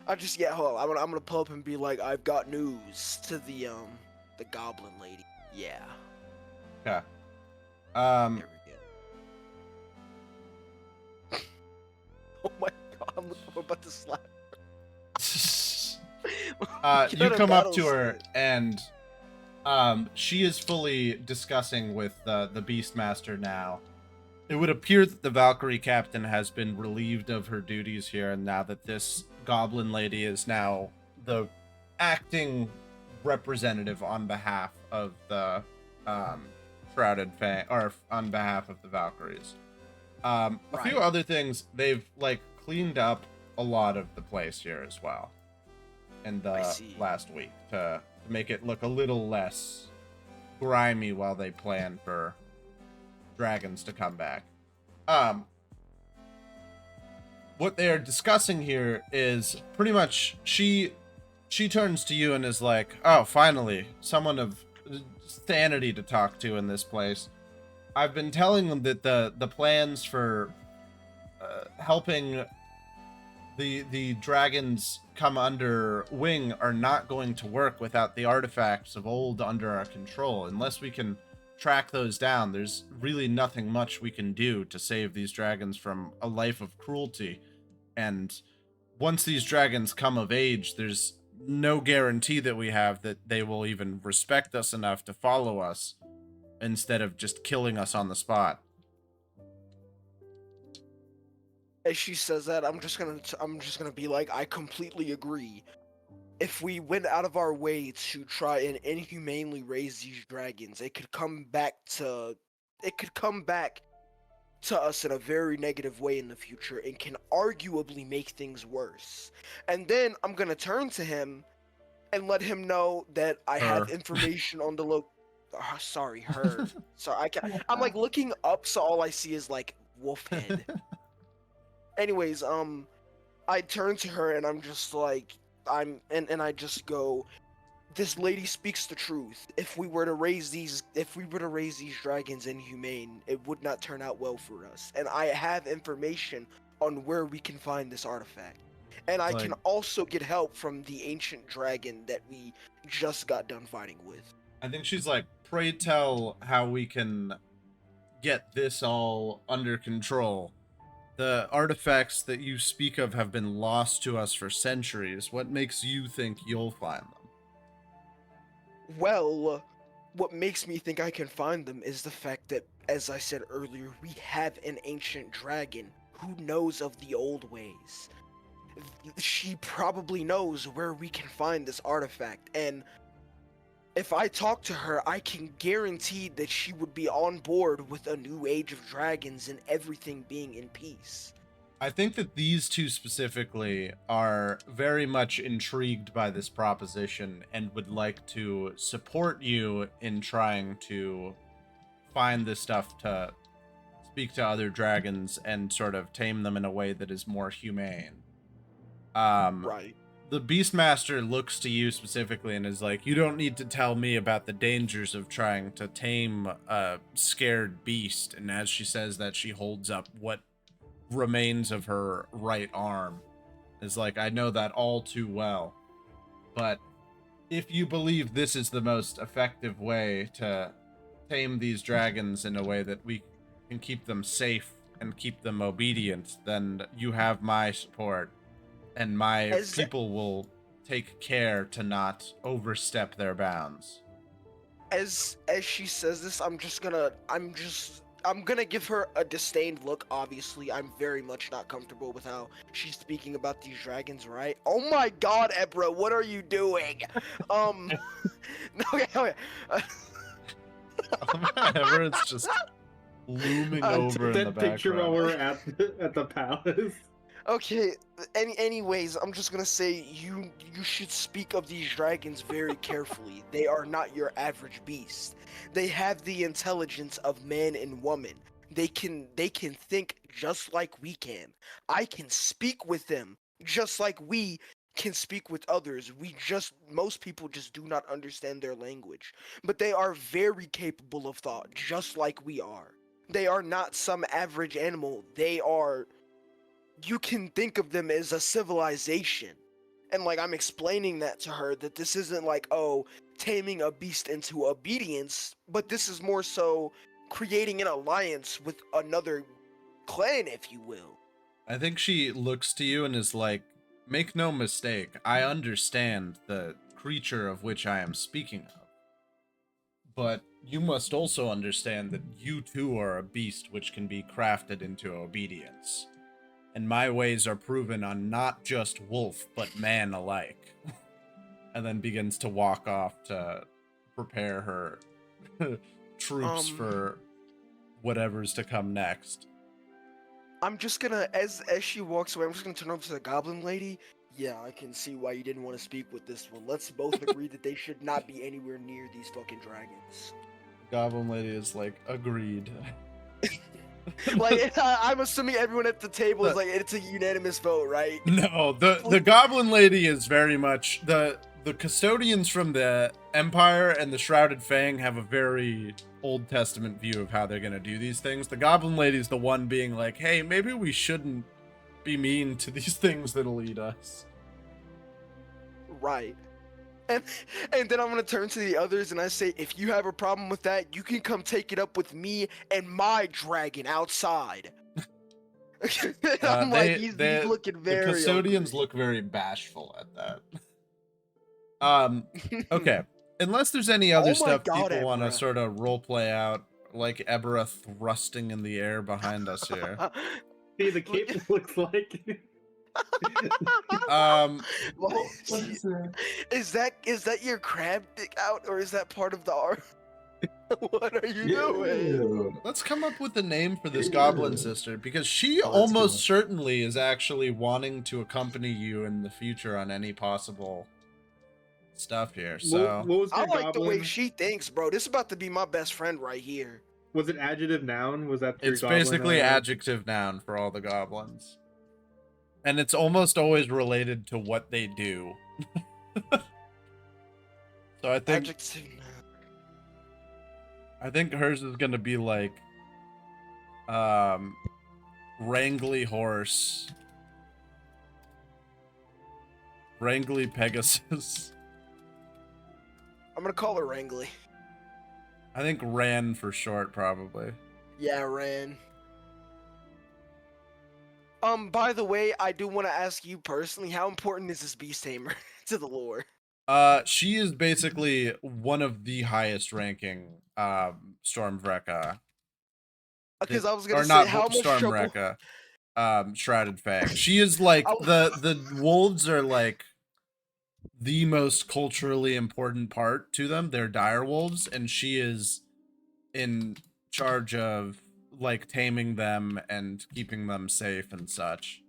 Hold on. I'm gonna pull up and be like, "I've got news to the goblin lady." Yeah. Okay. There we go. Oh my god! I'm about to slap. You come up to her, and she is fully discussing with the Beastmaster now. It would appear that the Valkyrie captain has been relieved of her duties here, and now that this goblin lady is now the acting representative on behalf of the Shrouded Fang, or on behalf of the Valkyries. A few other things, they've cleaned up a lot of the place here as well in the last week to make it look a little less grimy while they plan for dragons to come back. What they are discussing here is pretty much she turns to you and is like, "Oh, finally, someone of sanity to talk to in this place. I've been telling them that the plans for helping the dragons come under wing are not going to work without the artifacts of old under our control. Unless we can track those down, there's really nothing much we can do to save these dragons from a life of cruelty. And once these dragons come of age, there's no guarantee that we have that they will even respect us enough to follow us instead of just killing us on the spot." As she says that, I'm just gonna be like, "I completely agree. If we went out of our way to try and inhumanely raise these dragons, it could come back to it could come back to us in a very negative way in the future and can arguably make things worse. And then I'm gonna turn to him and let him know that I have Her. information on the sorry, her. Sorry, I'm like looking up, so all I see is like wolf head. Anyways, I turn to her and I'm just like, and I just go, this lady speaks the truth. If we were to raise these dragons inhumane, it would not turn out well for us. And I have information on where we can find this artifact. And I can also get help from the ancient dragon that we just got done fighting with. I think she's like, pray tell how we can get this all under control. The artifacts that you speak of have been lost to us for centuries. What makes you think you'll find them? Well, what makes me think I can find them is the fact that, as I said earlier, we have an ancient dragon who knows of the old ways. She probably knows where we can find this artifact, and if I talk to her, I can guarantee that she would be on board with a new age of dragons and everything being in peace. I think that these two specifically are very much intrigued by this proposition and would like to support you in trying to find this stuff to speak to other dragons and sort of tame them in a way that is more humane. Right. The Beastmaster looks to you specifically and is like, you don't need to tell me about the dangers of trying to tame a scared beast. And as she says that, she holds up what remains of her right arm. Is like, I know that all too well. But if you believe this is the most effective way to tame these dragons in a way that we can keep them safe and keep them obedient, then you have my support. And my people will take care to not overstep their bounds. As she says this, I'm gonna give her a disdained look. Obviously, I'm very much not comfortable with how she's speaking about these dragons, right? Oh my god, Ebra, what are you doing? Okay. Ebra's just looming over in the that picture while background. we're at the palace. Okay, anyways, I'm just gonna say you should speak of these dragons very carefully. They are not your average beast. They have the intelligence of man and woman. They can think just like we can. I can speak with them just like we can speak with others. Most people just do not understand their language. But they are very capable of thought, just like we are. They are not some average animal. You can think of them as a civilization. And like, I'm explaining that to her, that this isn't like, oh, taming a beast into obedience, but this is more so creating an alliance with another clan, if you will. I think she looks to you and is like, make no mistake, I understand the creature of which I am speaking of. But you must also understand that you too are a beast which can be crafted into obedience. And my ways are proven on not just wolf, but man alike. And then begins to walk off to prepare her troops for whatever's to come next. I'm just gonna, as she walks away, I'm just gonna turn over to the goblin lady. Yeah, I can see why you didn't want to speak with this one. Let's both agree that they should not be anywhere near these fucking dragons. The goblin lady is like, agreed. Like, I'm assuming everyone at the table is like, it's a unanimous vote, right? No, the goblin lady is very much the custodians from the Empire and the Shrouded Fang have a very Old Testament view of how they're gonna do these things. The goblin lady is the one being like, hey, maybe we shouldn't be mean to these things that'll eat us. Right. And then I'm gonna turn to the others and I say, if you have a problem with that, you can come take it up with me and my dragon outside. I'm like, he's looking very. The custodians ugly. look very bashful at that. Okay. Unless there's any other stuff people want to sort of role play out, like Ebra thrusting in the air behind us here. See, the cape looks like. Well, is that your crab dick out, or is that part of the art? What are you doing? Ew. Let's come up with a name for this goblin Ew. sister, because she Oh, that's almost cool. certainly is actually wanting to accompany you in the future on any possible stuff here. So What was I your like the way goblin? she thinks, bro. This is about to be my best friend right here. Was it adjective noun? Was that your it's goblin? basically adjective noun for all the goblins. And it's almost always related to what they do. So Adjective. I think hers is gonna be like Wrangly horse. Wrangly Pegasus. I'm gonna call her Wrangly. I think Ran for short, probably. Yeah, Ran. By the way, I do want to ask you personally, how important is this beast tamer to the lore? She is basically one of the highest ranking Stormvreka. Because I was gonna Or say, not how much trouble? Stormvreka. Shrouded Fang. She is like Oh. the wolves are like the most culturally important part to them. They're dire wolves, and she is in charge of like taming them and keeping them safe and such.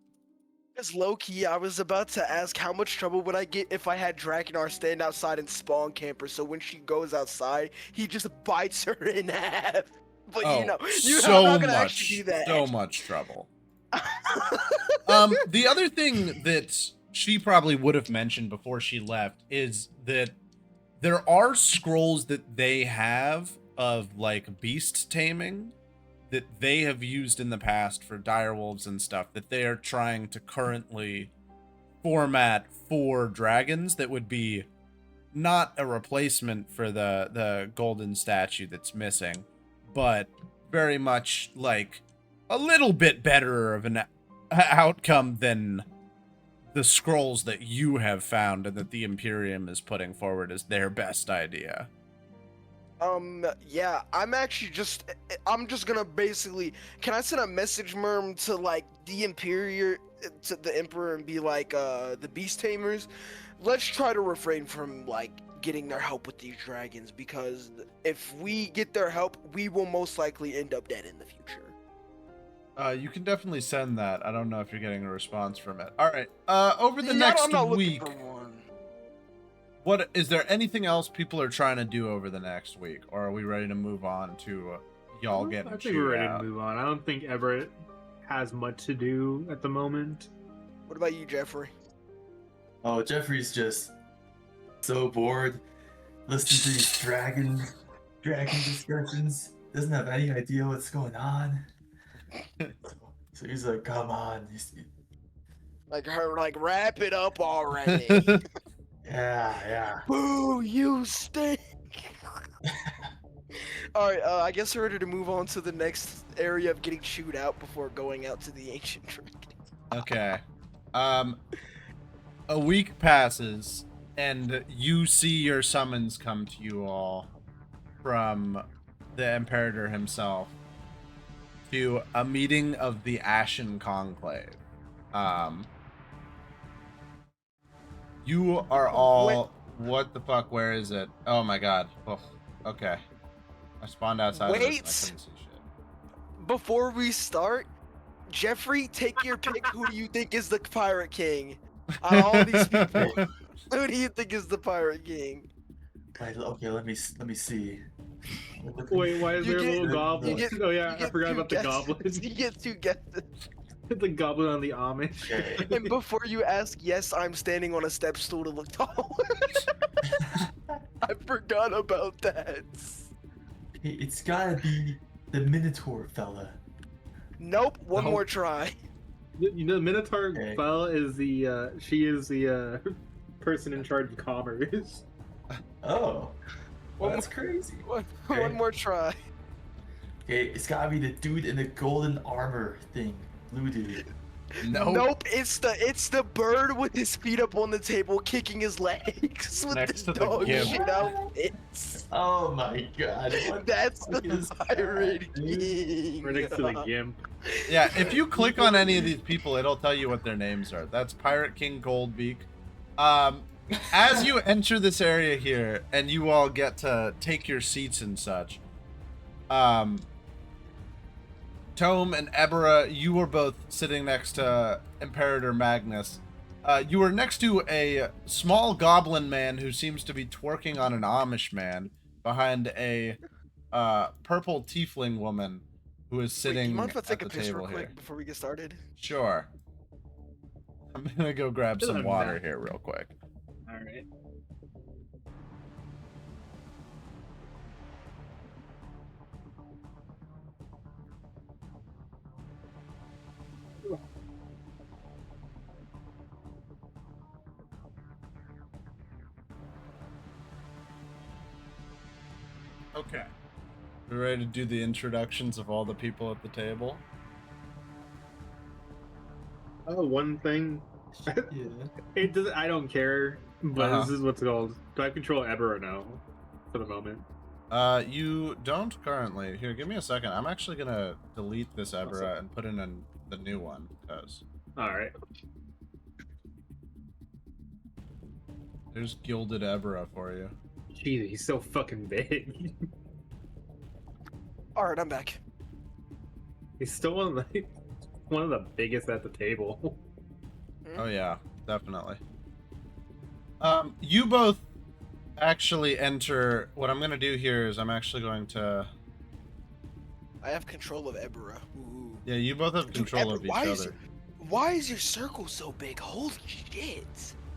Because low key, I was about to ask how much trouble would I get if I had Drakenar stand outside and spawn camper, so when she goes outside, he just bites her in half. But Oh, you're so not gonna much, actually do that. so much trouble. The other thing that she probably would have mentioned before she left is that there are scrolls that they have of like beast taming that they have used in the past for direwolves and stuff that they are trying to currently format for dragons that would be not a replacement for the golden statue that's missing, but very much like a little bit better of an outcome than the scrolls that you have found and that the Imperium is putting forward as their best idea. Yeah, I'm just gonna basically, can I send a message, Merm, to like the to the Emperor and be like, the Beast Tamers, let's try to refrain from like getting their help with these dragons, because if we get their help, we will most likely end up dead in the future. You can definitely send that. I don't know if you're getting a response from it. All right. Over the Yeah, next I'm not week, looking for one. what is there anything else people are trying to do over the next week, or are we ready to move on to y'all getting I think chewed we're ready out? to move on. I don't think Everett has much to do at the moment. What about you, Jeffrey? Oh, Jeffrey's just so bored listening to these dragon discussions. Doesn't have any idea what's going on. So he's like, come on. Like wrap it up already. Yeah. Boo, you stink. Alright, I guess we're ready to move on to the next area of getting chewed out before going out to the ancient dragon. Okay. A week passes, and you see your summons come to you all from the Imperator himself to a meeting of the Ashen Conclave. You are all... What the fuck? Where is it? Oh my god. Oh, okay. I spawned outside of this and I Wait! couldn't see shit. Before we start, Jeffrey, take your pick. Who do you think is the Pirate King? Out of all these people, who do you think is the Pirate King? Wait, okay, let me see. Wait, why is You there a get- little you goblin? get- Oh yeah, You I get forgot two about the guesses. goblins. You get two guesses. The goblin on the Amish. Okay. And before you ask, yes, I'm standing on a step stool to look tall. I forgot about that. Hey, it's gotta be the Minotaur fella. Nope, one Nope. more try. You know, Minotaur Okay. Fell is she is the person in charge of commerce. Oh. Well, One that's crazy. One Okay. more try. Okay, it's gotta be the dude in the golden armor thing. Blue dude. Nope, it's the bird with his feet up on the table, kicking his legs with Next the to the dog gimp. shit outfits. Oh my god. What That's fuck the is Pirate that, dude? King. Right next to the gimp. Yeah, if you click on any of these people, it'll tell you what their names are. That's Pirate King Goldbeak. As you enter this area here, and you all get to take your seats and such, Tome and Ebera, you were both sitting next to Imperator Magnus. You were next to a small goblin man who seems to be twerking on an Amish man behind a purple tiefling woman who is Wait, do you sitting mind if I at take the a piss real table quick here. before we get started? Sure. I'm gonna go grab some Doesn't water matter. here real quick. All right. Okay. We ready to do the introductions of all the people at the table? Oh, one thing. Yeah. It doesn't. I don't care. But Uh-huh. this is what's called. Do I control Eber or no? For the moment. You don't currently. Here, give me a second. I'm actually gonna delete this Ebera and put in the new one, because All right. there's Gilded Ebera for you. Jeez, he's so fucking big. All right, I'm back. He's still one of the biggest at the table. Oh yeah, definitely. You both actually enter. What I'm gonna do here is I'm actually going to. I have control of Ebera. Ooh. Yeah, you both have Dude, control Ebera, of each other. Why is your circle so big? Holy shit!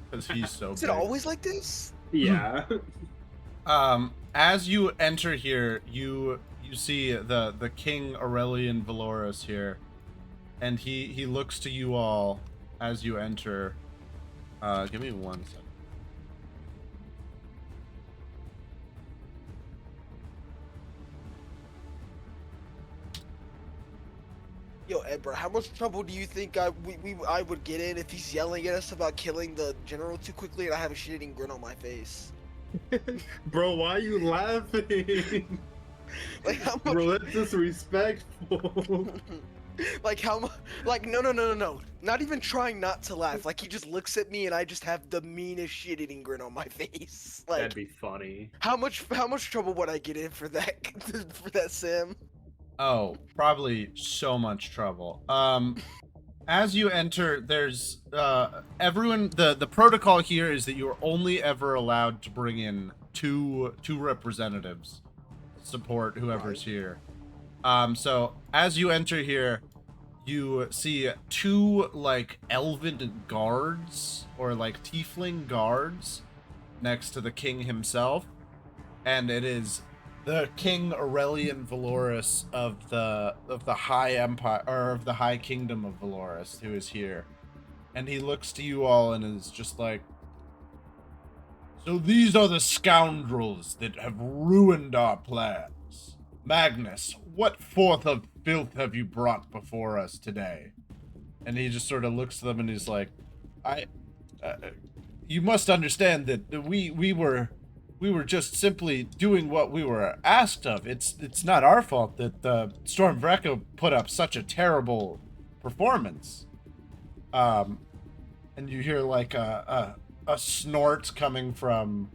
Because he's so Is big. it always like this? Yeah. As you enter here, you see the King Aurelian Valoris here, and he looks to you all as you enter. Give me 1 second. Yo, Ebra, how much trouble do you think I would get in if he's yelling at us about killing the general too quickly and I have a shit-eating grin on my face? Bro, why are you laughing? Like how much? Bro, that's disrespectful. Like how much? Like no. Not even trying not to laugh. Like he just looks at me and I just have the meanest shit-eating grin on my face. Like That'd be funny. how much trouble would I get in for that for that, Sam? Oh, probably so much trouble. As you enter, there's everyone. The protocol here is that you're only ever allowed to bring in two representatives, to support whoever's here. So as you enter here, you see two like elven guards or like tiefling guards next to the king himself, and it is the King Aurelian Valoris of the High Empire, or of the High Kingdom of Valoris, who is here. And he looks to you all and is just like, so these are the scoundrels that have ruined our plans. Magnus, what forth of filth have you brought before us today? And he just sort of looks to them and he's like, you must understand that we were just simply doing what we were asked of. It's not our fault that Storm Vreca put up such a terrible performance. And you hear like a snort coming from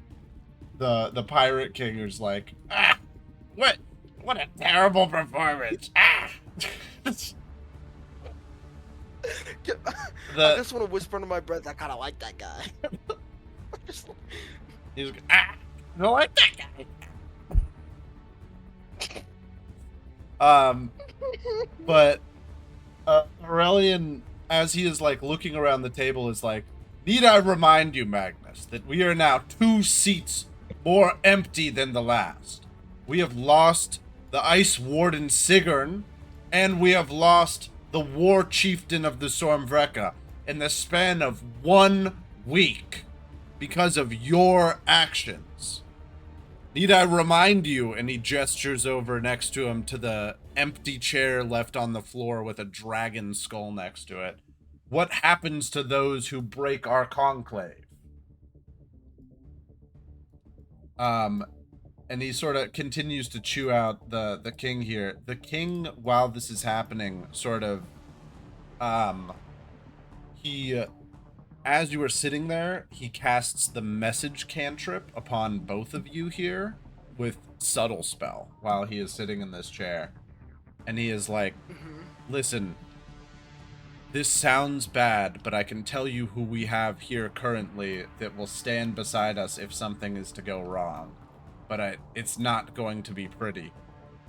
the Pirate King, who's like, what a terrible performance. I just want to whisper under my breath. I kind of like that guy. He's like, I don't like that guy. But Aurelian, as he is like looking around the table, is like, need I remind you, Magnus, that we are now 2 seats more empty than the last. We have lost the Ice Warden Sigrun, and we have lost the War Chieftain of the Stormvreka in the span of 1 week because of your actions. Need I remind you, and he gestures over next to him to the empty chair left on the floor with a dragon skull next to it, what happens to those who break our conclave? And he sort of continues to chew out the king here. The king, while this is happening, sort of, he as you are sitting there, he casts the message cantrip upon both of you here with subtle spell while he is sitting in this chair. And he is like, listen, this sounds bad, but I can tell you who we have here currently that will stand beside us if something is to go wrong. But it's not going to be pretty.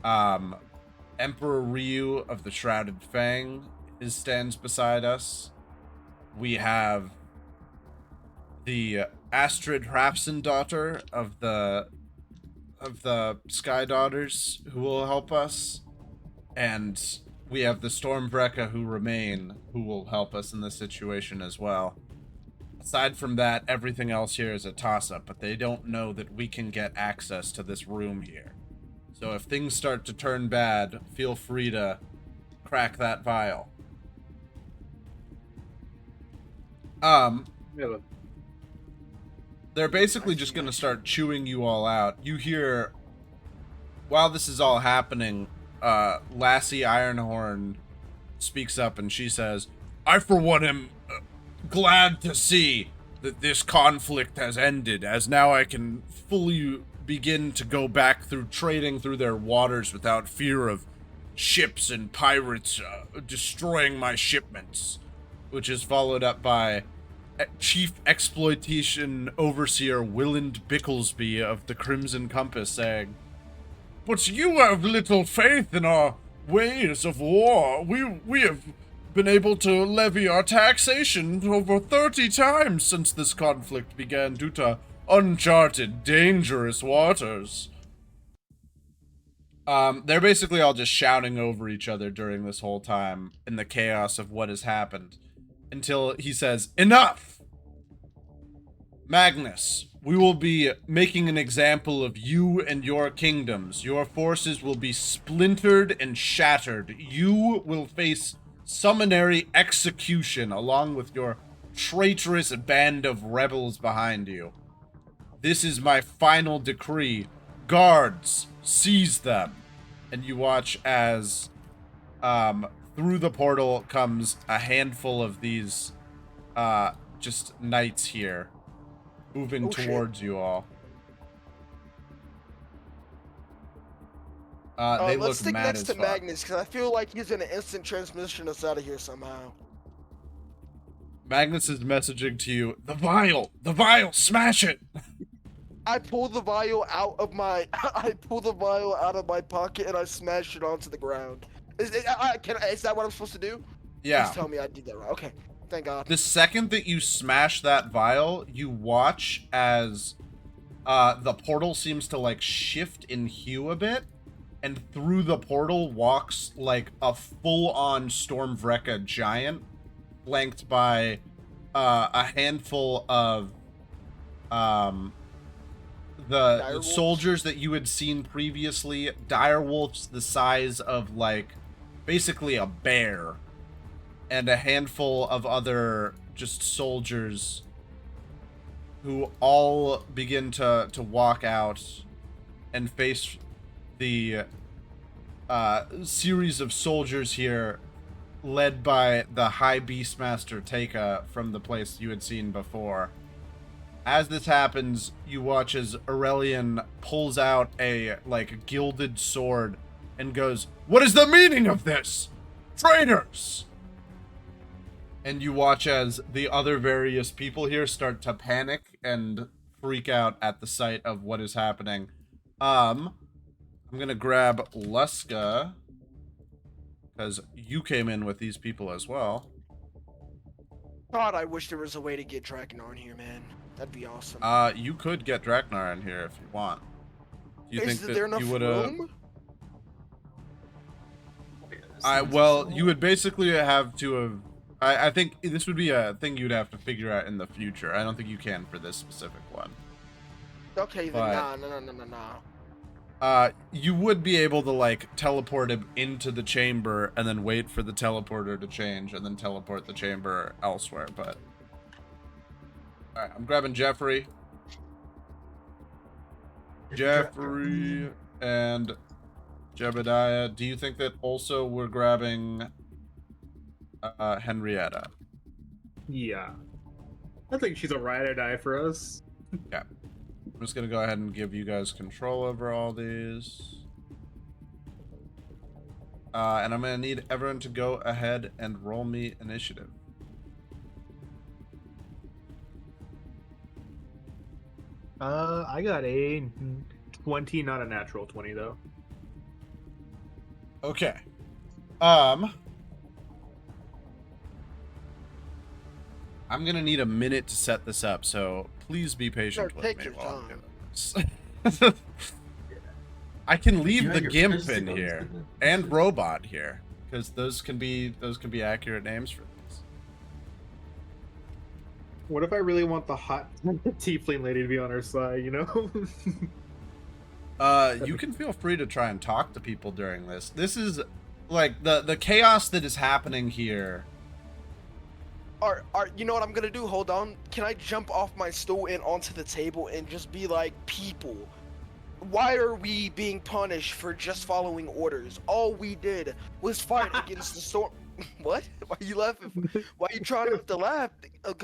Emperor Ryu of the Shrouded Fang stands beside us. We have the Astrid Hrafson daughter of the Sky Daughters who will help us. And we have the Stormvreca who remain, who will help us in this situation as well. Aside from that, everything else here is a toss-up, but they don't know that we can get access to this room here. So if things start to turn bad, feel free to crack that vial. They're basically just gonna start chewing you all out. You hear, while this is all happening, Lassie Ironhorn speaks up and she says, I for one am glad to see that this conflict has ended, as now I can fully begin to go back through trading through their waters without fear of ships and pirates destroying my shipments. Which is followed up by Chief Exploitation Overseer Willand Bicklesby of the Crimson Compass saying, but you have little faith in our ways of war. We have been able to levy our taxation over 30 times since this conflict began due to uncharted, dangerous waters. They're basically all just shouting over each other during this whole time in the chaos of what has happened. Until he says, enough! Magnus, we will be making an example of you and your kingdoms. Your forces will be splintered and shattered. You will face summonary execution along with your traitorous band of rebels behind you. This is my final decree. Guards, seize them. And you watch as, through the portal comes a handful of these, just knights here, moving towards you all. They let's look stick mad next as to fuck. Magnus, because I feel like he's gonna instant transmission us out of here somehow. Magnus is messaging to you, the vial, smash it! I pull the vial out of my pocket and I smash it onto the ground. Is that what I'm supposed to do? Yeah. Please tell me I did that right. Okay, thank God. The second that you smash that vial, you watch as the portal seems to like shift in hue a bit, and through the portal walks like a full-on Stormvreca giant, flanked by a handful of the soldiers that you had seen previously, direwolves the size of like basically a bear, and a handful of other just soldiers who all begin to walk out and face the series of soldiers here led by the High Beastmaster Taka from the place you had seen before. As this happens, you watch as Aurelian pulls out a, like, gilded sword and goes, what is the meaning of this? Traitors! And you watch as the other various people here start to panic and freak out at the sight of what is happening. I'm gonna grab Luska, because you came in with these people as well. God, I wish there was a way to get Drakenar in here, man. That'd be awesome. You could get Draknar in here if you want. Do you think that there enough you would room? Well, you would basically have to have. I think this would be a thing you'd have to figure out in the future. I don't think you can for this specific one. Okay, then But- nah. You would be able to like teleport him into the chamber and then wait for the teleporter to change and then teleport the chamber elsewhere. But all right, I'm grabbing Jeffrey. Jeffrey and Jebediah. Do you think that also we're grabbing Henrietta? Yeah. I think she's a ride or die for us. I'm just gonna go ahead and give you guys control over all these. And I'm gonna need everyone to go ahead and roll me initiative. I got a 20, not a natural 20 though. Okay. I'm gonna need a minute to set this up, so please be patient with take me your while I'm time. doing this. I can You leave had the your gimp fists in to go, here didn't it? and robot here, because those can be accurate names for this. What if I really want the hot tiefling lady to be on our side, you know? You can feel free to try and talk to people during this. This is like the chaos that is happening here. You know what I'm gonna do? Hold on. Can I jump off my stool and onto the table and just be like, people, why are we being punished for just following orders? All we did was fight against the storm. What? Why are you laughing? Why are you trying not to laugh?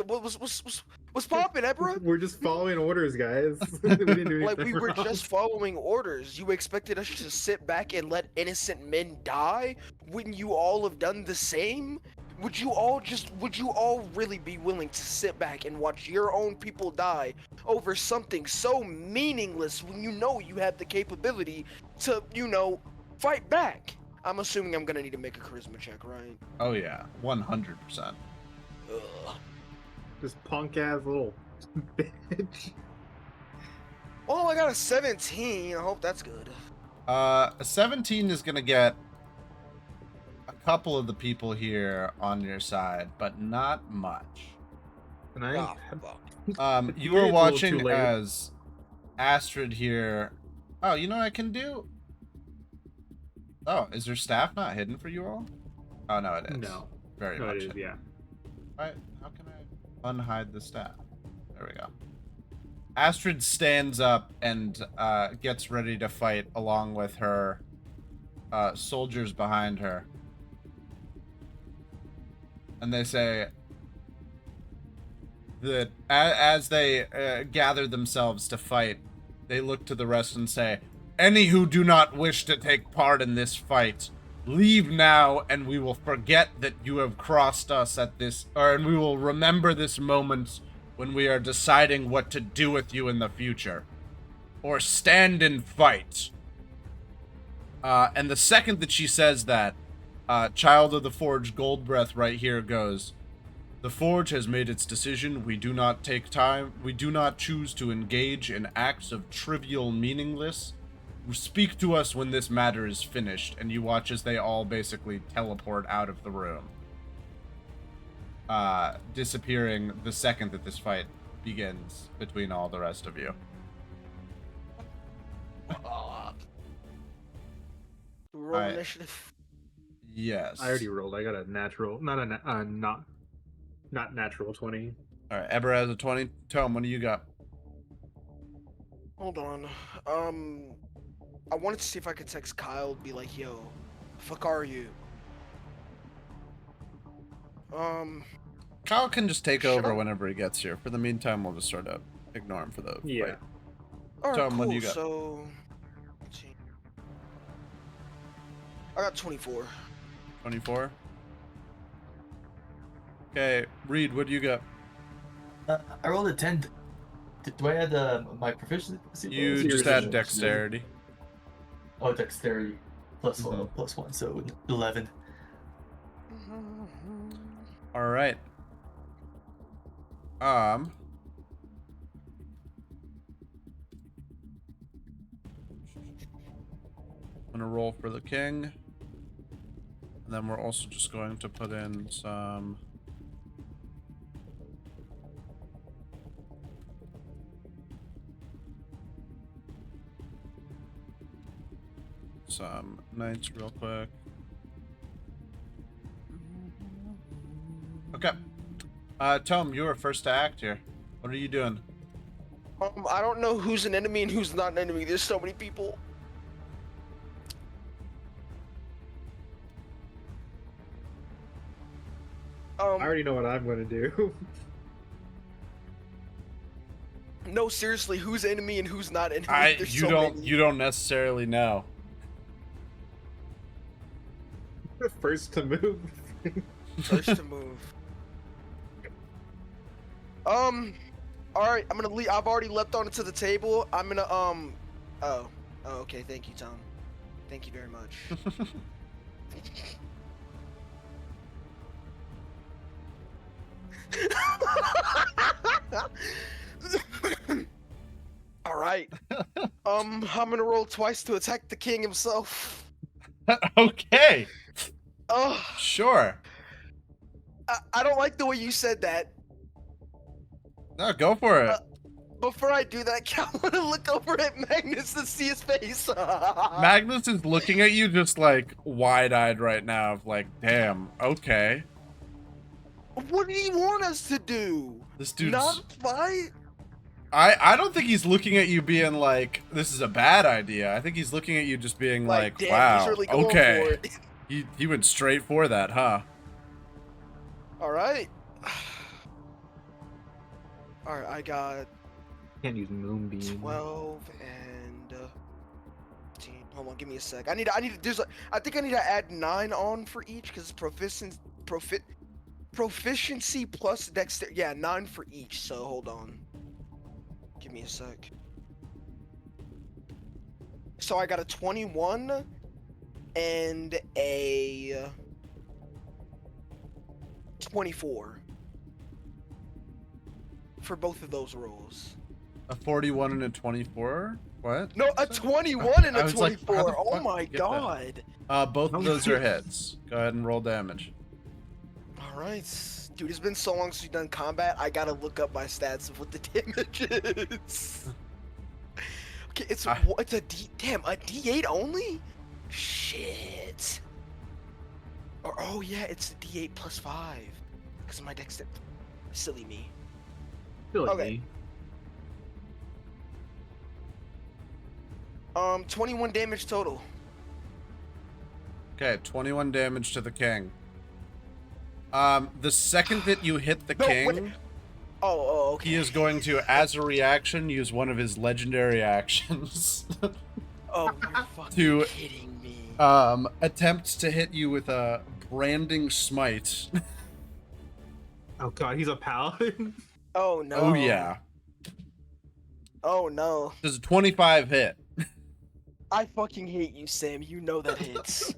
What's popping, Ebra? We're just following orders, guys. We didn't do Like, anything we were wrong. just following orders. You expected us to sit back and let innocent men die? Wouldn't you all have done the same? Would you all really be willing to sit back and watch your own people die over something so meaningless when you know you have the capability to, fight back? I'm assuming I'm gonna need to make a charisma check, right? Oh yeah, 100%. Ugh. This punk ass little bitch. Oh, I got a 17. I hope that's good. A 17 is gonna get a couple of the people here on your side, but not much. And I, Ah, fuck. You It's were a little watching too late. as Astrid here. Oh, you know what I can do? Oh, is your staff not hidden for you all? Oh no, it is. No. Very No, much it is, hidden. yeah. Alright, how can I unhide the staff? There we go. Astrid stands up and gets ready to fight along with her soldiers behind her. And they say that as they gather themselves to fight, they look to the rest and say, "Any who do not wish to take part in this fight, leave now, and we will forget that you have crossed us at this, and we will remember this moment when we are deciding what to do with you in the future. Or stand and fight." And the second that she says that, Child of the Forge Goldbreath right here goes, "The Forge has made its decision. We do not take time. We do not choose to engage in acts of trivial meaningless. Speak to us when this matter is finished." And you watch as they all basically teleport out of the room. Disappearing the second that this fight begins between all the rest of you. Roll Alright. initiative. Yes. I already rolled. I got a natural, not natural 20. Alright, Eber has a 20. Tome, what do you got? Hold on. I wanted to see if I could text Kyle, be like, "Yo, fuck are you?" Kyle can just take Should over I? whenever he gets here. For the meantime, we'll just sort of ignore him for the Yeah. fight. All right, Tom, cool. what do you got? So, let's see. I got 24. 24. Okay, Reed, what do you got? I rolled a 10. Do I add my proficiency? You Yours just is add a- dexterity. Oh, dexterity. Plus Mhm. one, plus 1, so 11. All right. I'm gonna roll for the king, and then we're also just going to put in some knights real quick. Okay. Tom, you were first to act here. What are you doing? I don't know who's an enemy and who's not an enemy. There's so many people. I already know what I'm going to do. No, seriously, who's enemy and who's not enemy? There's You so don't many. you don't necessarily know. First to move. First to move. All right, I'm gonna leave. I've already leapt onto the table. I'm gonna Oh, okay. Thank you, Tom. Thank you very much. All right. I'm gonna roll twice to attack the king himself. Okay, Oh, sure. I don't like the way you said that. No, go for it. Before I do that, I want to look over at Magnus to see his face. Magnus is looking at you just like wide-eyed right now, of like, damn, okay. What do you want us to do? This dude's. Not fight? I don't think he's looking at you being like, this is a bad idea. I think he's looking at you just being like, damn, wow, he's really going for okay. it. He went straight for that, huh? All right. All right, I got Can't use moonbeam. 12 and 15. Hold on, give me a sec. I need to. I think I need to add 9 on for each because proficiency plus dexterity. Yeah, 9 for each. So hold on. Give me a sec. So I got a 21 and a 24 for both of those rolls. A 41 and a 24? What? No, a 21 and I a was like, 24. how the Oh fuck my did you get that? god. Both of those are hits. Go ahead and roll damage. All right, dude. It's been so long since we've done combat. I gotta look up my stats of what the damage is. Okay, it's a D8 only. Shit. Or oh yeah, it's a D8 plus 5 because of my dexterity. Silly me. Feel like Okay. me. 21 damage total. Okay, 21 damage to the king. The second that you hit the No, king, wait. Oh, okay. he is going to, as a reaction, use one of his legendary actions. Oh, you're fucking To- kidding me. Attempts to hit you with a branding smite. Oh god, he's a paladin. Oh no. Oh yeah. Oh no. Does a 25 hit? I fucking hate you, Sam. You know that hits.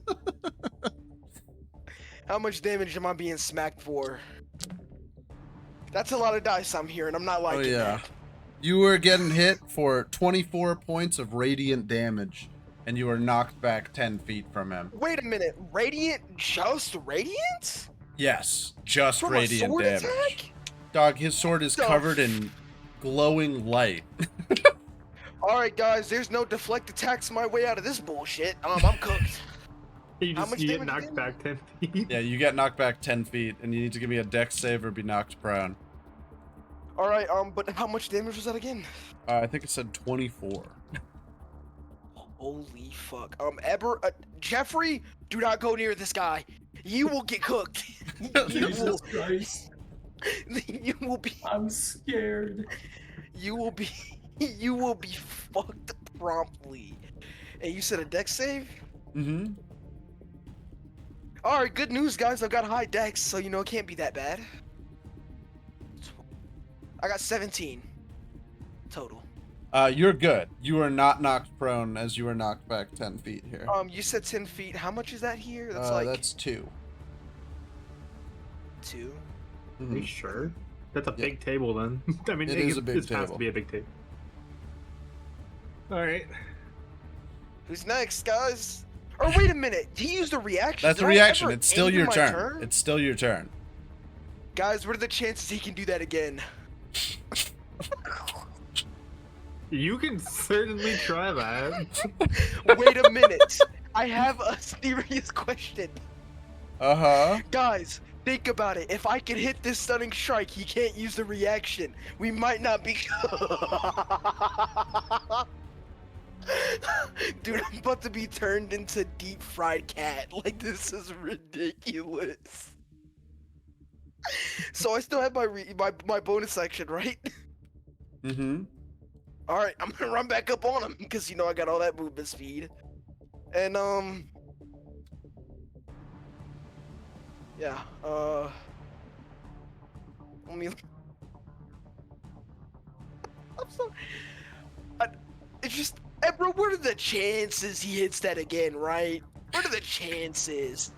How much damage am I being smacked for? That's a lot of dice I'm hearing. I'm not liking Oh yeah. that. You were getting hit for 24 points of radiant damage, and you were knocked back 10 feet from him. Wait a minute. Radiant? Just radiant? Yes, just From radiant a sword damage. attack? Dog, his sword is The covered in glowing light. Alright, guys. There's no deflect attacks my way out of this bullshit. I'm cooked. You How just much you get damage knocked again? back 10 feet. Yeah, you get knocked back 10 feet, and you need to give me a dex save or be knocked prone. Alright, but how much damage was that again? I think it said 24. Holy fuck. Jeffrey, do not go near this guy. You will get cooked. Jesus Christ. You will be I'm scared. you will be fucked promptly. And you said a dex save? Mm-hmm. Alright, good news guys, I've got high dex, so you know it can't be that bad. I got 17 total. You're good. You are not knocked prone as you are knocked back 10 feet here. You said 10 feet. How much is that here? That's That's 2. 2. Are Mhm. you sure? That's a Yeah. big table then. I mean, It is a big this has table. to be a big table. Alright. Who's next, guys? Or wait a minute, he used a reaction. That's Did a I reaction. ever It's still end your my turn. It's still your turn. Guys, what are the chances he can do that again? You can certainly try that. Wait a minute. I have a serious question. Uh-huh. Guys, think about it. If I can hit this stunning strike, he can't use the reaction. We might not be. Dude, I'm about to be turned into deep fried cat. Like, this is ridiculous. So I still have my bonus action, right? Mm-hmm. All right, I'm gonna run back up on him because you know I got all that movement speed, and yeah, let me. I'm sorry. It's just, hey, bro. What are the chances he hits that again? Right? What are the chances?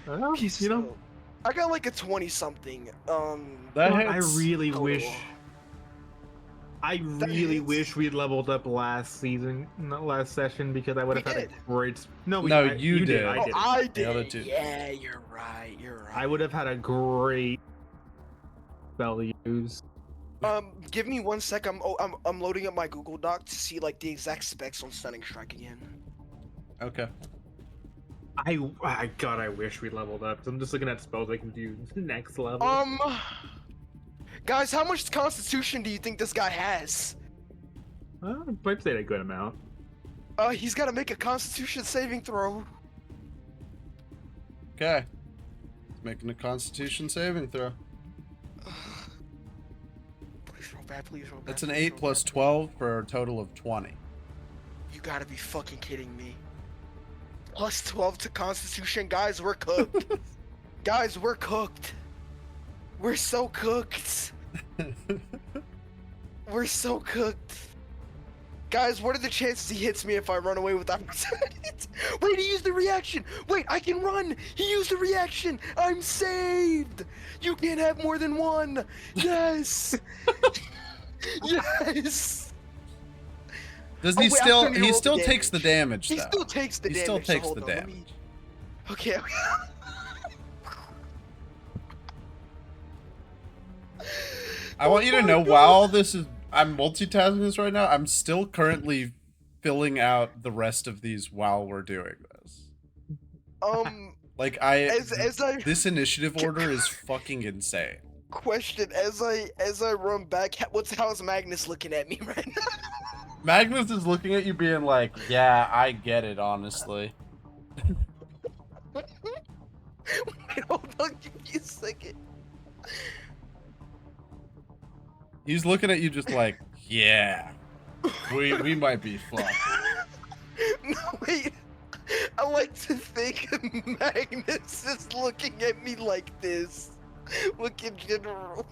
You know, I got like a 20-something. That I hits. really total. wish. I That really hits. wish we'd leveled up last season, not last session, because I would have We had did. a great. No, No, I, you did. I Oh, did. I The other did. two. Yeah, you're right. You're right. I would have had a great spell to use. Give me 1 sec. I'm loading up my Google Doc to see like the exact specs on Stunning Strike again. Okay. God, I wish we leveled up. 'Cause I'm just looking at spells I can do next level. Guys, how much Constitution do you think this guy has? I'd say a good amount. He's got to make a Constitution saving throw. Okay. He's making a Constitution saving throw. Please roll bad. Please roll bad. That's an please 8 roll plus bad. 12 for a total of 20. You gotta be fucking kidding me. Plus 12 to Constitution, guys. We're cooked. Guys, we're cooked. We're so cooked. We're so cooked. Guys, what are the chances he hits me if I run away with opportunity? Wait, he used the reaction. Wait, I can run. He used the reaction. I'm saved. You can't have more than one. Yes. Yes. Does Oh, he wait, I still? couldn't even He roll still the takes the damage He though. still takes the He damage. still so takes hold the on, let damage. me- Okay. I want you to Oh my know God. while this is, I'm multitasking this right now. I'm still currently filling out the rest of these while we're doing this. Like as I this initiative order is fucking insane. question, as I run back, how's Magnus looking at me right now? Magnus is looking at you being like, yeah, I get it, honestly. Wait, hold on, give me a second. He's looking at you just like, yeah, we might be fucked. No, wait. I like to think Magnus is looking at me like this. Look in general.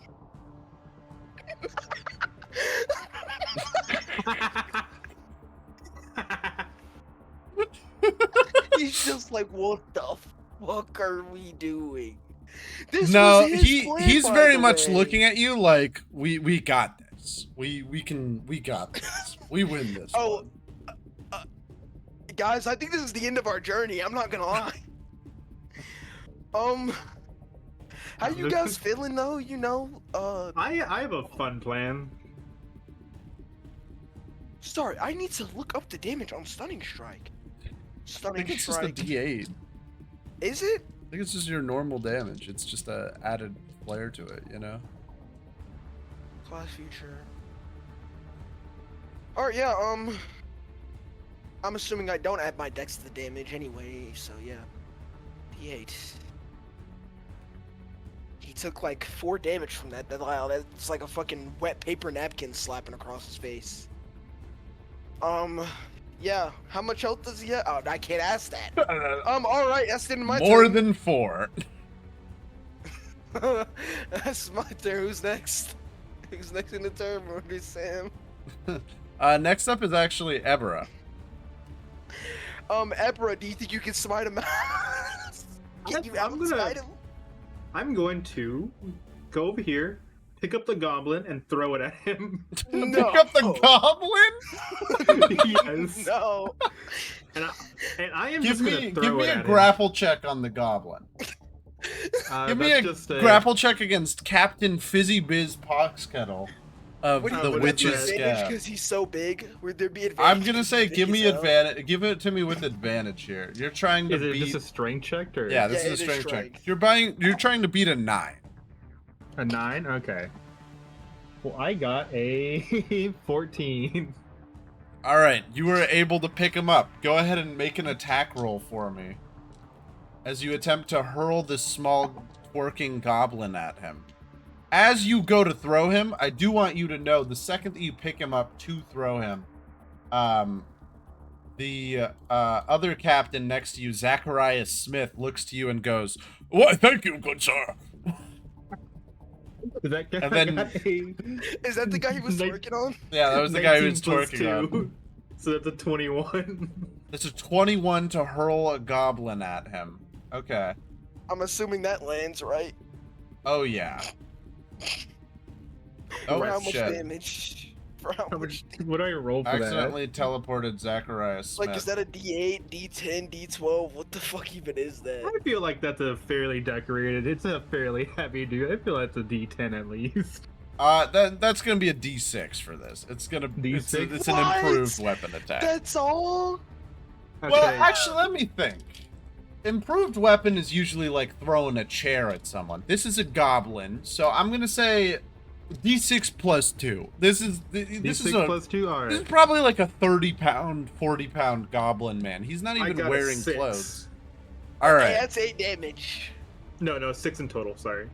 He's just like, what the fuck are we doing? This No, was his plan, he's by very the much way. looking at you like we got this. We got this. We win this. Oh, one. Guys, I think this is the end of our journey. I'm not gonna lie. How you guys feeling though? You know, I have a fun plan. sorry, I need to look up the damage on Stunning Strike. I Stunning think it's just a Strike. D8. Is it? I think it's just your normal damage. It's just a added flair to it, you know? Class feature. Alright, yeah, I'm assuming I don't add my dex to the damage anyway, so yeah. D8. He took like 4 damage from that. That's like a fucking wet paper napkin slapping across his face. Yeah. How much health does he have? Oh, I can't ask that. Alright, that's the end of my More turn. than 4. That's my turn. Who's next? Who's next in the turn? Maybe Sam. Next up is actually Ebra. Ebra, do you think you can smite him? Can you smite him? I'm going to go over here, pick up the goblin, and throw it at him. No. Pick up the goblin? Yes. No. And I am Give just gonna me throw it a at grapple check on the goblin. him. Give me a grapple check against Captain Fizzy Biz Poxkettle of What do you the would Witch's there be advantage Scab. because he's so big? Would there be advantage? I'm gonna 'cause say he's big give me as hell? advantage. Give it to me with advantage here. You're trying to Is it beat. just a strength check or? Yeah, this Yeah, is a it is strength check. strength. You're trying to beat a 9. A 9. Okay. Well, I got a 14. All right, you were able to pick him up. Go ahead and make an attack roll for me, as you attempt to hurl this small twerking goblin at him. As you go to throw him, I do want you to know the second that you pick him up to throw him, the other captain next to you, Zacharias Smith, looks to you and goes, "Why, thank you, good sir." That guy And then- got a Is that the guy he was Like- working on? Yeah, that was the guy who was 19 plus twerking on. 2. So that's a 21. It's a 21 to hurl a goblin at him. Okay. I'm assuming that lands, right? Oh, yeah. Oh, For how much shit. damage? For how How much? much? What do I roll for that? Accidentally teleported Zacharias Smith. Like, is that a D8, D10, D12? What the fuck even is that? I feel like that's a fairly decorated. It's a fairly heavy dude. I feel that's a D10 at least. That's gonna be a D6 for this. It's gonna it's D6? an What? improved weapon attack. That's all? Well, Okay. actually, let me think. Improved weapon is usually like throwing a chair at someone. This is a goblin, so I'm gonna say D6 plus 2. This is D6 plus 2. All this is right. probably like a 30-pound, 40-pound goblin man. He's not I even got a wearing 6. clothes. All right. Hey, that's 8 damage. No, 6 in total. Sorry.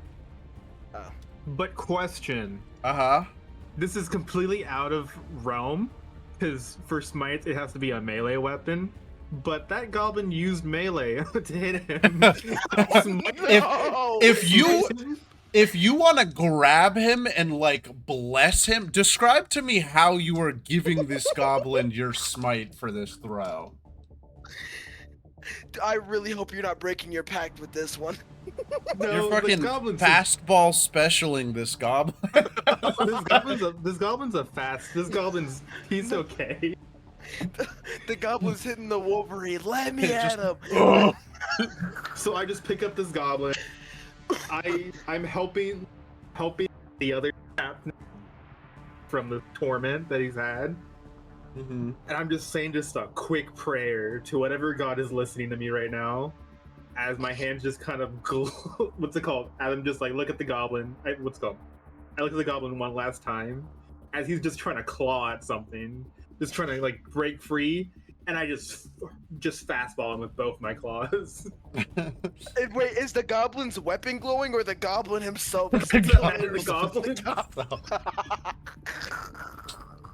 Oh. But question: Uh-huh. this is completely out of realm, because for smites it has to be a melee weapon. But that goblin used melee to hit him. No! If you want to grab him and like bless him, describe to me how you are giving this goblin your smite for this throw. I really hope you're not breaking your pact with this one. You're fucking goblin's fastball specialing this goblin. this goblin's a fast. This goblin's he's okay. The goblin's hitting the Wolverine. Let me at him. So I just pick up this goblin. I'm helping the other captain from the torment that he's had. Mm-hmm. And I'm just saying just a quick prayer to whatever God is listening to me right now. As my hands just kind of what's it called? As I'm just like look at the goblin. I look at the goblin one last time. As he's just trying to claw at something. Just trying to like break free. And I just fastball him with both my claws. And wait, is the goblin's weapon glowing or the goblin himself? The goblin. The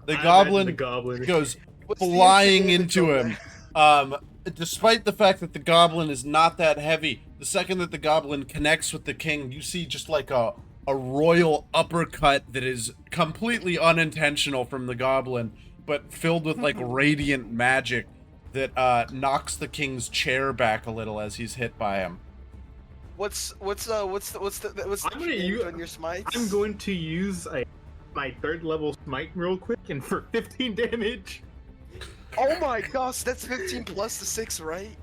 The goblin goblin. goes What's the flying infinite into damage him. Despite the fact that the goblin is not that heavy, the second that the goblin connects with the king, you see just like a royal uppercut that is completely unintentional from the goblin, but filled with like radiant magic that knocks the king's chair back a little as he's hit by him. What's the I'm gonna change use- on your smites? I'm going to use my 3rd level smite real quick and for 15 damage. Oh my gosh, that's 15 plus the 6, right?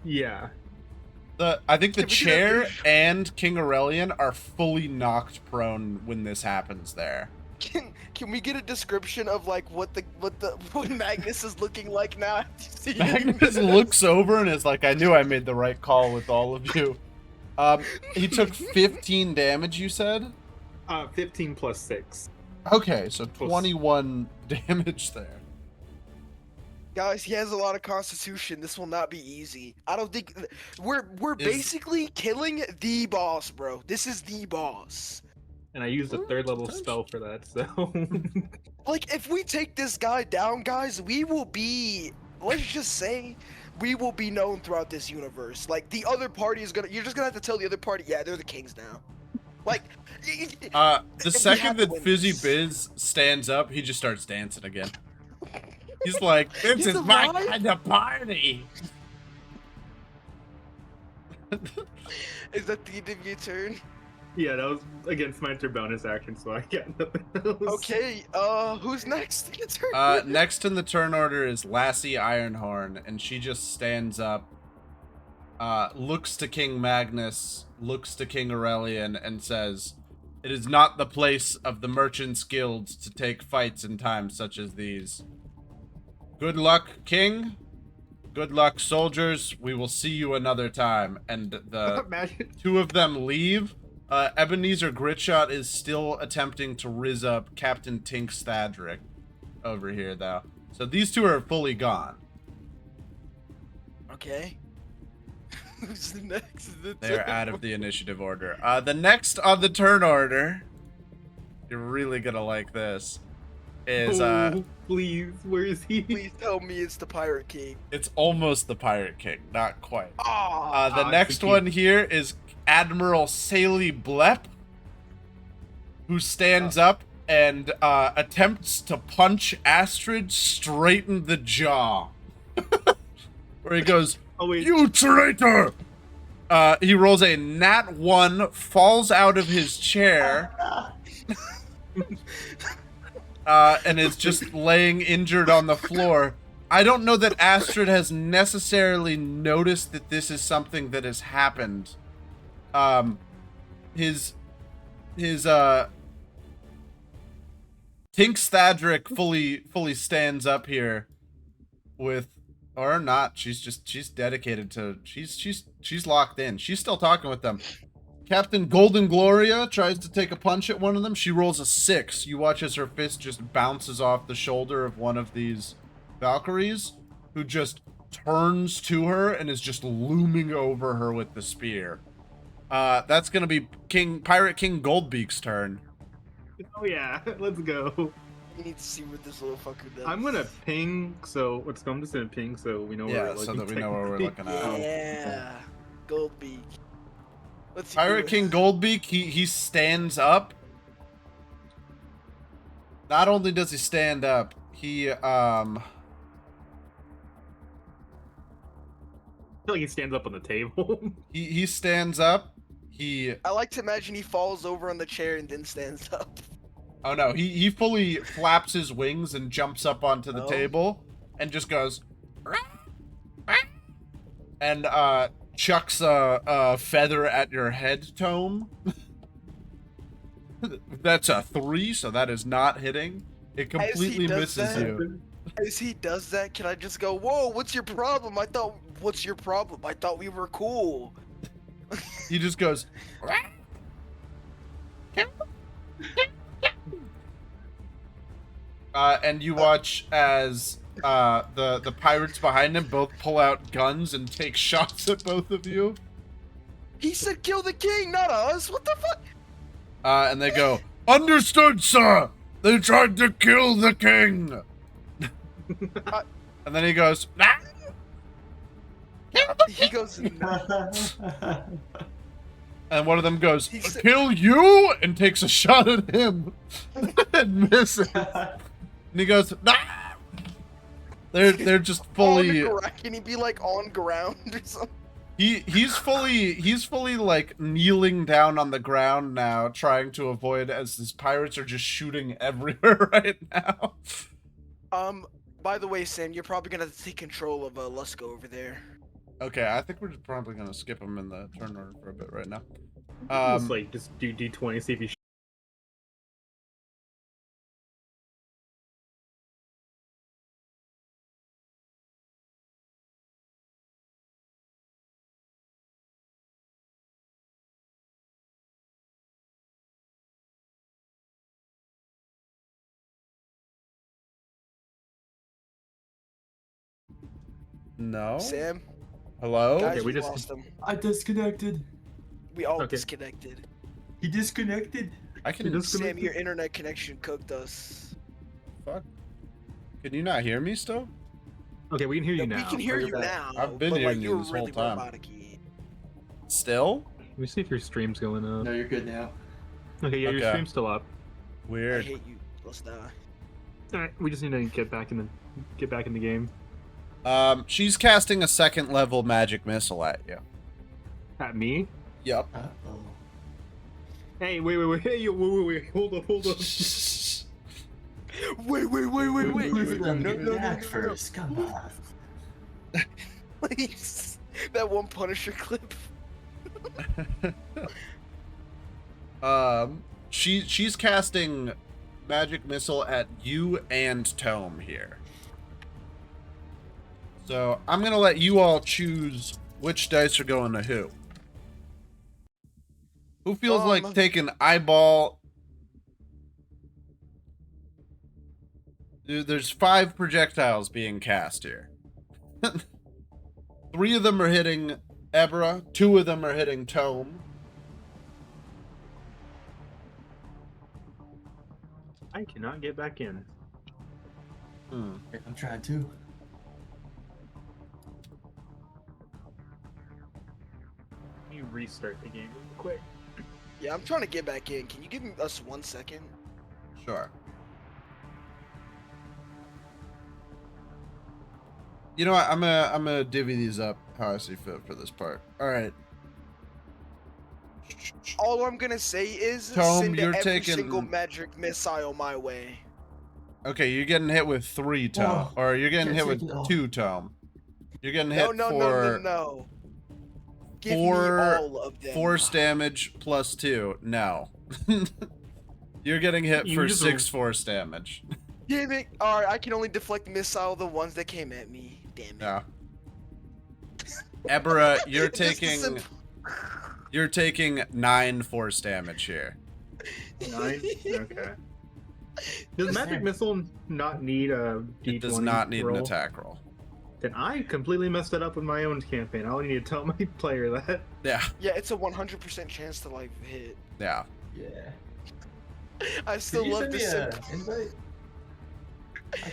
Yeah. I think the Can we do that chair brief? and King Aurelian are fully knocked prone when this happens there. Can we get a description of like what Magnus is looking like now? after you see Magnus him? looks over and is like, I knew I made the right call with all of you. He took 15 damage, you said? 15 plus 6. Okay, so 21 damage there. Guys, he has a lot of constitution. This will not be easy. I don't think we're Is- basically killing the boss, bro. This is the boss. And I used a 3rd level spell for that, so. Like, if we take this guy down, guys, we will be. Let's just say, we will be known throughout this universe. Like, the other party is gonna. You're just gonna have to tell the other party, yeah, they're the kings now. Like. The we second have to that win Fizzy this. Biz stands up, he just starts dancing again. He's like, this He's is my alive? kind of party. Is that the end of your turn? Yeah, that was against my turn bonus action, so I got nothing else. Okay, who's next? It's her turn. Next in the turn order is Lassie Ironhorn, and she just stands up, looks to King Magnus, looks to King Aurelian, and says, "It is not the place of the merchants' guilds to take fights in times such as these. Good luck, King. Good luck, soldiers. We will see you another time." And the Imagine. two of them leave. Ebenezer Gritshot is still attempting to riz up Captain Tink Stadrick over here, though. So these two are fully gone. Okay. Who's next? They're out of the initiative order. The next on the turn order, you're really gonna like this, is Oh, please, where is he? Please tell me it's the Pirate King. it's almost the Pirate King, not quite. Ah, The it's next the one here is Admiral Saley Blep, who stands up and attempts to punch Astrid straight in the jaw. Where he goes, Oh wait, "You traitor!" He rolls a nat 1, falls out of his chair, and is just laying injured on the floor. I don't know that Astrid has necessarily noticed that this is something that has happened. His Tink Stadric fully stands up here with, or not, she's dedicated to, she's locked in. She's still talking with them. Captain Golden Gloria tries to take a punch at one of them. She rolls a 6. You watch as her fist just bounces off the shoulder of one of these Valkyries, who just turns to her and is just looming over her with the spear. That's gonna be Pirate King Goldbeak's turn. oh yeah, let's go. we need to see what this little fucker does. I'm gonna ping. So what's I'm just gonna ping so we know where Yeah, we're so looking. that we know where we're looking at. Yeah, Goldbeak. Let's see Pirate what- King Goldbeak, he stands up. Not only does he stand up, he I feel like he stands up on the table. he stands up. He I like to imagine he falls over on the chair and then stands up. oh no, he fully flaps his wings and jumps up onto the Oh. table and just goes and chucks a feather at your head, Tome. That's a 3, so that is not hitting. It completely does misses that- you. As he does that, can I just go, whoa, what's your problem? What's your problem? I thought we were cool. He just goes and you watch as the pirates behind him both pull out guns and take shots at both of you. He said kill the king, not us. What the fuck? And they go, "Understood, sir! They tried to kill the king!" And then he goes, "Ah!" He goes, no. And one of them goes, He said- "Kill you!" and takes a shot at him and misses. And he goes, "Ah!" They're just fully Can he be like on ground or something? he's fully like kneeling down on the ground now, trying to avoid as his pirates are just shooting everywhere right now. By the way, Sam, you're probably gonna have to take control of Lusco over there. Okay, I think we're just probably gonna skip him in the turn order for a bit right now. Just like just do D20, see if you. No. Sam, Hello. guys, Okay, we we just- lost him. I disconnected. We all Okay. disconnected. He disconnected. I can. Just- Sam, your internet connection cooked us. Fuck. Can you not hear me still? Okay, we can hear you No, now. we can hear Look you at now. that. I've been but, hearing like, you you're this whole really time. robotic-y. Still? Let me see if your stream's going up. No, you're good now. Okay, yeah, your Okay. stream's still up. I Weird. hate you. Let's die. All right, we just need to get back in the game. She's casting a 2nd level magic missile at you. At me? Yep. Uh-oh. Hey, wait, hey, yo, wait, hold up. Wait. Who's No, gonna no, react no. first? Come on. Please. That one Punisher clip. She's casting magic missile at you and Tome here. So I'm gonna let you all choose which dice are going to who. Who feels like taking eyeball? There's 5 projectiles being cast here. 3 of them are hitting Ebra. 2 of them are hitting Tome. I cannot get back in. I'm trying to. You restart the game real quick. Yeah, I'm trying to get back in. Can you give us 1 second? Sure. You know what? I'm gonna divvy these up how I see fit for this part. All right. All I'm gonna say is Tome, send you're every taking- single magic missile my way. Okay, you're getting hit with 3 Tome, Whoa. or you're getting hit Can't with take it all. 2 Tome. You're getting No, hit no, for no, no, no. Give me all of them. force damage plus 2. No. You're getting hit You for just 6 force damage. Damn it! Alright, I can only deflect missile the ones that came at me. Damn it. Yeah. Ebra, you're It's just a taking simple- you're taking 9 force damage here. 9? Okay. Does magic missile not need a D20 It does not need roll? an attack roll. Then I completely messed it up with my own campaign. I only need to tell my player that. Yeah. Yeah, it's a 100% chance to like hit. Yeah. Yeah. I still Can you love send me this. a invite?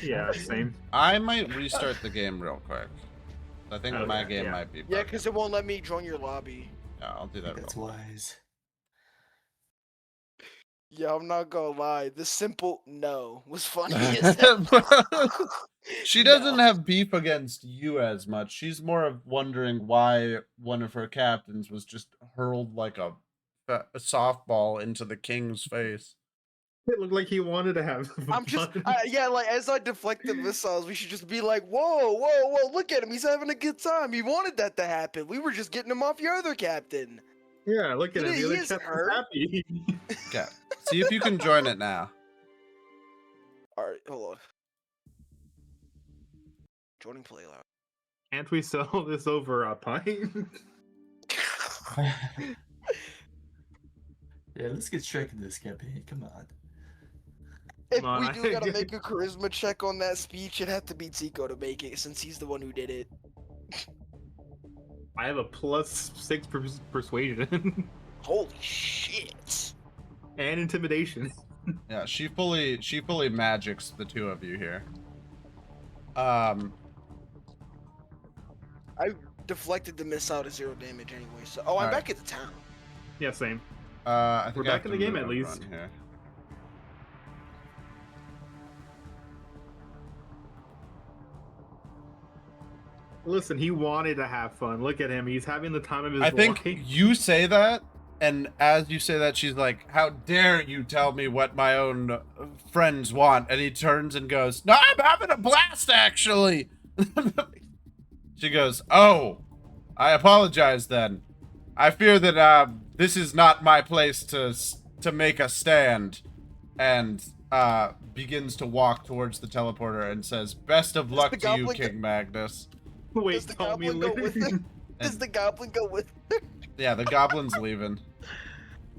Yeah, same. I might restart the game real quick. I think Okay, my game yeah. might be Yeah, bugged. because it won't let me join your lobby. Yeah, I'll do I that think that's real wise. Yeah, I'm not gonna lie. The simple no was funny as quick. hell. She doesn't No. have beef against you as much. She's more of wondering why one of her captains was just hurled like a softball into the king's face. It looked like he wanted to have I'm just, fun. yeah, like as I deflect the missiles, we should just be like, whoa, whoa, whoa, look at him. He's having a good time. He wanted that to happen. We were just getting him off your other captain. Yeah, look at him. He The other is captain's hurt. happy. Okay. See if you can join it now. All right, hold on. Joining play loud. Can't we sell this over a pint? Yeah, let's get straight into this campaign. Come on. If Come on, we do I- gotta make a charisma check on that speech, it'd have to be Tico to make it, since he's the one who did it. I have a +6 persuasion Holy shit! and intimidation. Yeah, she fully magics the 2 of you here. I deflected the missile to 0 damage anyway, so... Oh, I'm Alright. back at the town. Yeah, same. I think We're I back have in to the game move at everyone least. Here. Listen, he wanted to have fun. Look at him. He's having the time of his I think life. you say that, and as you say that, she's like, "How dare you tell me what my own friends want?" And he turns and goes, "No, I'm having a blast, actually." She goes, "Oh, I apologize then. I fear that this is not my place to make a stand," and begins to walk towards the teleporter and says, "Best of luck the to you, goblin King Magnus." Wait, Does the call me goblin go with later. it? Does the goblin go with her? Yeah, the goblin's leaving.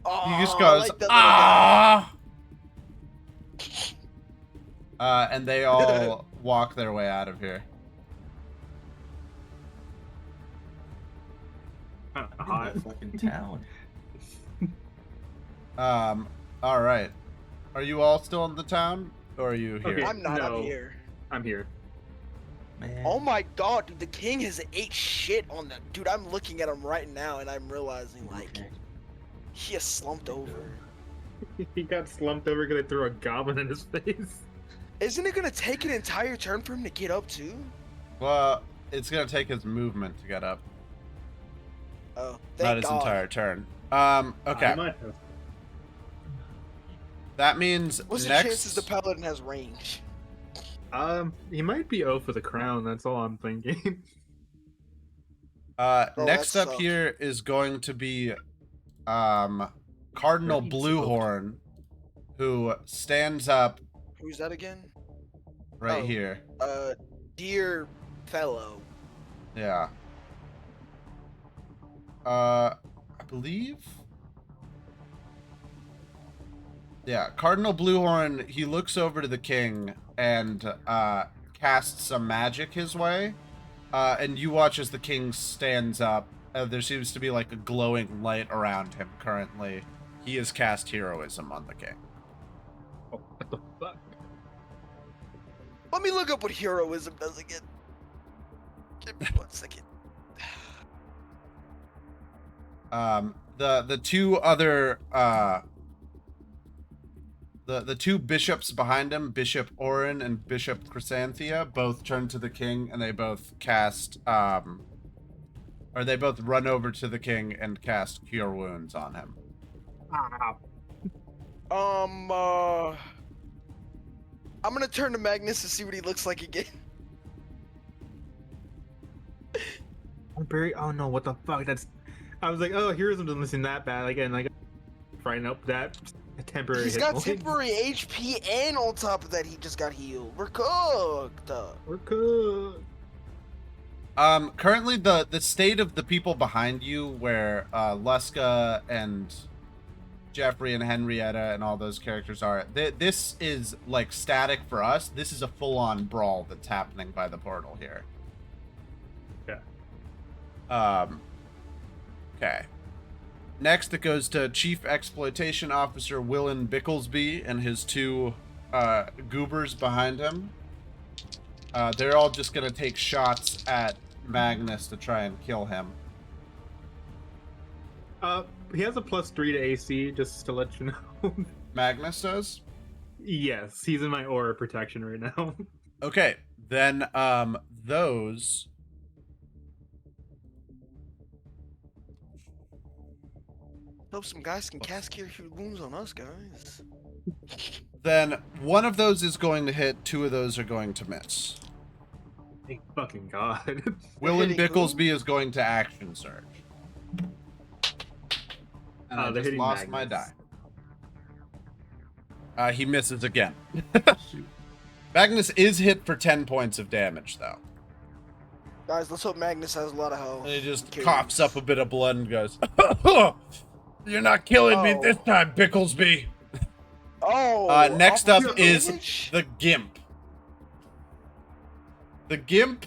Oh, He just I goes, like that little guy. "Ah!" And they all walk their way out of here. Hot. That fucking town. All right. Are you all still in the town, or are you here? Okay. I'm not, No. I'm here. I'm here. Man. Oh my god, dude, the king has ate shit on the... Dude, I'm looking at him right now, and I'm realizing, like, Okay. he has slumped over. He got slumped over because I threw a goblin in his face. Isn't it gonna take an entire turn for him to get up, too? Well, it's gonna take his movement to get up, Oh, not thank his god. entire turn. I Okay. might have. That means What's the next. chances the paladin has range? He might be O for the crown. That's all I'm thinking. Oh, Next that up sucked. here is going to be, Cardinal Right, Bluehorn, who stands up Who's that again? right Oh. here. Dear fellow. Yeah. I believe. Yeah, Cardinal Bluehorn, he looks over to the king and casts some magic his way. And you watch as the king stands up there seems to be like a glowing light around him currently. He has cast heroism on the king. Oh, what the fuck? Let me look up what heroism does again. Give me 1 second. The two other the two bishops behind him, Bishop Orin and Bishop Chrysanthia, both turn to the king and they both cast or they both run over to the king and cast Cure Wounds on him. I'm gonna turn to Magnus to see what he looks like again. Oh no, what the fuck? I was like, oh, heroism doesn't seem that bad. Again, like, right up that temporary. He's hit got point. temporary HP, and on top of that, he just got healed. We're cooked. We're cooked. Currently the state of the people behind you, where Luska and Jeffrey and Henrietta and all those characters are, this is like static for us. This is a full-on brawl that's happening by the portal here. Yeah. Okay. Next, it goes to Chief Exploitation Officer Willen Bicklesby and his two goobers behind him. They're all just gonna take shots at Magnus to try and kill him. He has a +3 to AC, just to let you know. Magnus does? Yes, he's in my aura protection right now. Okay, then those... Hope some guys can cast Cure Wounds on us, guys. Then one of those is going to hit, two of those are going to miss. Thank fucking God. Willen hitting Bicklesby is going to action surge. And I they're just hitting lost my Magnus. die. He misses again. Shoot. Magnus is hit for 10 points of damage, though. Guys, let's hope Magnus has a lot of health. And he just Cure coughs Wounds. up a bit of blood and goes, "You're not killing me this time, Bicklesby." Oh. Next off up of is damage? the Gimp. The Gimp?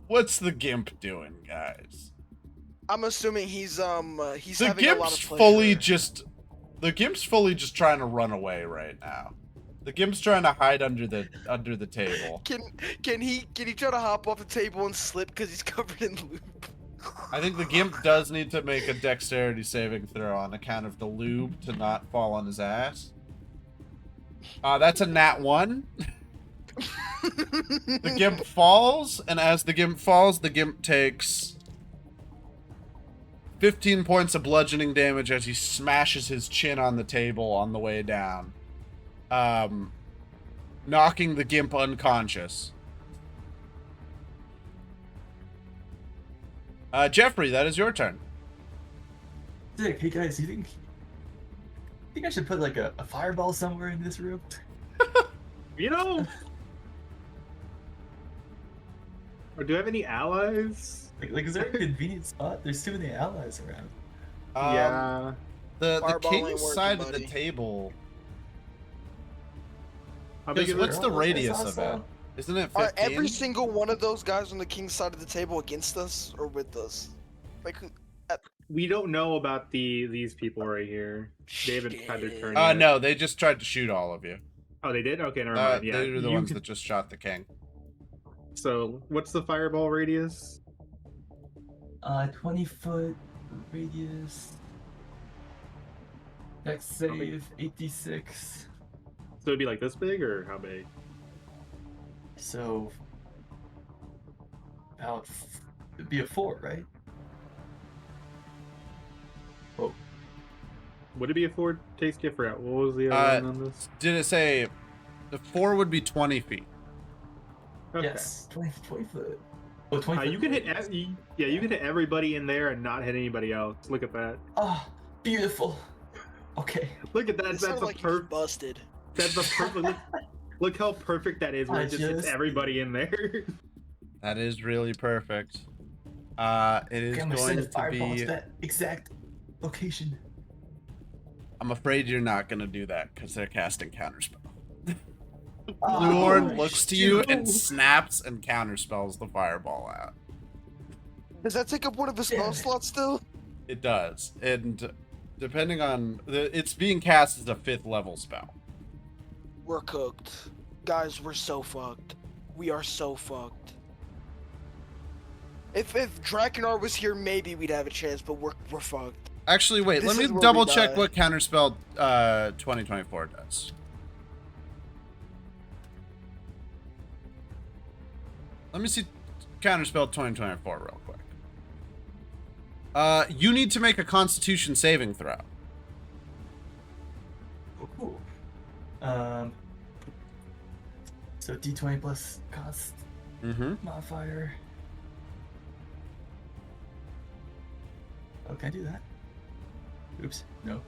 What's the Gimp doing, guys? I'm assuming he's The having a lot Gimp's of pleasure. the Gimp's fully just trying to run away right now. The Gimp's trying to hide under the table. Can he try to hop off the table and slip because he's covered in lube? I think the Gimp does need to make a dexterity saving throw on account of the lube to not fall on his ass. That's a nat 1. The Gimp falls, and as the Gimp falls, the Gimp takes 15 points of bludgeoning damage as he smashes his chin on the table on the way down. Knocking the Gimp unconscious. Jeffrey, that is your turn. Dick, hey guys, you think I should put like a fireball somewhere in this room? You know? Or do I have any allies? Like is there a convenient spot? There's too many allies around. Yeah. The Fireball ain't king's working, side of buddy. the table. How big is What's it? the That's radius of awesome. it? Isn't it Are 15? every single one of those guys on the king's side of the table against us or with us? Like, We don't know about these people right here. They haven't had their turn. shit. yet. No, they just tried to shoot all of you. Oh, they did? Okay, never mind. Yeah. They were the you ones could- that just shot the king. So, what's the fireball radius? 20-foot radius. Dex save 86. So it'd be like this big, or how big? So about it'd be a 4, right? Oh, Would it be a 4 taste gift route? What was the other one on this? Did it say the 4 would be 20 feet? Okay. yes, 20 foot. Oh, 20 foot You can hit. radius. You can hit everybody in there and not hit anybody else. Look at that. Ah, beautiful. Okay. Look at that. it That's sounded a like he was perfect. busted. That's a perfect. Look how perfect that is. Where I it just hits just- everybody in there. That is really perfect. It is Okay, I'm gonna send going a fireball to to be... that exact location. I'm afraid you're not going to do that because they're casting counterspell. Oh, Bluehorn looks to you shoot. and snaps and counterspells the fireball out. Does that take up one of the spell slots still? It does, and depending on it's being cast as a 5th level spell. We're cooked. Guys, we're so fucked. We are so fucked. If Drakenar was here, maybe we'd have a chance, but we're fucked. Actually, wait, This let is me where double we check die. what Counterspell 2024 does. Let me see Counterspell 2024 real quick. You need to make a Constitution saving throw. Oh, cool. So D20 plus cost modifier. Oh, can I do that? Oops, no.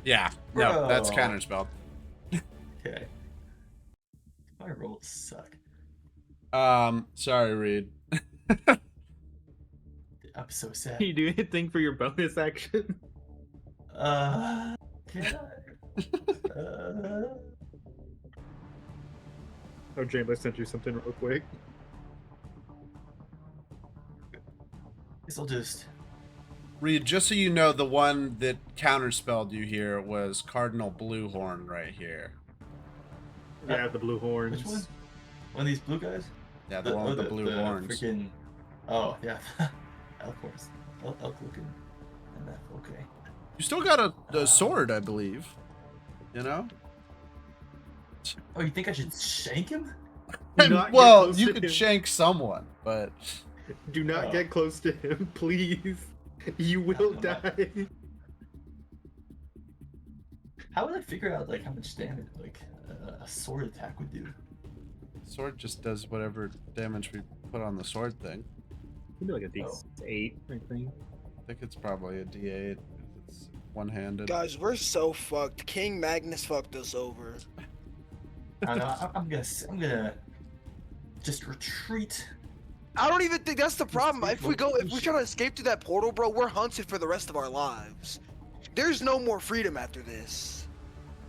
Yeah, no, that's Bro. Counterspell. Okay. My rolls suck. Sorry, Reed. I'm so sad. Can you do anything for your bonus action? Can I? Oh, James, I sent you something real quick. Guess I'll just. Reed, just so you know, the one that counterspelled you here was Cardinal Bluehorn right here. Yeah, the blue horns. Which one? One of these blue guys? Yeah, the one with the blue horns. Freaking. Oh yeah, elk horns. Elk looking. And that. Okay. You still got a sword, I believe. You know? Oh, you think I should shank him? Do not get Well, close you to could him. shank someone, but Do not Oh. get close to him, please. You will I'm die. not. How would I figure out like how much damage like a sword attack would do? sword just does whatever damage we put on the sword thing. Maybe like a D8, I think. I think it's probably a D8. It's one-handed. Guys, we're so fucked. King Magnus fucked us over. I don't know. I'm gonna just retreat. I don't even think that's the problem. Escape If we try to escape through that portal, bro, we're hunted for the rest of our lives. There's no more freedom after this.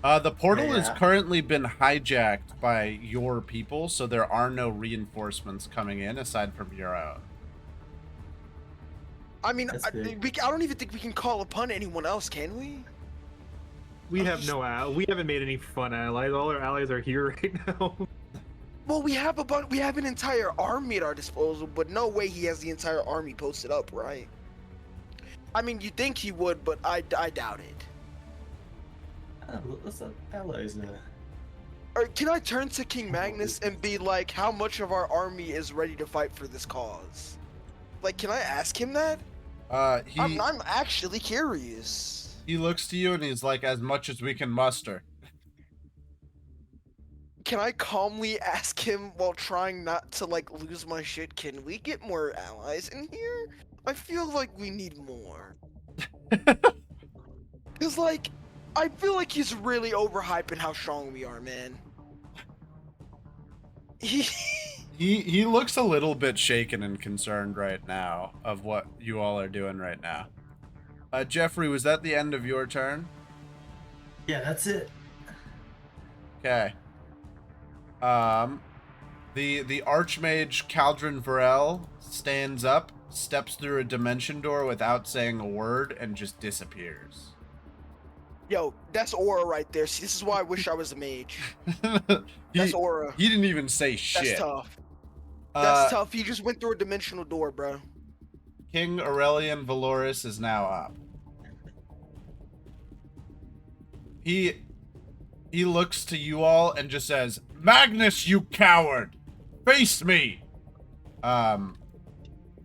The portal has Yeah. currently been hijacked by your people, so there are no reinforcements coming in aside from your own. I mean, That's I big. don't even think we can call upon anyone else, can we? We have no we haven't made any fun allies. All our allies are here right now. Well, we have an entire army at our disposal, but no way he has the entire army posted up, right? I mean, you think he would, but I doubt it. Let's let allies. Or can I turn to King Magnus and be like, how much of our army is ready to fight for this cause? Like, can I ask him that? I'm actually curious. He looks to you and he's like, as much as we can muster. Can I calmly ask him while trying not to like lose my shit? Can we get more allies in here? I feel like we need more. Cause like, I feel like he's really overhyping how strong we are, man. He looks a little bit shaken and concerned right now of what you all are doing right now. Jeffrey, was that the end of your turn? Yeah, that's it. Okay. The Archmage Caldron Varel stands up, steps through a dimension door without saying a word, and just disappears. Yo, that's aura right there. See, this is why I wish I was a mage. he, That's aura. he didn't even say shit. That's tough. That's tough. He just went through a dimensional door, bro. King Aurelian Valoris is now up. He looks to you all and just says, "Magnus, you coward! Face me!"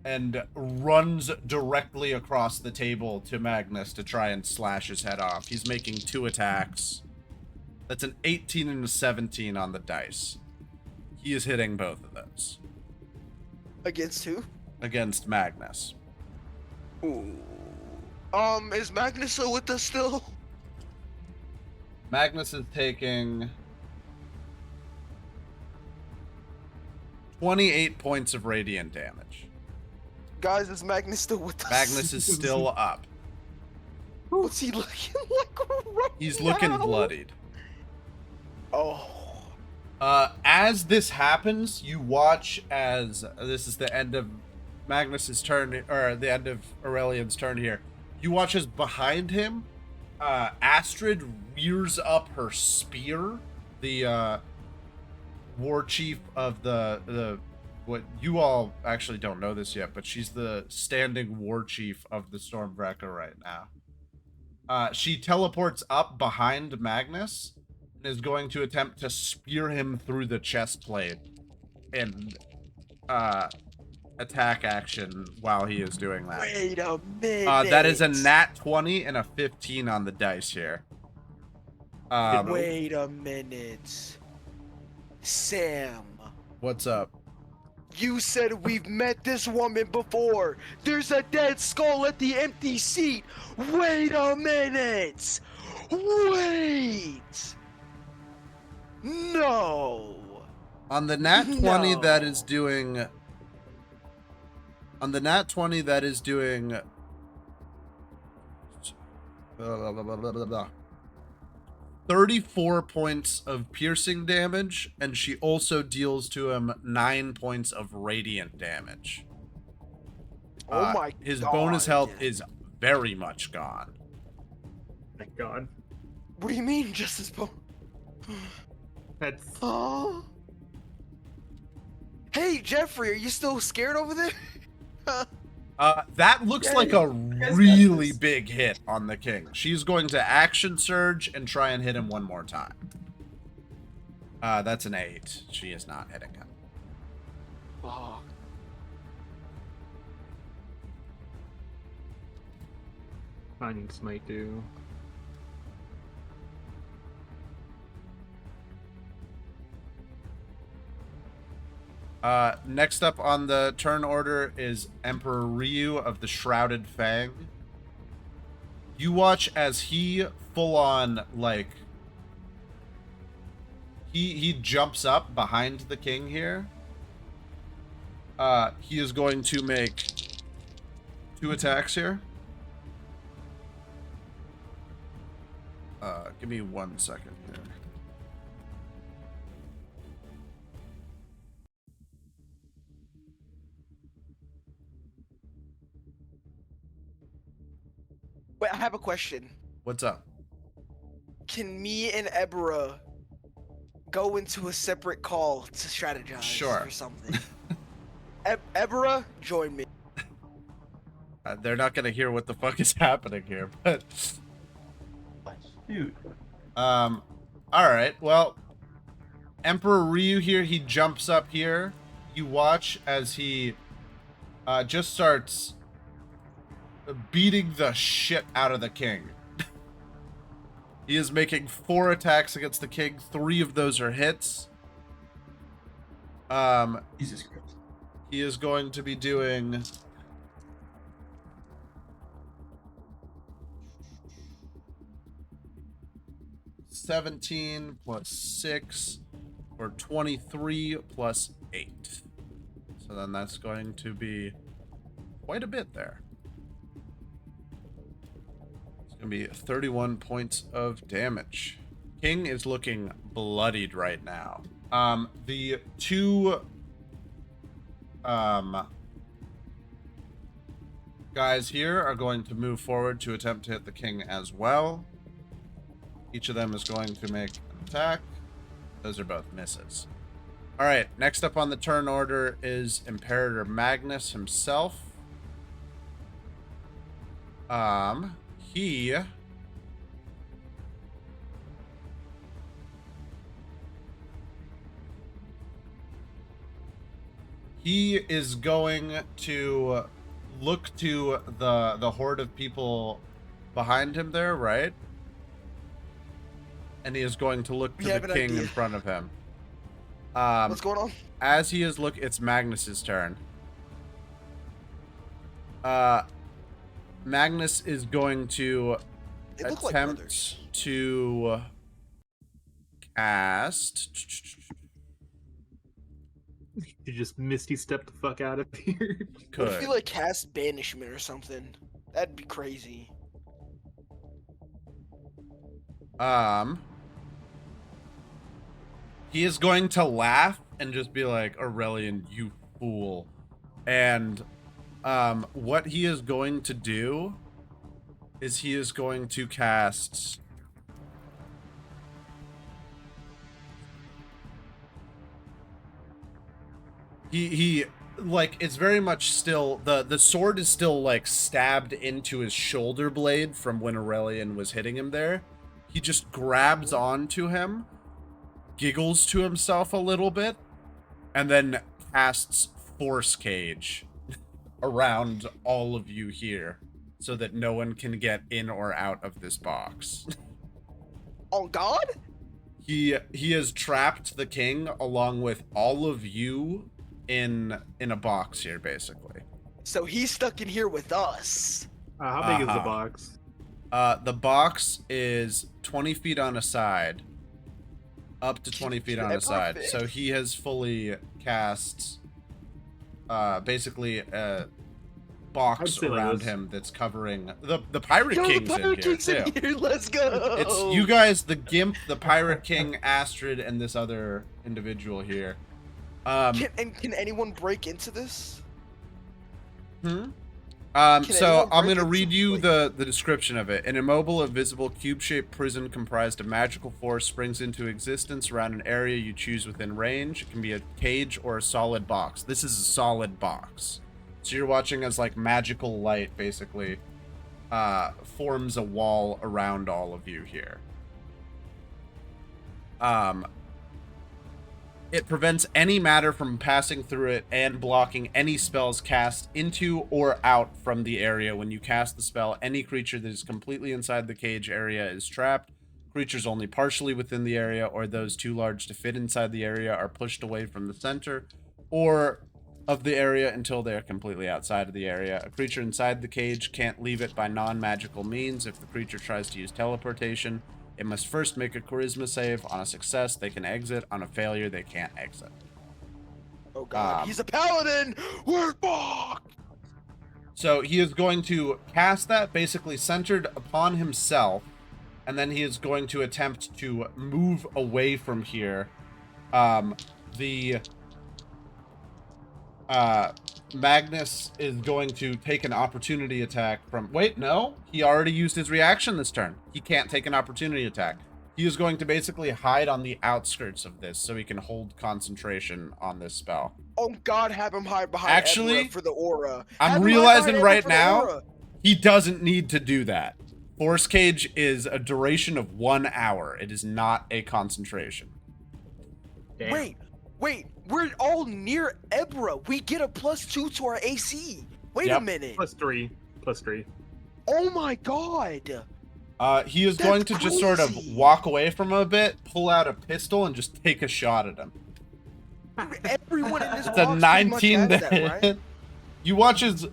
And runs directly across the table to Magnus to try and slash his head off. He's making 2 attacks. That's an 18 and a 17 on the dice. He is hitting both of those. Against who? Against Magnus. Ooh. Is Magnus still with us still? Magnus is taking 28 points of radiant damage. Guys, is Magnus still with us? Magnus is still up. What's he looking like right He's looking now? bloodied. Oh. As this happens, you watch as this is the end of Magnus's turn, or the end of Aurelian's turn here. You watch as behind him, Astrid rears up her spear, the war chief of the what you all actually don't know this yet, but she's the standing war chief of the Stormwrecker right now. She teleports up behind Magnus and is going to attempt to spear him through the chest plate and attack action while he is doing that. Wait a minute. That is a nat 20 and a 15 on the dice here. Wait a minute. Sam. What's up? You said we've met this woman before. There's a dead skull at the empty seat. Wait a minute. Wait. No. On the nat 20 No. that is doing... On the nat 20 that is doing... 34 points of piercing damage, and she also deals to him 9 points of radiant damage. Oh my His God. bonus health is very much gone. Thank God. What do you mean, Justice Bo? That's Oh. Hey, Jeffrey, are you still scared over there? That looks Yeah, like a guys got really this. big hit on the king. She's going to action surge and try and hit him one more time. That's an 8. She is not hitting him. Oh. Finding Smite do. Next up on the turn order is Emperor Ryu of the Shrouded Fang. You watch as he full on, like, he jumps up behind the king here. He is going to make 2 attacks here. Give me 1 second here. Wait, I have a question. What's up? Can me and Ebra go into a separate call to strategize Sure. or something? Ebra, join me. They're not gonna hear what the fuck is happening here, but Shoot. all right. Well, Emperor Ryu here, he jumps up here. You watch as he just starts beating the shit out of the king. He is making 4 attacks against the king. 3 of those are hits. Jesus Christ. He is going to be doing 17 plus 6 or 23 plus 8. So then that's going to be quite a bit there. It's going to be 31 points of damage. King is looking bloodied right now. The 2 guys here are going to move forward to attempt to hit the king as well. Each of them is going to make an attack. Those are both misses. All right, next up on the turn order is Imperator Magnus himself. He is going to look to the horde of people behind him there, right? And he is going to look to We have the an king idea. in front of him. What's going on? As he is it's Magnus's turn. Magnus is going to They look like attempt brothers. to cast. You just Misty step the fuck out of here. What if Could. you like cast banishment or something? That'd be crazy. He is going to laugh and just be like, Aurelian, you fool. And what he is going to do is he is going to cast... He like, it's very much still, the sword is still, like, stabbed into his shoulder blade from when Aurelian was hitting him there. He just grabs onto him, giggles to himself a little bit, and then casts Force Cage around all of you here so that no one can get in or out of this box. On God? He has trapped the king along with all of you in a box here, basically. So he's stuck in here with us. How big is the box? The box is 20 feet on a side, up to 20 feet on a side. So he has fully cast basically a box around him that's covering the Pirate King's in here. Let's go. It's you guys, the Gimp, the Pirate King, Astrid, and this other individual here. Can anyone break into this? So anyone I'm break gonna into read you like- the description of it. An immobile, invisible, cube-shaped prison comprised of magical force springs into existence around an area you choose within range. It can be a cage or a solid box. This is a solid box. So you're watching as, like, magical light basically forms a wall around all of you here. It prevents any matter from passing through it and blocking any spells cast into or out from the area. When you cast the spell, any creature that is completely inside the cage area is trapped. Creatures only partially within the area or those too large to fit inside the area are pushed away from the center or of the area until they are completely outside of the area. A creature inside the cage can't leave it by non-magical means. If the creature tries to use teleportation, it must first make a charisma save. On a success, they can exit. On a failure, they can't exit. Oh God, he's a paladin! We're fucked! So he is going to cast that basically centered upon himself, and then he is going to attempt to move away from here. Magnus is going to take an opportunity attack from... Wait, no. He already used his reaction this turn. He can't take an opportunity attack. He is going to basically hide on the outskirts of this so he can hold concentration on this spell. Oh God, have him hide behind Actually, Ebra for the aura. I'm realizing right now, he doesn't need to do that. Force Cage is a duration of 1 hour. It is not a concentration. Damn. Wait, we're all near Ebra. We get a +2 to our AC. Wait a minute. +3. Oh my God. He is That's going to just sort of crazy. walk away from him a bit, pull out a pistol, and just take a shot at him. Everyone in this It's a box 19 pretty much has that, right? You watch his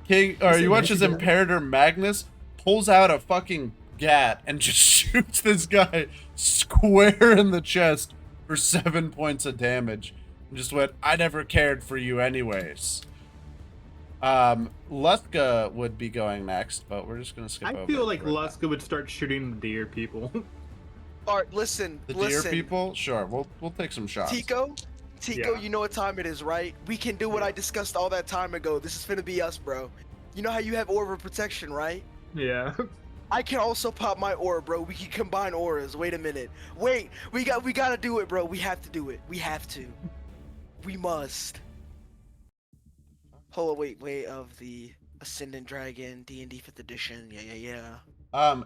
king, or you watch his Imperator Magnus pulls out a fucking gat and just shoots this guy square in the chest for 7 points of damage. And just went, I never cared for you anyways. Luska would be going next, but we're just gonna skip over. I feel like right now. Luska would start shooting deer people. All right, listen. The deer people? Sure, we'll take some shots. Tico, Yeah. you know what time it is, right? We can do what I discussed all that time ago. This is finna be us, bro. You know how you have Aura of Protection, right? Yeah. I can also pop my aura, bro. We can combine auras. Wait a minute. Wait, we gotta do it, bro. We have to do it. We have to. We must. Hold on, wait, of the Ascendant Dragon, D&D 5th edition. Yeah.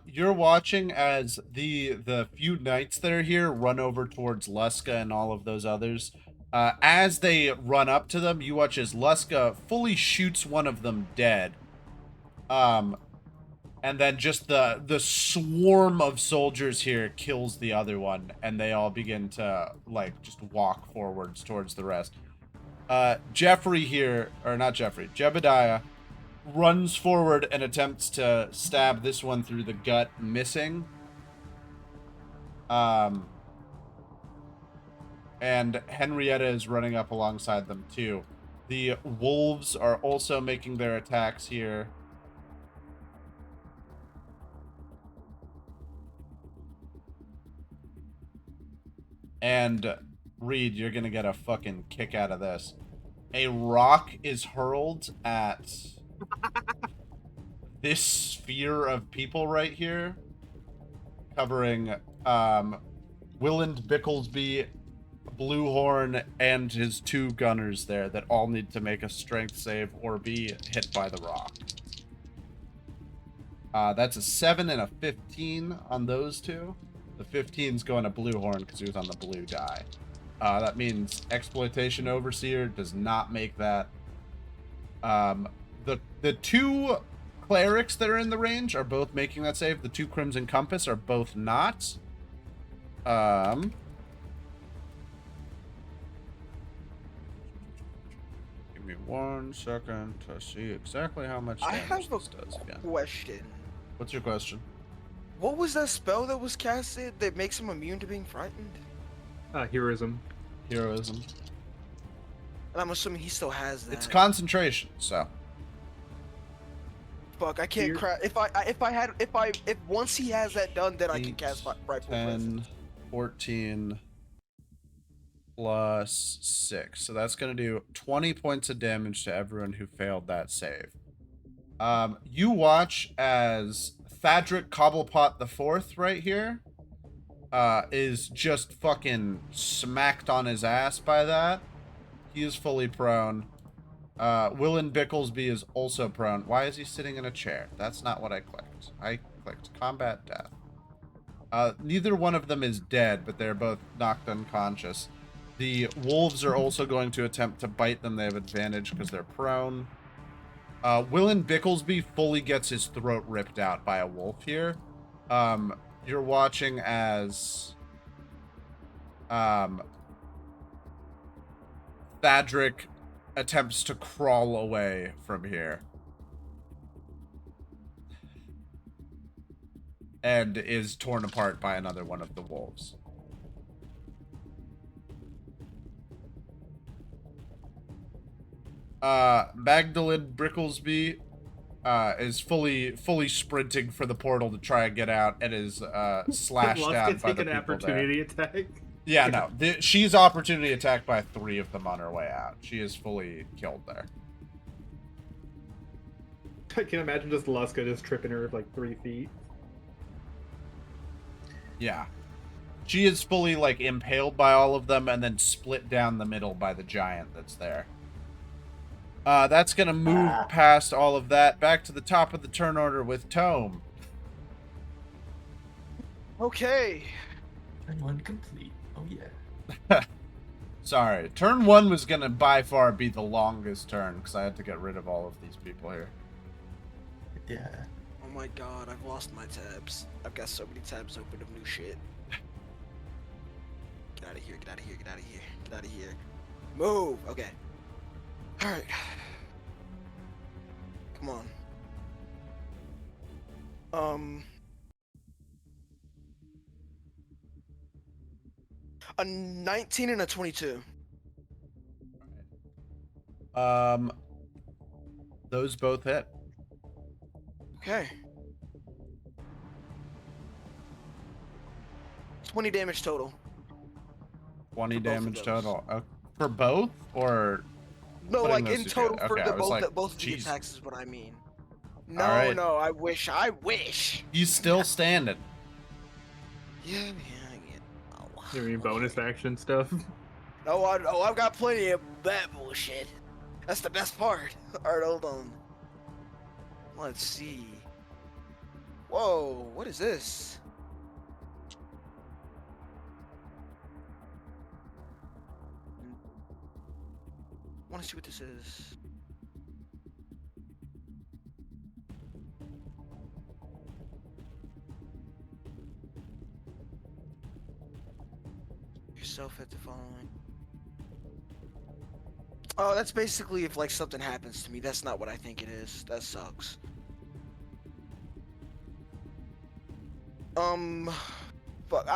You're watching as the few knights that are here run over towards Luska and all of those others. As they run up to them, you watch as Luska fully shoots one of them dead. And then just the swarm of soldiers here kills the other one, and they all begin to, like, just walk forwards towards the rest. Jeffrey here, or not Jeffrey, Jebediah runs forward and attempts to stab this one through the gut, missing. And Henrietta is running up alongside them too. The wolves are also making their attacks here. And Reed, you're gonna get a fucking kick out of this. A rock is hurled at this sphere of people right here, covering Willand Bicklesby, Bluehorn, and his 2 gunners there that all need to make a strength save or be hit by the rock. That's a 7 and a 15 on those 2. The 15's going to Bluehorn because he was on the blue die. That means Exploitation Overseer does not make that. The 2 clerics that are in the range are both making that save. The 2 Crimson Compass are both not. Give me 1 second to see exactly how much I damage have this does again. Question. What's your question? What was that spell that was casted that makes him immune to being frightened? Heroism. Heroism. And I'm assuming he still has that. It's concentration, so. Fuck, I can't cry. If once he has that done, then I can cast Frightful 10, Presence. 14 plus 6. So that's going to do 20 points of damage to everyone who failed that save. You watch as Thadric Cobblepot the Fourth right here is just fucking smacked on his ass by that. He is fully prone. Willand Bicklesby is also prone. Why is he sitting in a chair? That's not what I clicked. I clicked combat death. Neither one of them is dead, but they're both knocked unconscious. The wolves are also going to attempt to bite them. They have advantage because they're prone. Willand Bicklesby fully gets his throat ripped out by a wolf here. You're watching as Thadric attempts to crawl away from here. And is torn apart by another one of the wolves. Magdalene Bricklesby is fully sprinting for the portal to try and get out and is slashed out by the people an opportunity attack. Yeah, no. She's opportunity attacked by 3 of them on her way out. She is fully killed there. I can imagine just Luska just tripping her like 3 feet. Yeah. She is fully, like, impaled by all of them and then split down the middle by the giant that's there. That's gonna move past all of that back to the top of the turn order with Tome. Okay. Turn 1 complete. Oh yeah. Sorry. Turn 1 was gonna by far be the longest turn because I had to get rid of all of these people here. Yeah. Oh my god, I've lost my tabs. I've got so many tabs open of new shit. Get out of here, get out of here, get out of here, get out of here. Move! Okay. Alright. Come on. A 19 and a 22. Those both hit. Okay. 20 damage total. 20 For both of damage those. total. For both? Or... No, putting like those in together? total for Okay, I was like, both of the jeez. attacks is what I mean. No, Alright. no, I wish. He's still standing. Yeah. Oh, You mean bonus action stuff? No, I've got plenty of that bullshit. That's the best part. Alright, hold on. Let's see. Whoa, what is this? I want to see what this is. Yourself at the following. Oh, that's basically if like something happens to me. That's not what I think it is. That sucks. Fuck.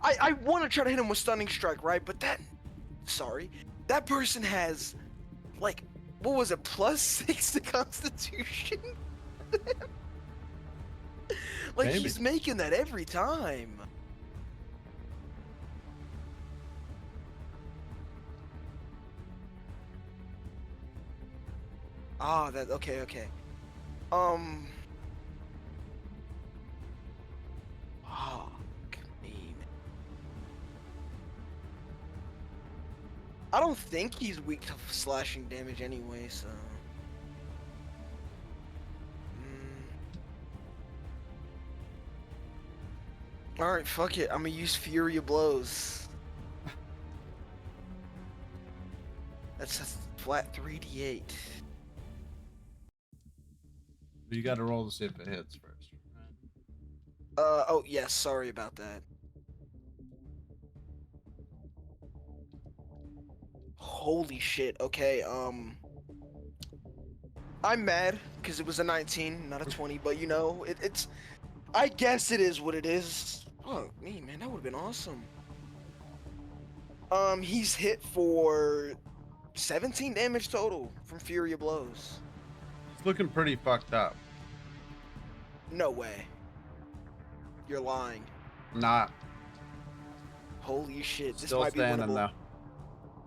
I want to try to hit him with stunning strike, right? But that person has, like, what was it? +6 to Constitution. Like Maybe. he's making that every time. Ah, that okay, okay. Fuck me, man. I don't think he's weak to slashing damage anyway, so. Alright, fuck it. I'm gonna use Fury of Blows. That's a flat 3d8. You got to roll to see if it hits first. Oh, yes, sorry about that. Holy shit, okay, I'm mad, because it was a 19, not a 20, but you know, it's... I guess it is what it is. Fuck me, man, that would've been awesome. He's hit for 17 damage total from Fury of Blows. It's looking pretty fucked up. No way. You're lying. Nah. Holy shit, this Still might be standing winnable.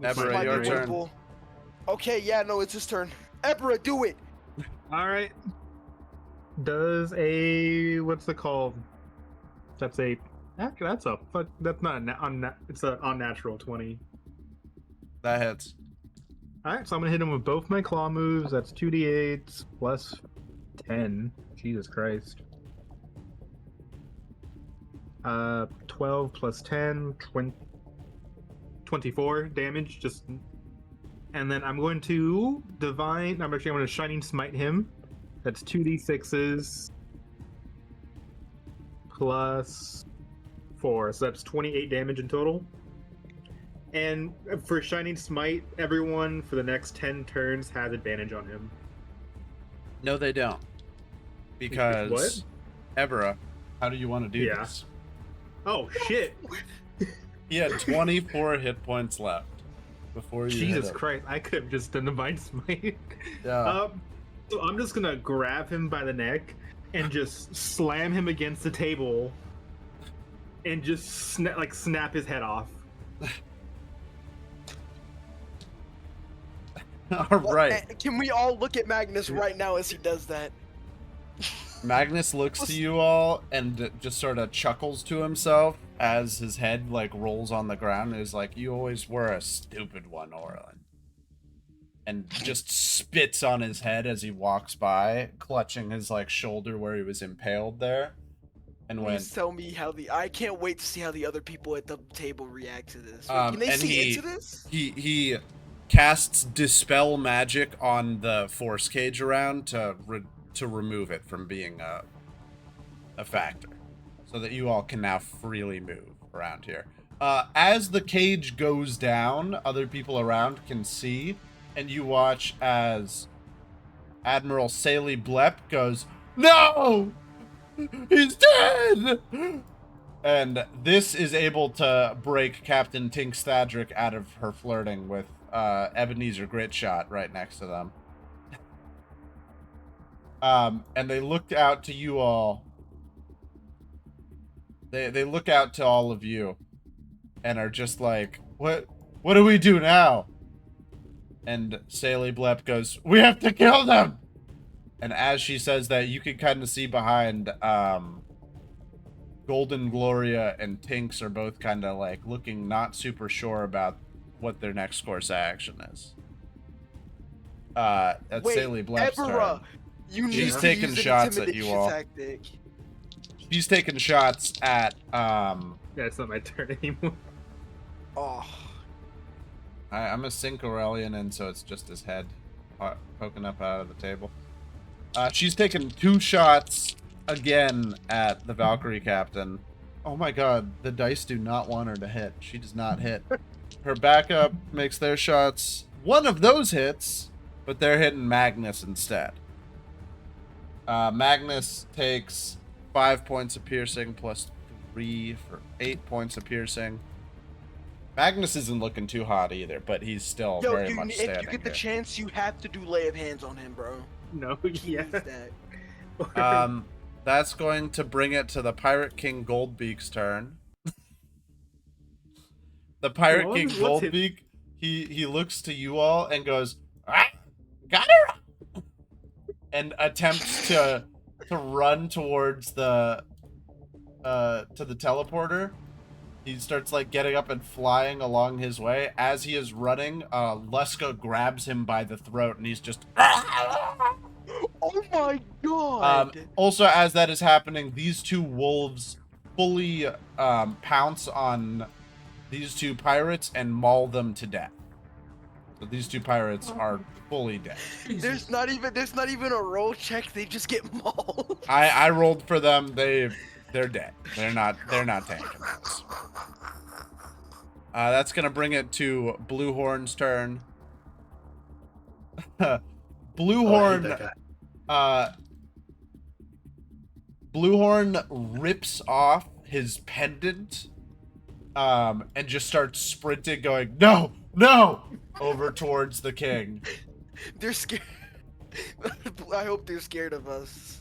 though. This Ebra, might your be turn. winnable. Okay, yeah, no, it's his turn. Ebra, do it! All right. Does a what's it called? That's a actually that's a fuck. That's not it's an unnatural 20. That hits. All right, so I'm gonna hit him with both my claw moves. That's 2d8 plus 10. Jesus Christ. 12 plus 10, 24 damage. Just, and then I'm going to divine. I'm going to shining smite him. That's 2d6s plus 4, so that's 28 damage in total. And for shining smite, everyone for the next 10 turns has advantage on him. No, they don't. Because What? Ebra, how do you want to do Yeah. this? Oh shit! He had 24 hit points left before you hit Jesus him. Christ! I could have just done divine smite. Yeah. So I'm just gonna grab him by the neck and just slam him against the table, and just snap his head off. All right. Can we all look at Magnus right now as he does that? Magnus looks to you all and just sort of chuckles to himself as his head like rolls on the ground and is like, "You always were a stupid one, Orlin." And just spits on his head as he walks by, clutching his like shoulder where he was impaled there. And Please tell me how I can't wait to see how the other people at the table react to this. Wait, can they and see into this? he casts dispel magic on the force cage around to remove it from being a factor, so that you all can now freely move around here. As the cage goes down, other people around can see, and you watch as Admiral Saley Blep goes, "No! He's dead!" And this is able to break Captain Tink Stadrick out of her flirting with Ebenezer Gritshot right next to them. And they looked out to you all. They look out to all of you and are just like, what do we do now? And Saley Blep goes, "We have to kill them!" And as she says that, you can kind of see behind Golden Gloria and Tinks are both kind of like looking not super sure about what their next course of action is. That's Saley Blep's turn. She's taking shots at you all. Tactic. She's taking shots at Yeah, it's not my turn anymore. Oh. I'm a Sync Aurelian, and so it's just his head poking up out of the table. She's taken 2 shots again at the Valkyrie captain. Oh my god, the dice do not want her to hit. She does not hit. Her backup makes their shots. One of those hits, but they're hitting Magnus instead. Magnus takes 5 points of piercing plus 3 for 8 points of piercing. Magnus isn't looking too hot either, but he's still very much standing if you get the here. chance, you have to do lay of hands on him, bro. No, He yeah. needs that. That's going to bring it to the Pirate King Goldbeak's turn. The Pirate King What's his- Goldbeak, he looks to you all and goes, "Ah, got her!" and attempts to run towards the to the teleporter. He starts like getting up and flying along his way. As he is running, Leska grabs him by the throat, and he's just. Oh my god! Also, as that is happening, these two wolves fully pounce on these two pirates and maul them to death. So these two pirates are fully dead. There's not even a roll check. They just get mauled. I rolled for them. They're dead. They're not tanking this. That's gonna bring it to Bluehorn's turn. Bluehorn. Bluehorn rips off his pendant, and just starts sprinting, going no, over towards the king. They're scared. I hope they're scared of us.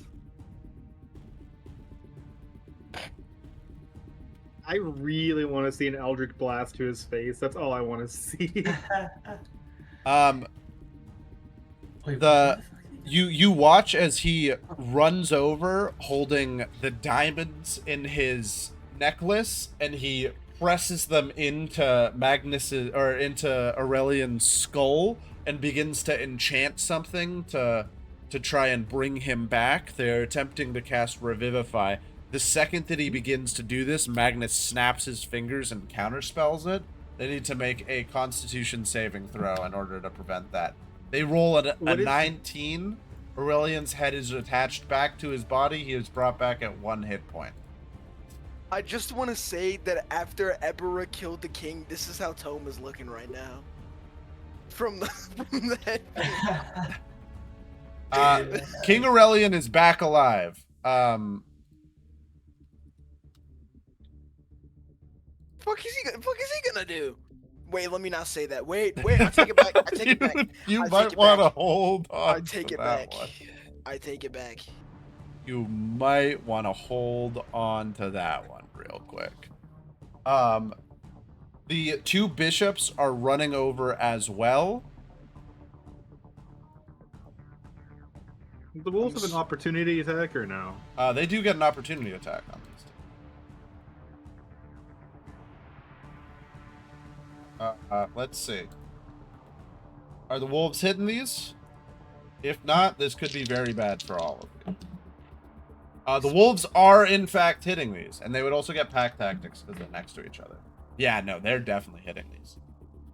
I really want to see an Eldritch Blast to his face. That's all I want to see. You watch as he runs over holding the diamonds in his necklace, and he presses them into into Aurelian's skull and begins to enchant something to try and bring him back. They're attempting to cast Revivify. The second that he begins to do this, Magnus snaps his fingers and counterspells it. They need to make a Constitution saving throw in order to prevent that. They roll a 19. Aurelian's head is attached back to his body. He is brought back at 1 hit point. I just want to say that after Ebera killed the king, this is how Tome is looking right now. From the head. King Aurelian is back alive. Fuck is he gonna do? Wait, let me not say that. Wait, I take it back. I take it back. You might want to hold on. I take to it that back. one. I take it back. You might want to hold on to that one real quick. The two bishops are running over as well. The wolves have an opportunity attack or no? They do get an opportunity attack on these two. Let's see. Are the wolves hitting these? If not, this could be very bad for all of you. The wolves are, in fact, hitting these. And they would also get pack tactics because they're next to each other. Yeah, no, they're definitely hitting these.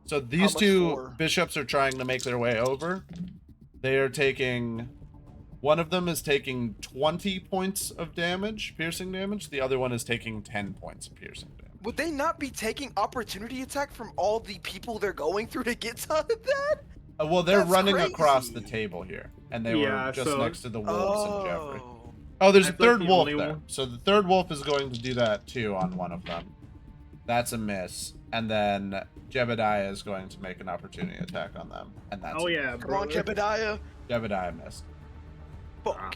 So these two bishops are trying to make their way over. They are taking... One of them is taking 20 points of damage, piercing damage. The other one is taking 10 points of piercing damage. Would they not be taking opportunity attack from all the people they're going through to get to that? Well, they're That's running crazy. across the table here. And they were just next to the wolves and Jeffrey. Oh. Oh, there's a I feel like third the wolf only there. one- So the third wolf is going to do that too on one of them. That's a miss. And then Jebediah is going to make an opportunity attack on them. And that's Oh a yeah, Come on, Jebediah. Jebediah missed. Fuck.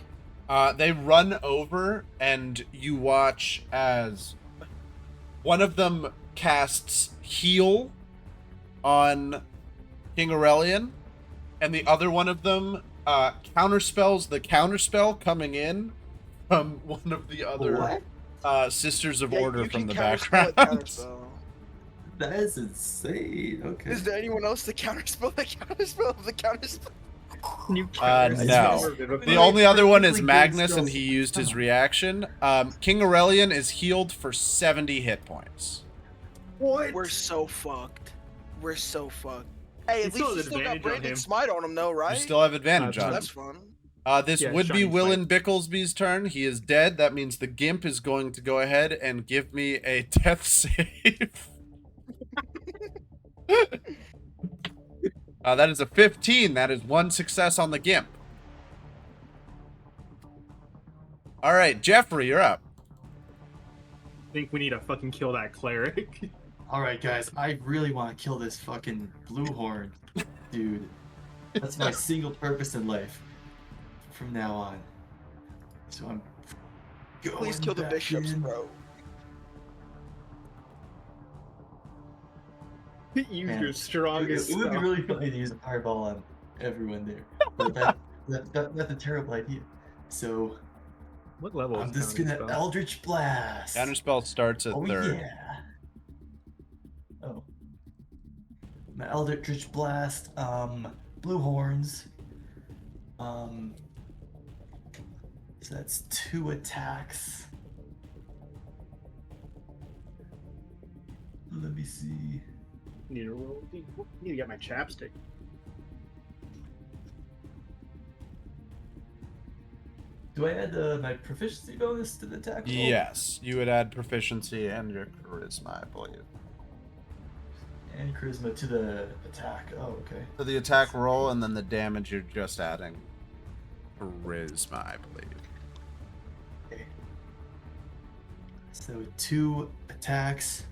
They run over, and you watch as one of them casts Heal on King Aurelian, and the other one of them counterspells the counterspell coming in from one of the other Sisters of Order you from can the counterspell it, background. counterspell. That is insane. Okay. Is there anyone else to counterspell the counterspell of the counterspell? You No. The only other one is Magnus, and he used his reaction. King Aurelian is healed for 70 hit points. What? We're so fucked. We're so fucked. Hey, You at still least you have still got advantage on Brandon him. Smite on him, though, right? You still have advantage So on That's him. fun. This Yeah, would be Shining Willen Bicklesby's turn. He is dead. That means the Gimp is going to go ahead and give me a death save. That is a 15. That is one success on the Gimp. All right, Jeffrey, you're up. I think we need to fucking kill that cleric. Alright, guys, I really want to kill this fucking Bluehorn dude. That's my single purpose in life from now on. So I'm going Please kill the back bishops, in. bro. Use Man, your strongest It would be stuff. really funny to use a fireball on everyone there. But That's a terrible idea. So What level I'm is just counter gonna spell? Eldritch Blast. Counterspell starts at Oh 3rd. yeah. Oh. My Eldritch Blast, blue horns. So that's 2 attacks. Let me see. Need to roll. Need to get my chapstick. Do I add my proficiency bonus to the attack roll? Yes, you would add proficiency and your charisma, I believe. And charisma to the attack. Oh, okay. So the attack roll and then the damage you're just adding charisma, I believe. Okay. So 2 attacks.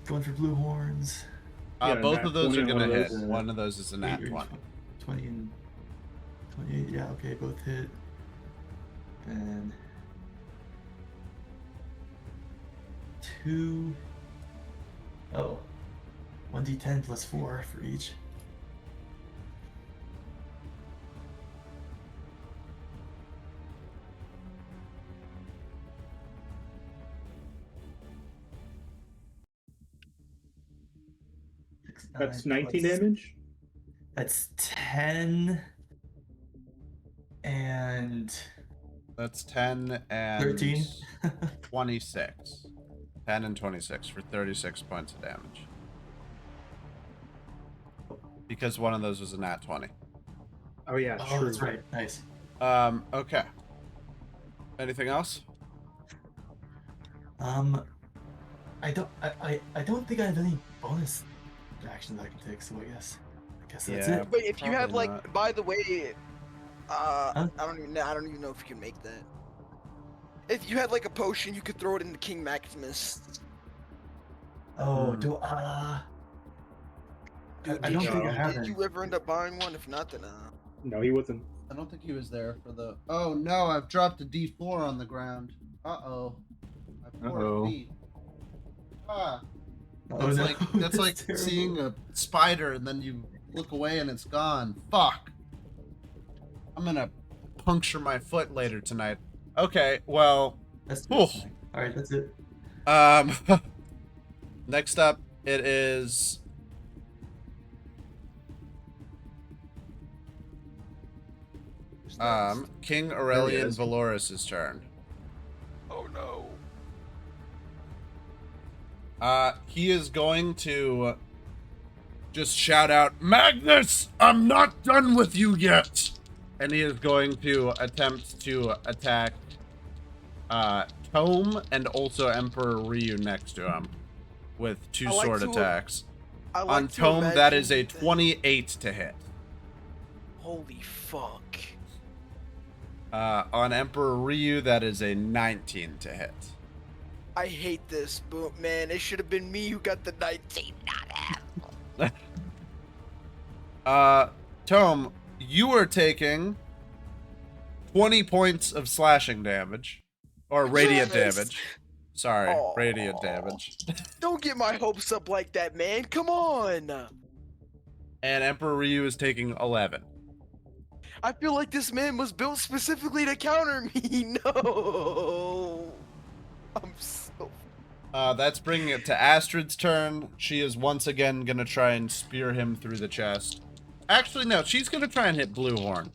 Going for blue horns. Yeah, Both nat of those 20 are on gonna one of hit. those. One of those is a nat 8 or 20. 20 and 28. Yeah, okay, both hit. And 2. Oh. 1d10 plus 4 for each. That's 9 19 plus- damage. That's 10 and That's 10 and 13. 26. 10 and 26 for 36 points of damage. Because one of those was a nat 20. Oh yeah, Oh, true. that's right. Nice. Okay. Anything else? I don't think I have any bonus actions I can take, so I guess that's Yeah. it. Wait, if you have Probably like, not. by the way, Huh? I don't even know if you can make that. If you had like a potion, you could throw it into King Maximus. Oh, Hmm. do Dude, I don't think I have did any. you ever end up buying one? If not, then No, he wasn't. I don't think he was there for the... Oh, no, I've dropped a D4 on the ground. Uh-oh. My poor Uh-oh. feet. Ah. Oh, That's no, that's like terrible. seeing a spider and then you look away and it's gone. Fuck. I'm gonna puncture my foot later tonight. Okay, well, That's Ooh. all right. That's it. next up it is King Aurelian is. Valoris' turn. oh no. He is going to just shout out, Magnus, I'm not done with you yet. And he is going to attempt to attack Tome and also Emperor Ryu next to him with 2 I like sword to- attacks. I like On to Tome, that is a imagine that- 28 to hit. Holy fuck. On Emperor Ryu, that is a 19 to hit. I hate this, but man, it should have been me who got the 19, not him. Tome, you are taking 20 points of slashing damage. Or radiant Yes! damage. Sorry, Aw. radiant damage. Don't get my hopes up like that, man. Come on. And Emperor Ryu is taking 11. I feel like this man was built specifically to counter me. No. I'm so. That's bringing it to Astrid's turn. She is once again gonna try and spear him through the chest. Actually, no, she's gonna try and hit Bluehorn.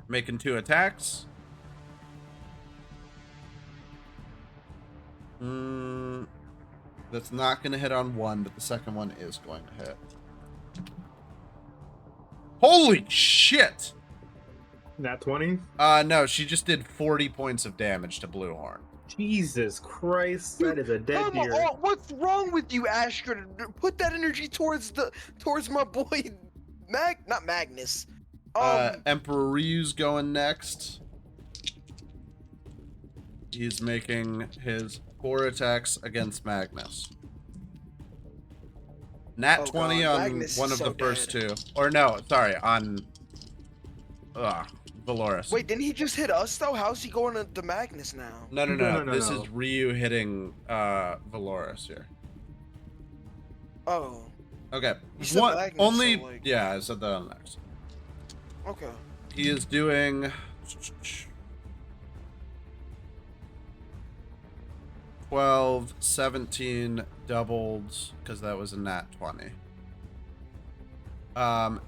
Making 2 attacks. That's not gonna hit on 1, but the second one is going to hit. Holy shit! Nat 20? No, she just did 40 points of damage to Bluehorn. Jesus Christ, that is a dead Come deer. on, what's wrong with you, Astrid? Put that energy towards my boy, not Magnus. Emperor Ryu's going next. He's making his 4 attacks against Magnus. Nat Oh 20 God, on Magnus one is of so the first dead. 2. Or no, sorry, on Valoris. Wait, didn't he just hit us though? How's he going to Magnus now? No. No. This is Ryu hitting Valoris here. Oh. Okay. You said What Magnus, only so, like- yeah, I said that on next. Okay. He is doing 12, 17 doubled because that was a nat 20.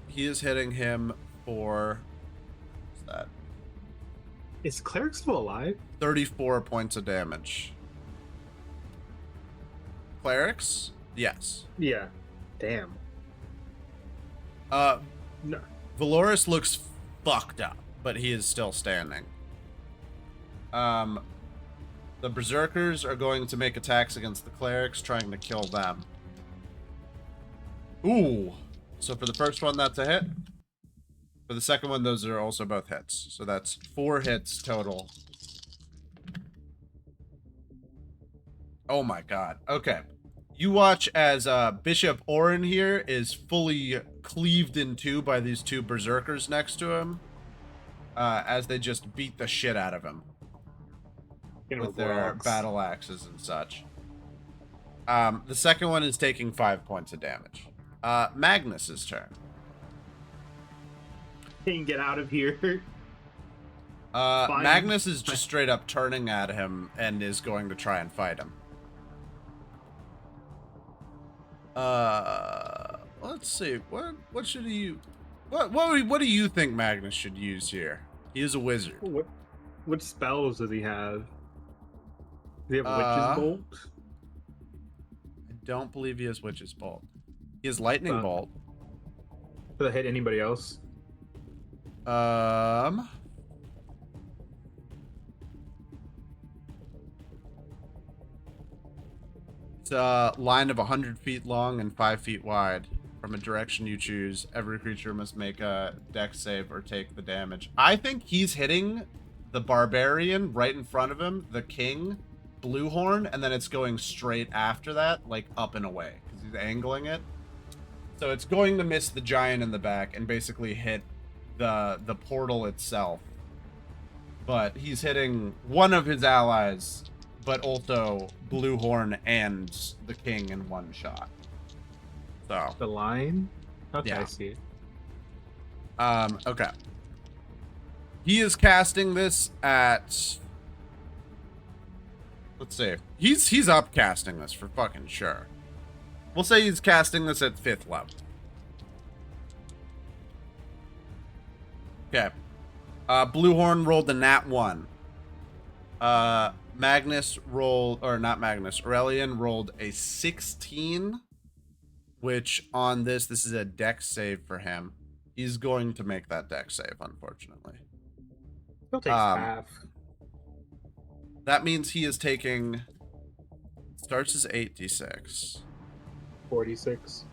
He is hitting him for what's that? Is Cleric still alive? 34 points of damage. Clerics? Yes. Yeah. Damn. No. No. Valoris looks fucked up, but he is still standing. The Berserkers are going to make attacks against the Clerics, trying to kill them. Ooh. So for the first one, that's a hit. For the second one, those are also both hits. So that's 4 hits total. Oh my god. Okay. You watch as Bishop Orin here is fully cleaved in two by these 2 Berserkers next to him. As they just beat the shit out of him. With their battle axes and such. The second one is taking 5 points of damage. Magnus's turn. Can't get out of here. Magnus is just straight up turning at him and is going to try and fight him. Let's see. What should he? What do you think Magnus should use here? He is a wizard. What spells does he have? Does he have Witch's Bolt? I don't believe he has Witch's Bolt. He has Lightning Bolt. Does it hit anybody else? It's a line of 100 feet long and 5 feet wide. From a direction you choose, every creature must make a dex save or take the damage. I think he's hitting the barbarian right in front of him, the king, Bluehorn, and then it's going straight after that, like up and away, because he's angling it. So it's going to miss the giant in the back and basically hit the portal itself. But he's hitting one of his allies, but also Bluehorn and the king in one shot. So The line? Okay, Yeah. I see it. Okay. He is casting this at, let's see. He's upcasting this for fucking sure. We'll say he's casting this at 5th level. Okay. Bluehorn rolled a nat 1. Magnus rolled, or not Magnus, Aurelian rolled a 16, which on this is a dex save for him. He's going to make that dex save, unfortunately. Still takes half. That means he is taking, starts as 8d6. 46.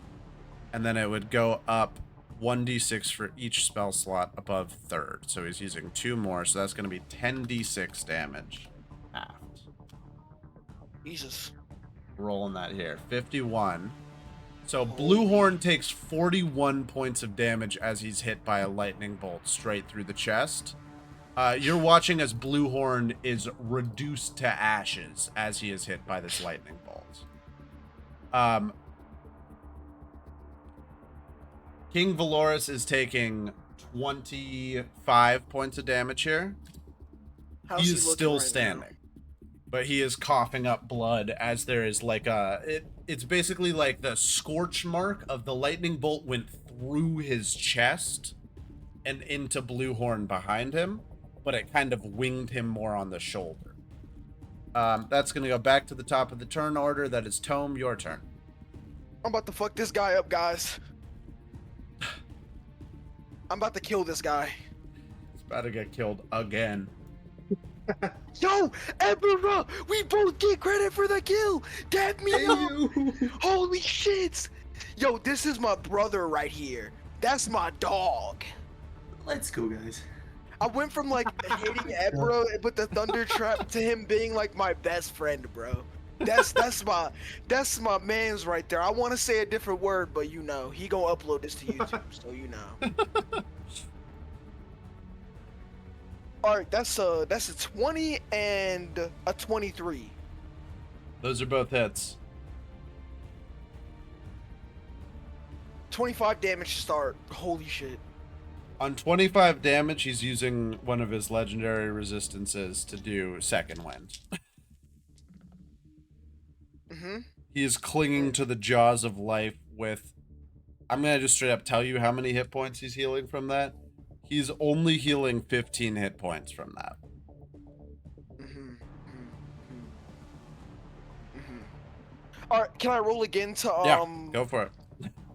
And then it would go up 1d6 for each spell slot above 3rd. So he's using 2 more, so that's going to be 10d6 damage. Halved. Jesus. Rolling that here. 51. So Bluehorn takes 41 points of damage as he's hit by a lightning bolt straight through the chest. You're watching as Bluehorn is reduced to ashes as he is hit by this lightning bolt. King Valoris is taking 25 points of damage here. How's He he is looking still right now? standing. But he is coughing up blood as there is like it's basically like the scorch mark of the lightning bolt went through his chest and into Bluehorn behind him, but it kind of winged him more on the shoulder. That's going to go back to the top of the turn order. That is Tome, your turn. I'm about to fuck this guy up, guys. I'm about to kill this guy. He's about to get killed again. Yo, Emperor, we both get credit for the kill. Dab me up. Holy shit. Yo, this is my brother right here. That's my dog. Let's go, guys. I went from like hating Ebro with the thunder trap to him being like my best friend, bro. That's my man's right there. I want to say a different word, but you know, he gonna upload this to YouTube, so you know. All right, that's a 20 and a 23. Those are both hits. 25 damage to start. Holy shit. On 25 damage, he's using one of his legendary resistances to do second wind. Mm-hmm. He is clinging to the jaws of life with... I'm going to just straight up tell you how many hit points he's healing from that. He's only healing 15 hit points from that. Alright, can I roll again to, Yeah, go for it.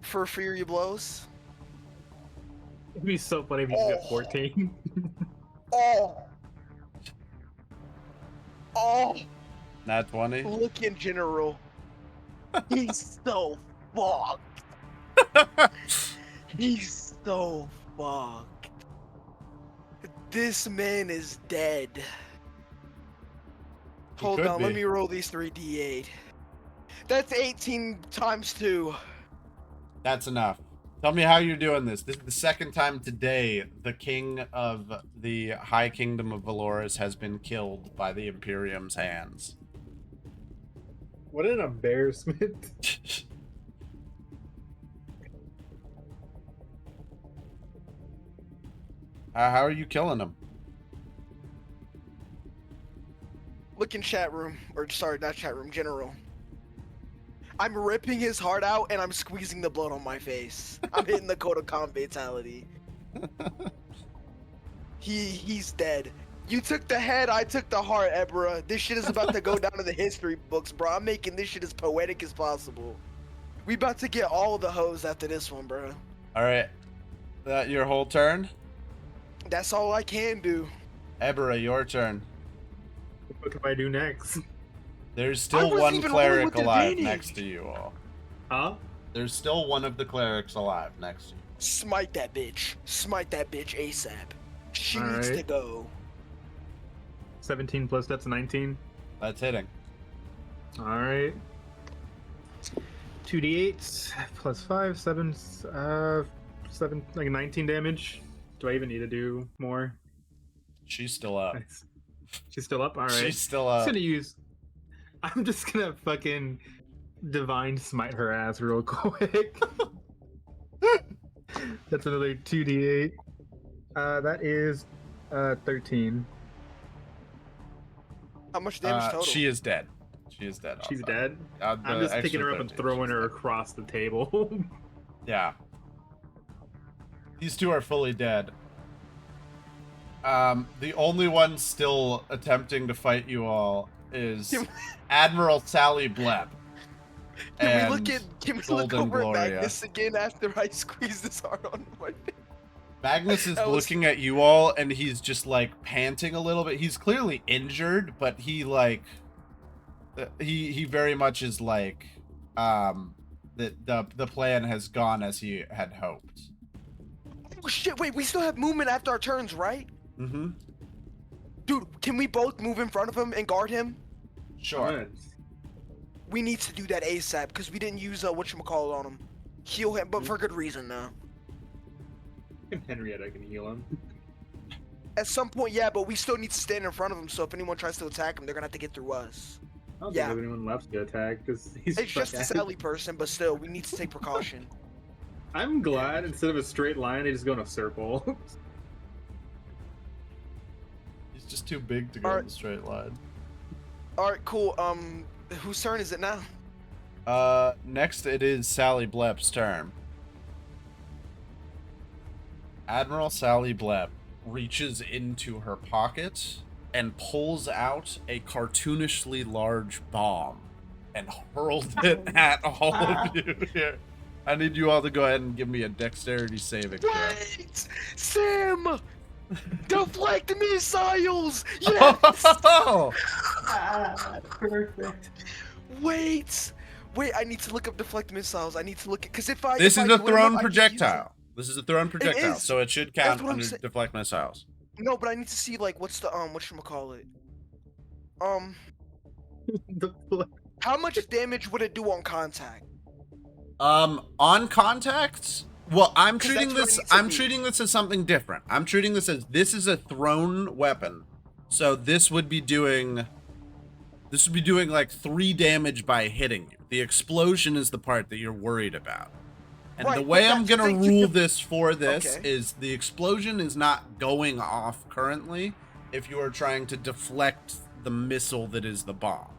for Fury Blows? It'd be so funny if you Oh. get 14. Oh! Oh! Nat 20? Look in general. He's so fucked. He's so fucked. This man is dead. Hold could on, let be. me roll these 3d8. That's 18 times 2. That's enough. Tell me how you're doing this. This is the second time today the king of the High Kingdom of Valoris has been killed by the Imperium's hands. What an embarrassment. How are you killing him? Look in chat room, or sorry, not chat room, general. I'm ripping his heart out and I'm squeezing the blood on my face. I'm hitting the code of calm fatality. He's dead. You took the head, I took the heart, Ebra. This shit is about to go down to the history books, bro. I'm making this shit as poetic as possible. We about to get all the hoes after this one, bro. Alright. That your whole turn? That's all I can do. Ebra, your turn. What can I do next? There's I still wasn't one even rolling cleric with alive advantage. next to you all. Huh? There's still one of the clerics alive next to you. Smite that bitch. Smite that bitch ASAP. She needs to Alright. go. 17 plus that's 19. That's hitting. Alright. 2d8 plus 5, 7, 7, like 19 damage. Do I even need to do more? She's still up. Nice. She's still up? Alright. She's still I'm up. just gonna fucking divine smite her ass real quick. That's another 2d8. That is 13. How much damage total? She is dead. She is dead. She's also. dead. The I'm just picking extra her up and 13, throwing she's her dead. across the table. Yeah. These two are fully dead. The only one still attempting to fight you all is Admiral Sally Blepp. Can we look Golden over at Gloria. Magnus again after I squeeze this heart on my face? Magnus is That was- looking at you all, and he's just like panting a little bit. He's clearly injured, but he like he very much is like the plan has gone as he had hoped. Oh shit, wait, we still have movement after our turns, right? Mm-hmm. Dude, can we both move in front of him and guard him? Sure. Good. We need to do that ASAP, because we didn't use whatchamacallit on him. Heal him, but for good reason, though. Henrietta can heal him. At some point, yeah, but we still need to stand in front of him, so if anyone tries to attack him, they're gonna have to get through us. I don't Yeah. think there's anyone left to attack because he's It's just a fuck-ass. Sally person, but still, we need to take precaution. I'm glad instead of a straight line, they just go in a circle. He's just too big to go Alright. in a straight line. Alright, cool, whose turn is it now? Next it is Sally Blepp's turn. Admiral Sally Blepp reaches into her pocket and pulls out a cartoonishly large bomb and hurls it at all of you here. I need you all to go ahead and give me a dexterity saving throw. Wait! Sam! Deflect missiles! Yes! Oh! Perfect. Wait! Wait, I need to look up deflect missiles. I need to look at, because if I This if is I a do it enough, thrown I can use it. projectile. This is a thrown projectile, is. so it should That's count what I'm under saying. deflect missiles. No, but I need to see like what's the whatchamacallit. How much damage would it do on contact? On contact? Well, I'm 'Cause treating that's what it this. needs to I'm be. treating this as something different. I'm treating this as this is a thrown weapon, so this would be doing. This would be doing like 3 damage by hitting you. The explosion is the part that you're worried about. And Right, the but way I'm that's the gonna thing, you rule can- this for this Okay. is the explosion is not going off currently if you are trying to deflect the missile that is the bomb.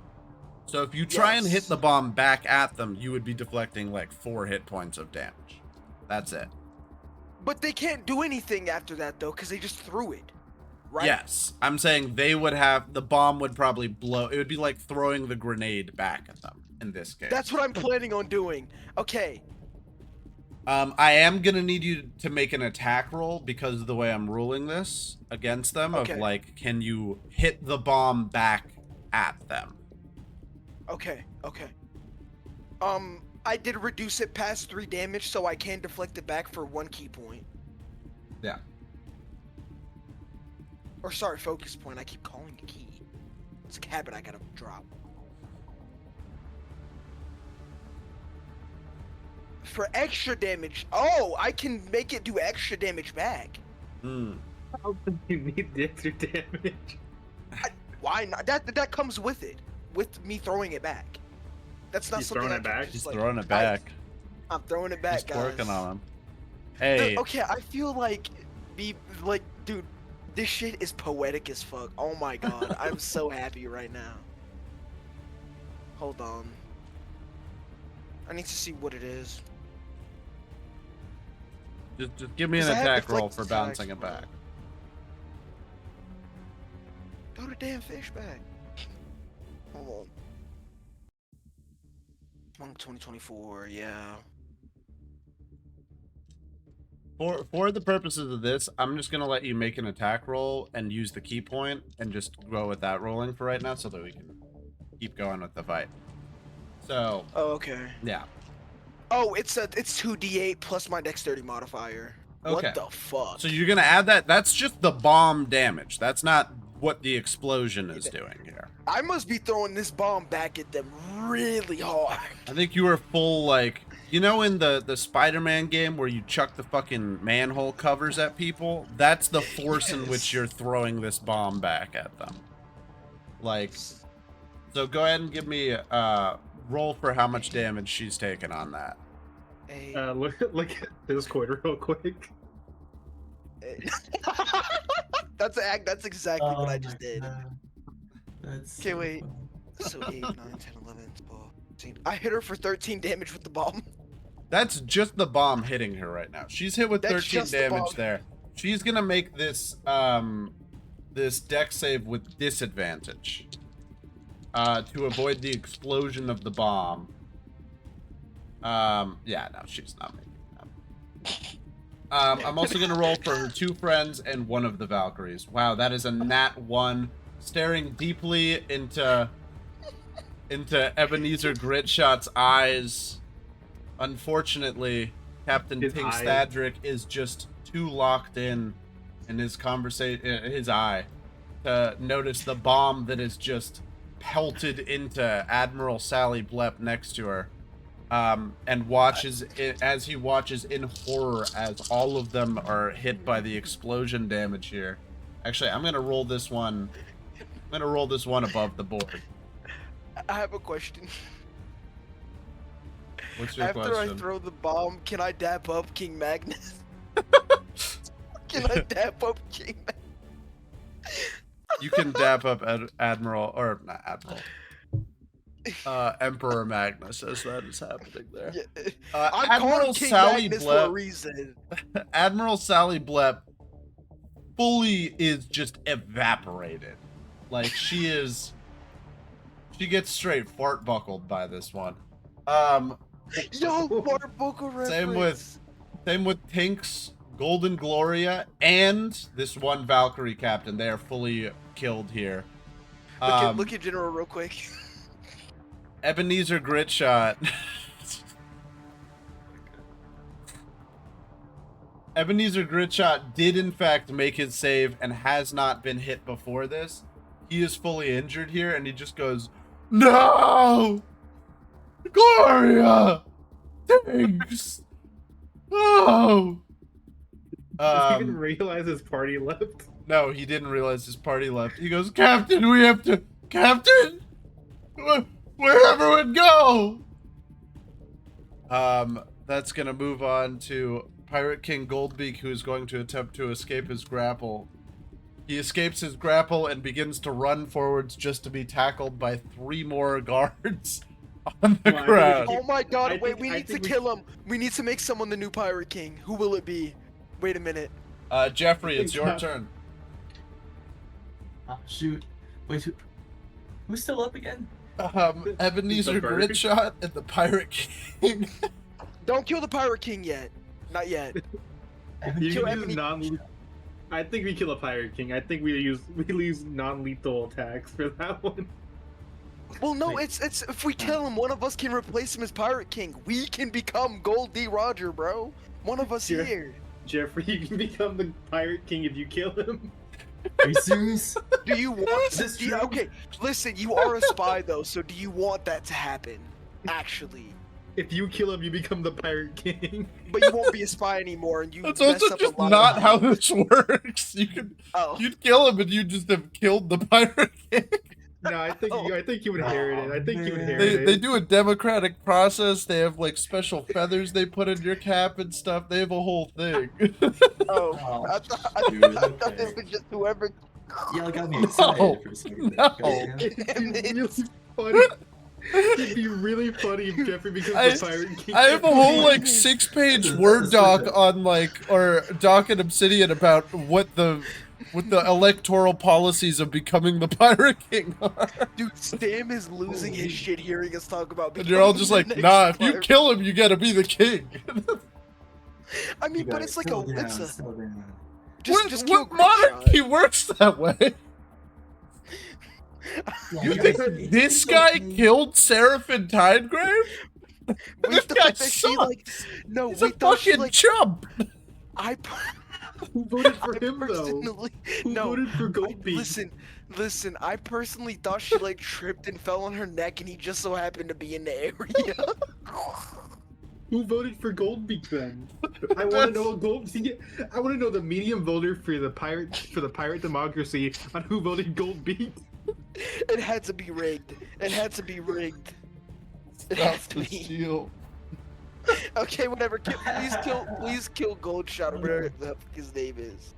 So if you try and hit Yes. the bomb back at them, you would be deflecting like 4 hit points of damage. That's it. But they can't do anything after that though, because they just threw it. Right? Yes, I'm saying they would have, the bomb would probably blow. It would be like throwing the grenade back at them in this case. That's what I'm planning on doing. Okay. I am gonna need you to make an attack roll because of the way I'm ruling this against them. Okay. Of like, can you hit the bomb back at them? Okay. I did reduce it past 3 damage, so I can deflect it back for 1 key point. Yeah. Or sorry, focus point. I keep calling it key. It's a habit I gotta drop. For extra damage. Oh, I can make it do extra damage back. Hmm. How do you need the extra damage? Why not? That comes with it. With me throwing it back. That's not He's something throwing I it can back? just, He's like, throwing it back. I'm throwing it back, He's guys. working on him. Hey. Okay, I feel like dude, this shit is poetic as fuck. Oh my god, I'm so happy right now. Hold on. I need to see what it is. Just give me an 'Cause I have attack roll deflect for attacks, bouncing it bro. back. Throw the damn fish back. Hold on. Monk 2024, yeah. For the purposes of this, I'm just gonna let you make an attack roll and use the key point and just go with that rolling for right now so that we can keep going with the fight. So Oh, okay. yeah. Oh, it's 2d8 plus my dexterity modifier. Okay. What the fuck? So you're gonna add that. That's just the bomb damage. That's not what the explosion is doing here. I must be throwing this bomb back at them really hard. I think you were full like, you know, in the Spider-Man game where you chuck the fucking manhole covers at people. That's the force in which Yes. you're throwing this bomb back at them. Like, so go ahead and give me a roll for how much damage she's taken on that. Hey, Look at Discord real quick. that's exactly what I Oh just my did. God. That's Okay, so wait. funny. So 8, 9, 10, 11, 12, 13. I hit her for 13 damage with the bomb. That's just the bomb hitting her right now. She's hit with That's 13 just the damage bomb. there. She's gonna make this this dex save with disadvantage to avoid the explosion of the bomb. Yeah, no, she's not making that. I'm also gonna roll for her 2 friends and 1 of the Valkyries. Wow, that is a nat 1, staring deeply into Ebenezer Gritshot's eyes. Unfortunately, Captain His Pink eye. Stadrick is just too locked in his conversation, his eye, to notice the bomb that is just pelted into Admiral Sally Blepp next to her, and watches it as he watches in horror as all of them are hit by the explosion damage here. Actually, I'm gonna roll this one. I'm gonna roll this one above the board. I have a question. What's your After question? I throw the bomb, can I dap up King Magnus? Can I dap up King Magnus? You can dap up Admiral, or not Admiral, Emperor Magnus as that is happening there. Yeah. I'm Admiral calling King Sally Magnus for a Blepp, reason. Admiral Sally Blepp fully is just evaporated. Like she gets straight fart buckled by this one. Yo, Bart Booker reference. Same with Tink's Golden Gloria and this one Valkyrie captain. They are fully killed here. Look at General real quick. Ebenezer Gritshot. Ebenezer Gritshot did in fact make his save and has not been hit before this. He is fully injured here and he just goes, "No! Gloria! Thanks! No!" Did he even realize his party left? No, he didn't realize his party left. He goes, "Captain, we have to... Captain? Where everyone go?" that's gonna move on to Pirate King Goldbeak, who's going to attempt to escape his grapple. He escapes his grapple and begins to run forwards just to be tackled by 3 more guards on the Well, I think we ground. Oh my god, I wait, think- we I need to think we kill him. We need to make someone the new Pirate King. Who will it be? Wait a minute. Jeffrey, it's your Yeah. turn. Oh, shoot. Wait, who's still up again? Ebenezer The bird. Gritshot and the Pirate King. Don't kill the Pirate King yet. Not yet. You Kill can Ebony- use non. I think we kill a Pirate King. I think we use non-lethal attacks for that one. Well, no, Wait. it's if we kill him, one of us can replace him as Pirate King. We can become Gold D. Roger, bro. One of us Yeah. here. Jeffrey, you can become the Pirate King if you kill him. Are you serious? Do you want? Is this do you- true? okay, listen. You are a spy though, so do you want that to happen? Actually, If you kill him, you become the Pirate King. but you won't be a spy anymore, and you That's mess also up just a lot not of how this works. Oh, You'd kill him and you just have killed the Pirate King. No, I think you inherit it. I think you man. inherit They it. do a democratic process. They have like special feathers they put in your cap and stuff. They have a whole thing. oh. Oh, I thought, dude, I thought okay. this was just whoever. Y'all got me excited for a second. No. Goddamn. It'd be really funny. It'd be really funny if Jeffrey becomes the Pirate King. I have a whole like 6-page Word doc on or doc in Obsidian about what the electoral policies of becoming the Pirate King are. Dude, Stam is losing his shit hearing us talk about. And you're all becoming just the like, next nah, if you pirate." kill him, you gotta be the king. I mean, You but gotta it's like slow down, it's a slow down. just kill what monarchy works that way? Yeah, You guys, think it's- this it's guy okay. killed Seraphin Tidegrave? We This thought guy that she sucks. like no, He's we a thought she fucking like chump. I Who voted for I him though? personally Who no. voted for Goldbeak? Listen. I personally thought she like tripped and fell on her neck, and he just so happened to be in the area. Who voted for Goldbeak then? I want to know a Goldbeak. I want to know the medium voter for the pirate democracy on who voted Goldbeak. It had to be rigged. It had to be rigged. It Stop has to the be. steal. Okay, whatever. Please kill Goldshot or whatever the fuck his name is.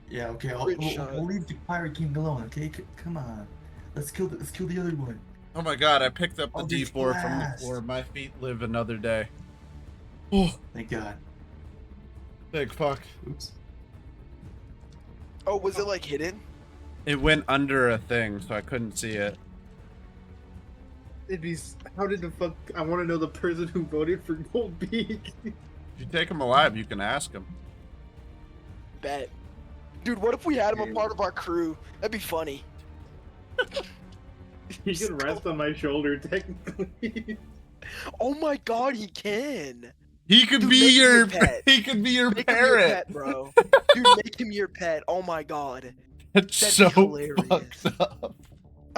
Yeah, okay, Rich we'll shot. leave the Pirate King alone, okay? Come on. Let's kill the other one. Oh my god, I picked up the Oh, this D4 from the blast. floor. My feet live another day. Oh, Thank God. big fuck. Oops. Oh, was it like hidden? It went under a thing, so I couldn't see it. It'd be. How did the fuck? I want to know the person who voted for Goldbeak. If you take him alive, you can ask him. Bet. Dude, what if we had him a part of our crew? That'd be funny. He can rest on my shoulder, technically. Oh my god, he can. He could Dude, be make him your your pet. he could be your Make him your parrot. pet, bro. Dude, make him your pet. Oh my god. That's That'd so be hilarious. fucked up.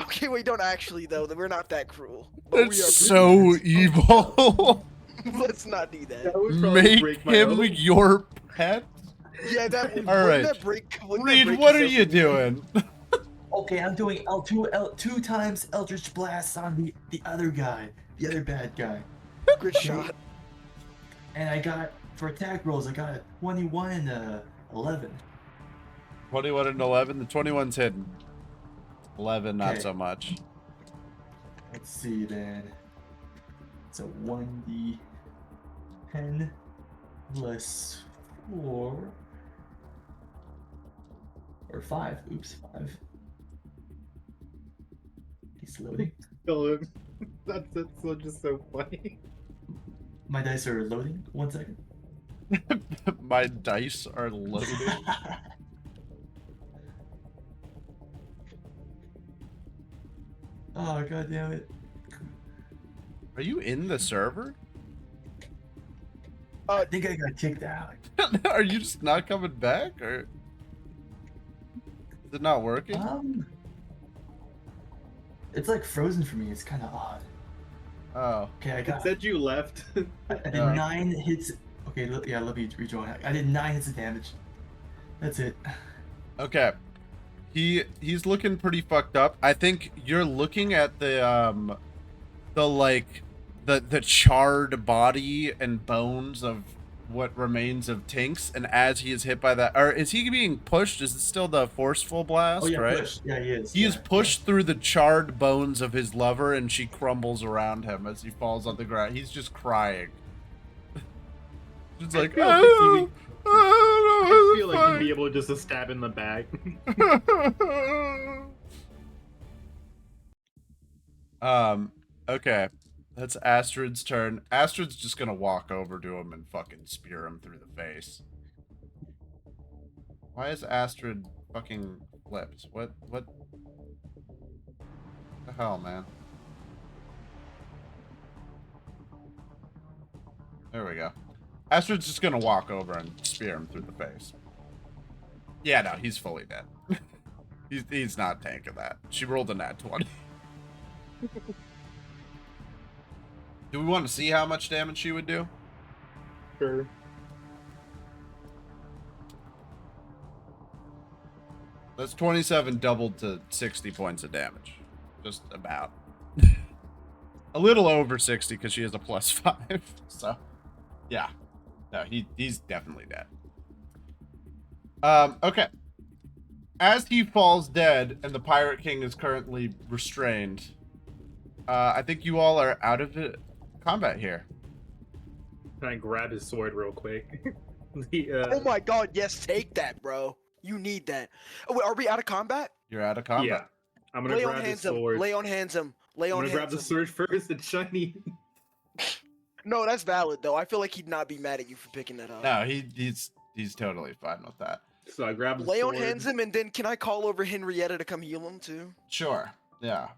Okay, wait, don't actually though. We're not that cruel. But we That's are so evil. Let's not do that. That would probably Make break my him oath. your pet. Yeah, that would. All wouldn't right. That break, wouldn't that Reed, break what are his you oath? doing? Okay, I'm doing two times Eldritch Blast on the other guy, the other bad guy. Good shot. And I got, for attack rolls, I got a 21 and a 11. 21 and 11. The 21's hidden. 11, not Okay. so much. Let's see then. It's a 1d10 plus 4. Or 5. Oops, 5. He's loading. Kill him. That's so just so funny. My dice are loading. 1 second. My dice are loaded. Oh, god damn it. Are you in the server? I think I got kicked out. Are you just not coming back, or is it not working? It's like frozen for me. It's kind of odd. Oh, Okay, I It got. said you left. I did Yeah. 9 hits. Okay, yeah, let me rejoin. I did 9 hits of damage. That's it. okay. He's looking pretty fucked up. I think you're looking at the the charred body and bones of what remains of Tinks, and as he is hit by that, or is he being pushed? Is it still the forceful blast? Oh yeah, right? push. Yeah, he is. He is yeah, pushed through the charred bones of his lover, and she crumbles around him as he falls on the ground. He's just crying. It's like, I feel like you'd be able to just stab in the back. Okay. That's Astrid's turn. Astrid's just gonna walk over to him and fucking spear him through the face. Why is Astrid fucking flipped? What the hell, man? There we go. Astrid's just gonna walk over and spear him through the face. Yeah, no, he's fully dead. he's not tanking that. She rolled a nat 20. Do we want to see how much damage she would do? Sure. That's 27 doubled to 60 points of damage. Just about. A little over 60 because she has a +5. So, yeah. No, he's definitely dead. Okay. As he falls dead and the Pirate King is currently restrained, I think you all are out of combat here. Can I grab his sword real quick? Oh my god, yes, take that, bro. You need that. Oh, wait, are we out of combat? You're out of combat. Yeah. I'm gonna Lay on grab his hands him. sword. Lay on hands him. Lay I'm on gonna grab hands the him. sword first. It's shiny. No, that's valid though. I feel like he'd not be mad at you for picking that up. No, he's totally fine with that. So I grab the Lay sword. on hands him, and then can I call over Henrietta to come heal him too? Sure. Yeah.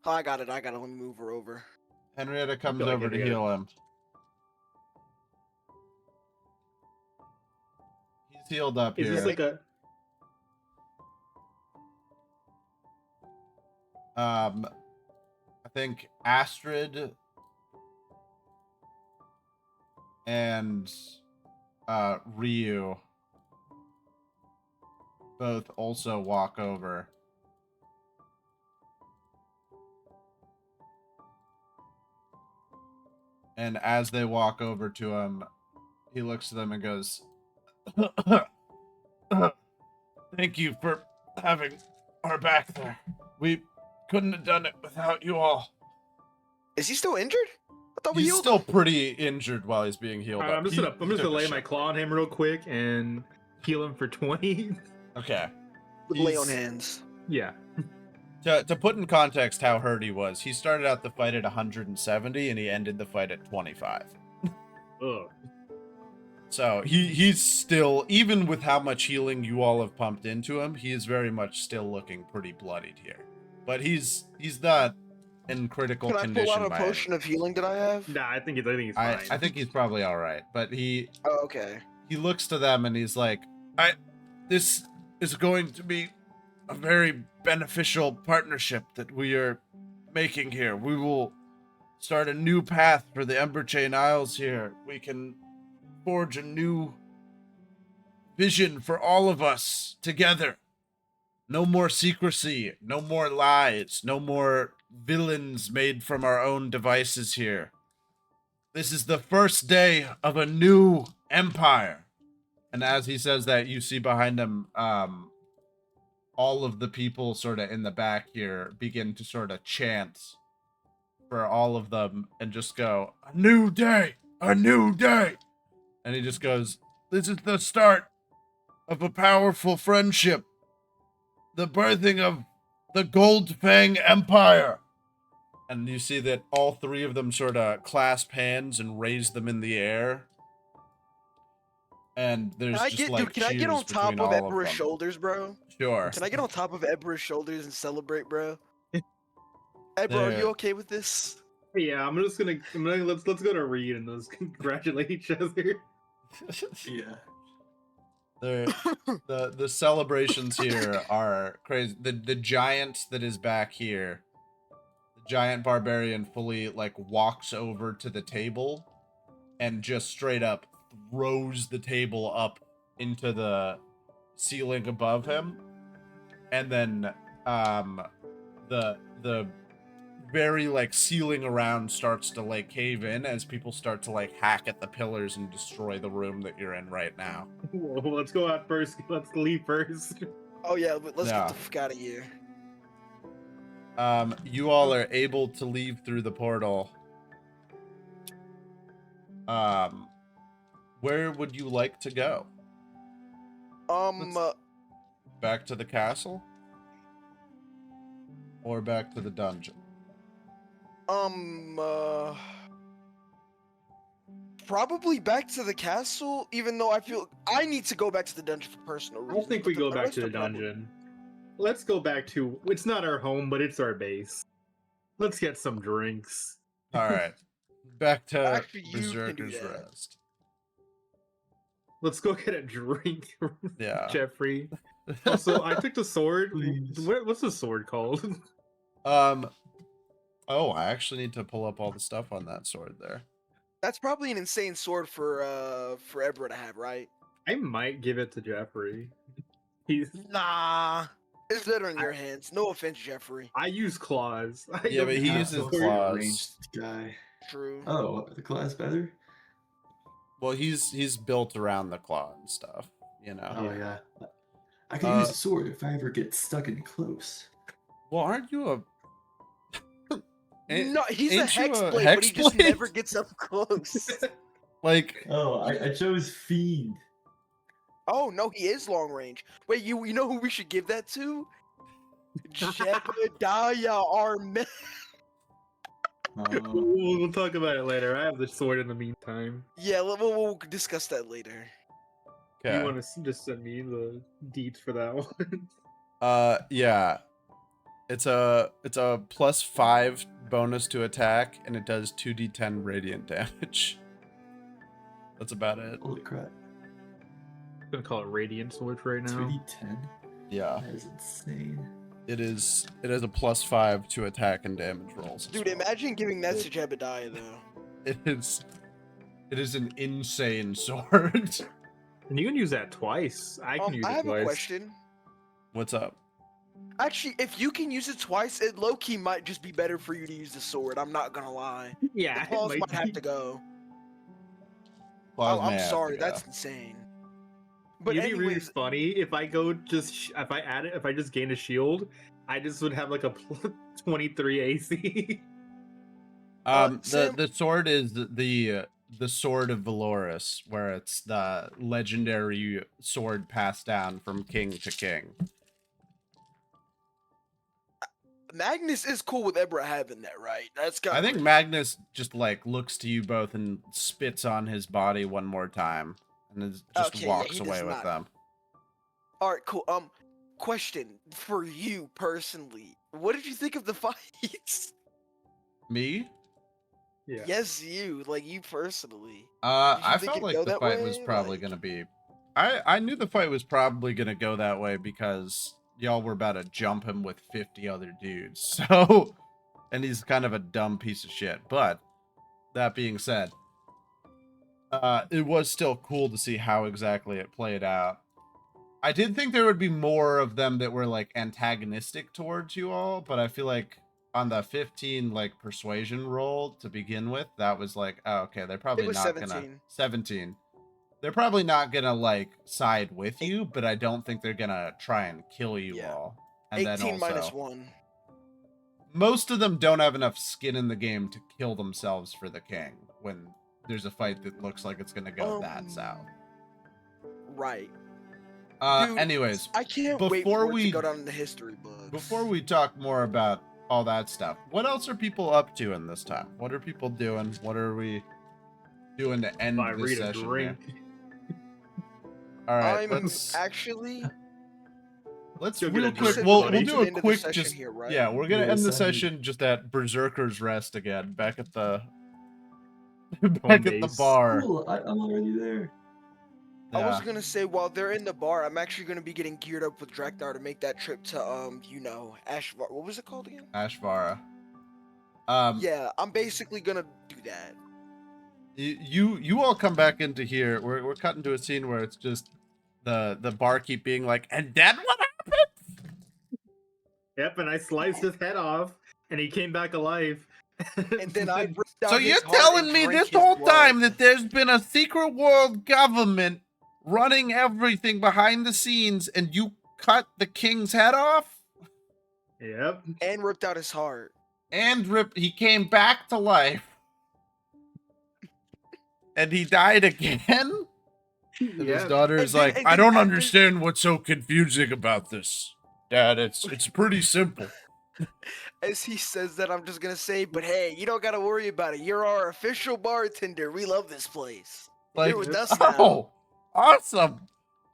Oh, I got it. Let me move her over. Henrietta comes feel like over to Henrietta- heal him. He's healed up Is here. this like a? I think Astrid and Ryu both also walk over. And as they walk over to him, he looks to them and goes, "Thank you for having our back there. We couldn't have done it without you all." Is he still injured? I thought we He's healed still him. pretty injured while he's being healed Alright, up. I'm just gonna He took a lay my shit. claw on him real quick and heal him for 20. Okay. Lay on He's- hands. Yeah. To put in context how hurt he was, he started out the fight at 170 and he ended the fight at 25. Ugh. So he's still, even with how much healing you all have pumped into him, he is very much still looking pretty bloodied here. But he's not in critical Can I condition. pull out a by potion of healing that I have? Nah, I think he's fine. I think he's probably all right. But he Oh, okay. looks to them and he's like, this is going to be a very beneficial partnership that we are making here. We will start a new path for the Emberchain Isles here. We can forge a new vision for all of us together. No more secrecy, no more lies, no more villains made from our own devices here. This is the first day of a new empire. And as he says that, you see behind him, all of the people sort of in the back here begin to sort of chant for all of them and just go, "A new day, a new day." And he just goes, "This is the start of a powerful friendship, the birthing of the Gold Fang Empire." And you see that all three of them sort of clasp hands and raise them in the air. And there's Can I just get, like dude, can I get cheers on top between of all of Emperor's them. shoulders, bro? Sure. Can I get on top of Emperor's shoulders and celebrate, bro? Hey, bro, are There. you okay with this? Yeah, let's go to Reed and let's congratulate each other. Yeah. The celebrations here are crazy. The giant that is back here, the giant barbarian fully like walks over to the table and just straight up throws the table up into the ceiling above him. And then the very like ceiling around starts to like cave in as people start to like hack at the pillars and destroy the room that you're in right now. Whoa, let's go out first. Let's leave first. Oh yeah, but let's Yeah. get the fuck out of here. You all are able to leave through the portal. Where would you like to go? Back to the castle? Or back to the dungeon? Probably back to the castle, even though I feel I need to go back to the dungeon for personal I reasons. think we but go the back rest to the are probably- dungeon. Let's go back to. It's not our home, but it's our base. Let's get some drinks. Alright. Back to Actually, you can do Berserker's that. Rest. Let's go get a drink, Yeah. Jeffrey. Also, I took the sword. Please. What's the sword called? Oh, I actually need to pull up all the stuff on that sword there. That's probably an insane sword for Ebra to have, right? I might give it to Jeffrey. He's. Nah, it's better in your hands. No offense, Jeffrey. I use claws. I Yeah, don't but he use uses swords. claws. Ranged guy. True. Oh, the class better? Well, he's built around the claw and stuff, you know. Oh yeah. I can use a sword if I ever get stuck in close. Well, aren't you a No, he's a ain't you a hexblade, but he just hexblade? never gets up close. like Oh, I chose fiend. Oh no, he is long range. Wait, you know who we should give that to? Jebediah, our man. We'll talk about it later. I have the sword in the meantime. Yeah, we'll discuss that later. okay. You want to just send me the deeds for that one? Yeah. It's a +5 bonus to attack, and it does 2d10 radiant damage. That's about it. Holy crap. I'm gonna call it radiant sword for right now. 3d10? Yeah. That is insane. It is a +5 to attack and damage rolls. as Dude, well. imagine giving that to Jebediah though. It is an insane sword. And you can use that twice. I can use I it have twice. a question. What's up? Actually, if you can use it twice, it low-key might just be better for you to use the sword. I'm not gonna lie. Yeah, The claws it might have be. to go. Claws Oh, may I'm have to sorry, go. that's insane. But It'd be really anyways, funny if I go if I add it, if I just gain a shield, I just would have like a 23 AC. Sam- The sword is the sword of Valoris, where it's the legendary sword passed down from king to king. Magnus is cool with Ebra having that, right? That's got. I think Magnus just like looks to you both and spits on his body one more time, and then just Okay, yeah, walks he does away with not. them. All right, cool. Question for you personally: what did you think of the fights? Me? Yeah. Yes, you. Like you personally. I think felt it'd like go the that fight was way? probably Like- gonna be. I knew the fight was probably gonna go that way because y'all were about to jump him with 50 other dudes. So, and he's kind of a dumb piece of shit. But that being said, it was still cool to see how exactly it played out. I did think there would be more of them that were like antagonistic towards you all, but I feel like on the 15 like persuasion roll to begin with, that was like, oh, okay, they're probably was not gonna 17. 17. They're probably not gonna like side with you, but I don't think they're gonna try and kill you Yeah. all. And 18 then also, minus 1. most of them don't have enough skin in the game to kill themselves for the king when there's a fight that looks like it's gonna go that south. Right. Dude, Anyways, I can't wait before for it we- to go down in the history books. before we talk more about all that stuff, what else are people up to in this time? What are people doing? What are we doing to end I this read a session drink. here? All right, I'm let's actually. let's Go get real a quick. drink, We'll buddy. do To a the end of the quick session just here, right? yeah. We're gonna Yeah, end the send me- session just at Berserker's Rest again, back at the back at the base. bar. Cool, I'm already there. I was Yeah. gonna say while they're in the bar, I'm actually gonna be getting geared up with Draknar to make that trip to Ashvar. What was it called again? Ashvara. Yeah, I'm basically gonna do that. You all come back into here. We're cutting to a scene where it's just the barkeep being like, and then what happened? Yep, and I sliced his head off, and he came back alive. And then I ripped out So his you're heart telling and me drank this his whole blood. time that there's been a secret world government running everything behind the scenes, and you cut the king's head off? Yep. And ripped out his heart. And he came back to life. And he died again? And his Yeah. daughter's And then- like, and I then don't after- understand what's so confusing about this, Dad. It's pretty simple. As he says that, I'm just gonna say, but hey, you don't gotta worry about it. You're our official bartender. We love this place. Like, You're with us now. oh, awesome.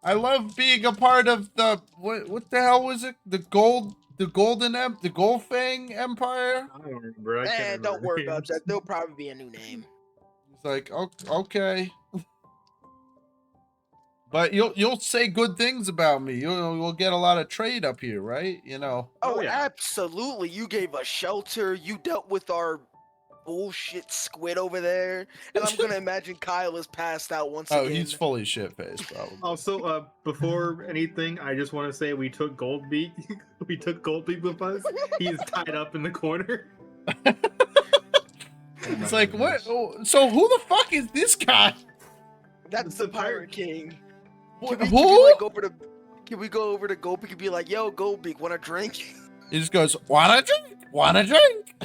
I love being a part of the, what the hell was it? The Goldfang Empire? I don't remember. I can't remember. Don't worry names. about that. There'll probably be a new name. It's like, okay. But you'll say good things about me. You'll get a lot of trade up here, right? You know. Oh, yeah. absolutely. You gave us shelter. You dealt with our bullshit squid over there. And I'm gonna imagine Kyle is passed out once Oh, again. he's fully shit-faced, probably. Also, before anything, I just want to say we took Goldbeak. We took Goldbeak with us. He's tied up in the corner. It's like, what? So who the fuck is this guy? That's It's the the pirate. Pirate King. Who? Can we go over to Goldbeak and be like, yo, Goldbeak, want a drink? He just goes, wanna drink? Wanna drink?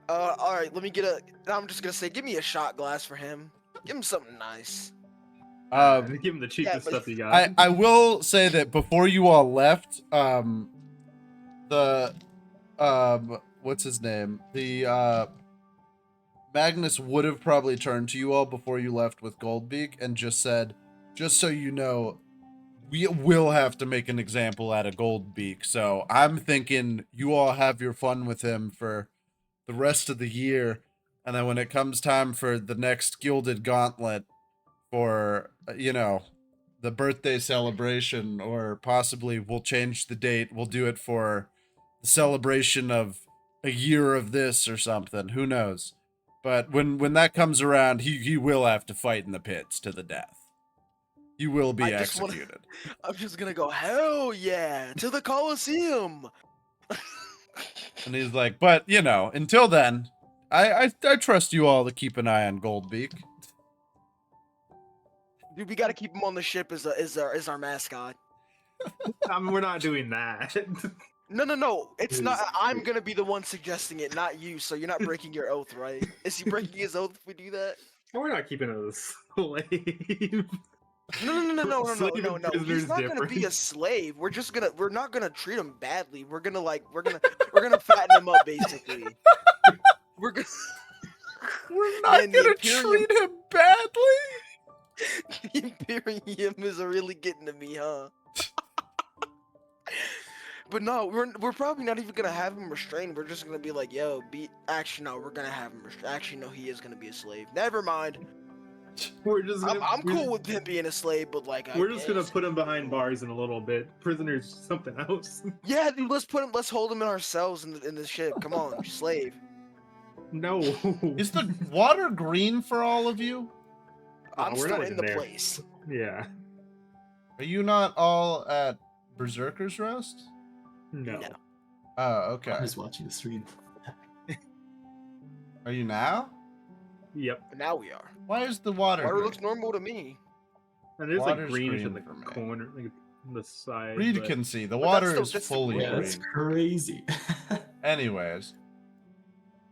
All right, let me get a. I'm just gonna say, give me a shot glass for him. Give him something nice. Give him the cheapest but- stuff you got. I will say that before you all left, what's his name? The Magnus would have probably turned to you all before you left with Goldbeak and just said, just so you know, we will have to make an example out of Goldbeak. So I'm thinking you all have your fun with him for the rest of the year, and then when it comes time for the next Gilded Gauntlet for, you know, the birthday celebration, or possibly we'll change the date, we'll do it for the celebration of a year of this or something, who knows. But when that comes around, he will have to fight in the pits to the death. He will be I just wanna- executed. I'm just gonna go, hell yeah, to the Coliseum. And he's like, but you know, until then, I trust you all to keep an eye on Goldbeak. Dude, we gotta keep him on the ship as our mascot. We're not doing that. No, it's not. Please. I'm gonna be the one suggesting it, not you. So you're not breaking your oath, right? Is he breaking his oath if we do that? We're not keeping it a slave. No. Slave and He's prisoner's not gonna be a different. slave. We're not gonna treat him badly. We're gonna fatten him up, basically. We're gonna. We're not Man, the gonna Imperium- treat him badly. The Imperium is really getting to me, huh? But no, we're probably not even gonna have him restrained. We're just gonna be like, yo, actually no, we're gonna have him restrained. Actually no, he is gonna be a slave. Never mind. We're just gonna, I'm cool with him being a slave, but like We're just gonna guess. put him behind bars in a little bit. Prisoners, something else. Yeah, dude, let's hold him in ourselves in the ship. Come on, slave. No. Is the water green for all of you? I'm we're still not in even the there. place. Yeah. Are you not all at Berserker's Rest? No. No. Oh, okay. I was watching the stream. Are you now? Yep. But now we are. Why is the water? Water green? looks normal to me. And there's like Water's greenish in green the for me. corner, like on the side. Reed but- can see. The But water that's is that's fully Yeah, green. that's crazy. Anyways,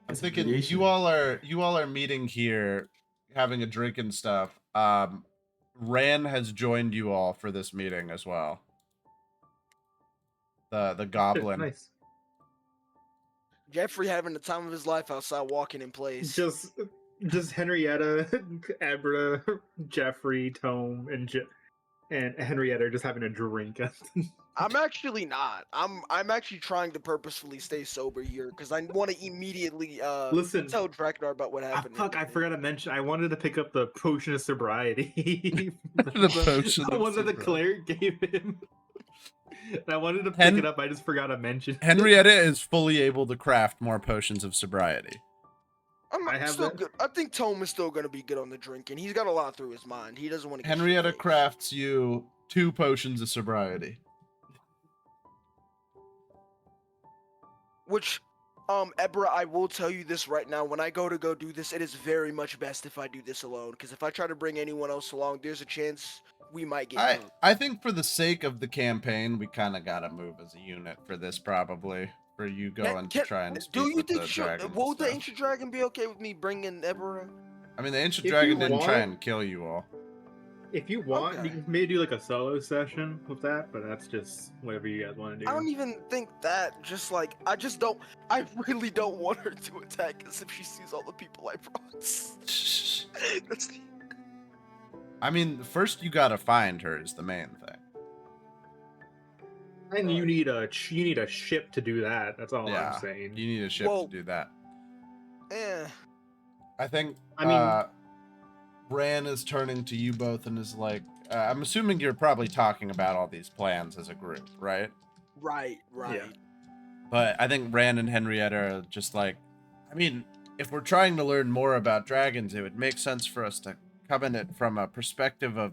I'm It's thinking radiation. you all are meeting here, having a drink and stuff. Ran has joined you all for this meeting as well. The goblin. Nice. Jeffrey having the time of his life outside walking in place. Just Henrietta, Abra, Jeffrey, Tome, and Henrietta are just having a drink. I'm actually not. I'm actually trying to purposefully stay sober here because I want to immediately Listen, tell Draknar about what happened. I forgot to mention. I wanted to pick up the potion of sobriety. The potion the of one that the sobriety. cleric gave him. And I wanted to pick Hen- it up. I just forgot to mention. Henrietta is fully able to craft more potions of sobriety. I have still that. good. I think Tome is still gonna be good on the drinking. He's got a lot through his mind. He doesn't want to. Henrietta crafts you 2 potions of sobriety. Which Ebra, I will tell you this right now. When I go do this, it is very much best if I do this alone. Because if I try to bring anyone else along, there's a chance we might get hurt. I think for the sake of the campaign, we kind of gotta move as a unit for this, probably. For you going to try and Do speak you with think the dragon. will the ancient dragon be okay with me bringing Ebra? I mean, the ancient If dragon you didn't try want- and kill you all. If you want, Okay. you can maybe do like a solo session with that, but that's just whatever you guys want to do. I don't even think that. Just like I just don't. I really don't want her to attack us if she sees all the people I brought. That's the... I mean, first you gotta find her is the main thing. And you need a ship to do that. That's all Yeah, I'm saying. you need a ship Well, to do that. Eh. I think. I mean- Ran is turning to you both and is like, I'm assuming you're probably talking about all these plans as a group, right? Right. Yeah. But I think Ran and Henrietta are just like, I mean, if we're trying to learn more about dragons, it would make sense for us to come in it from a perspective of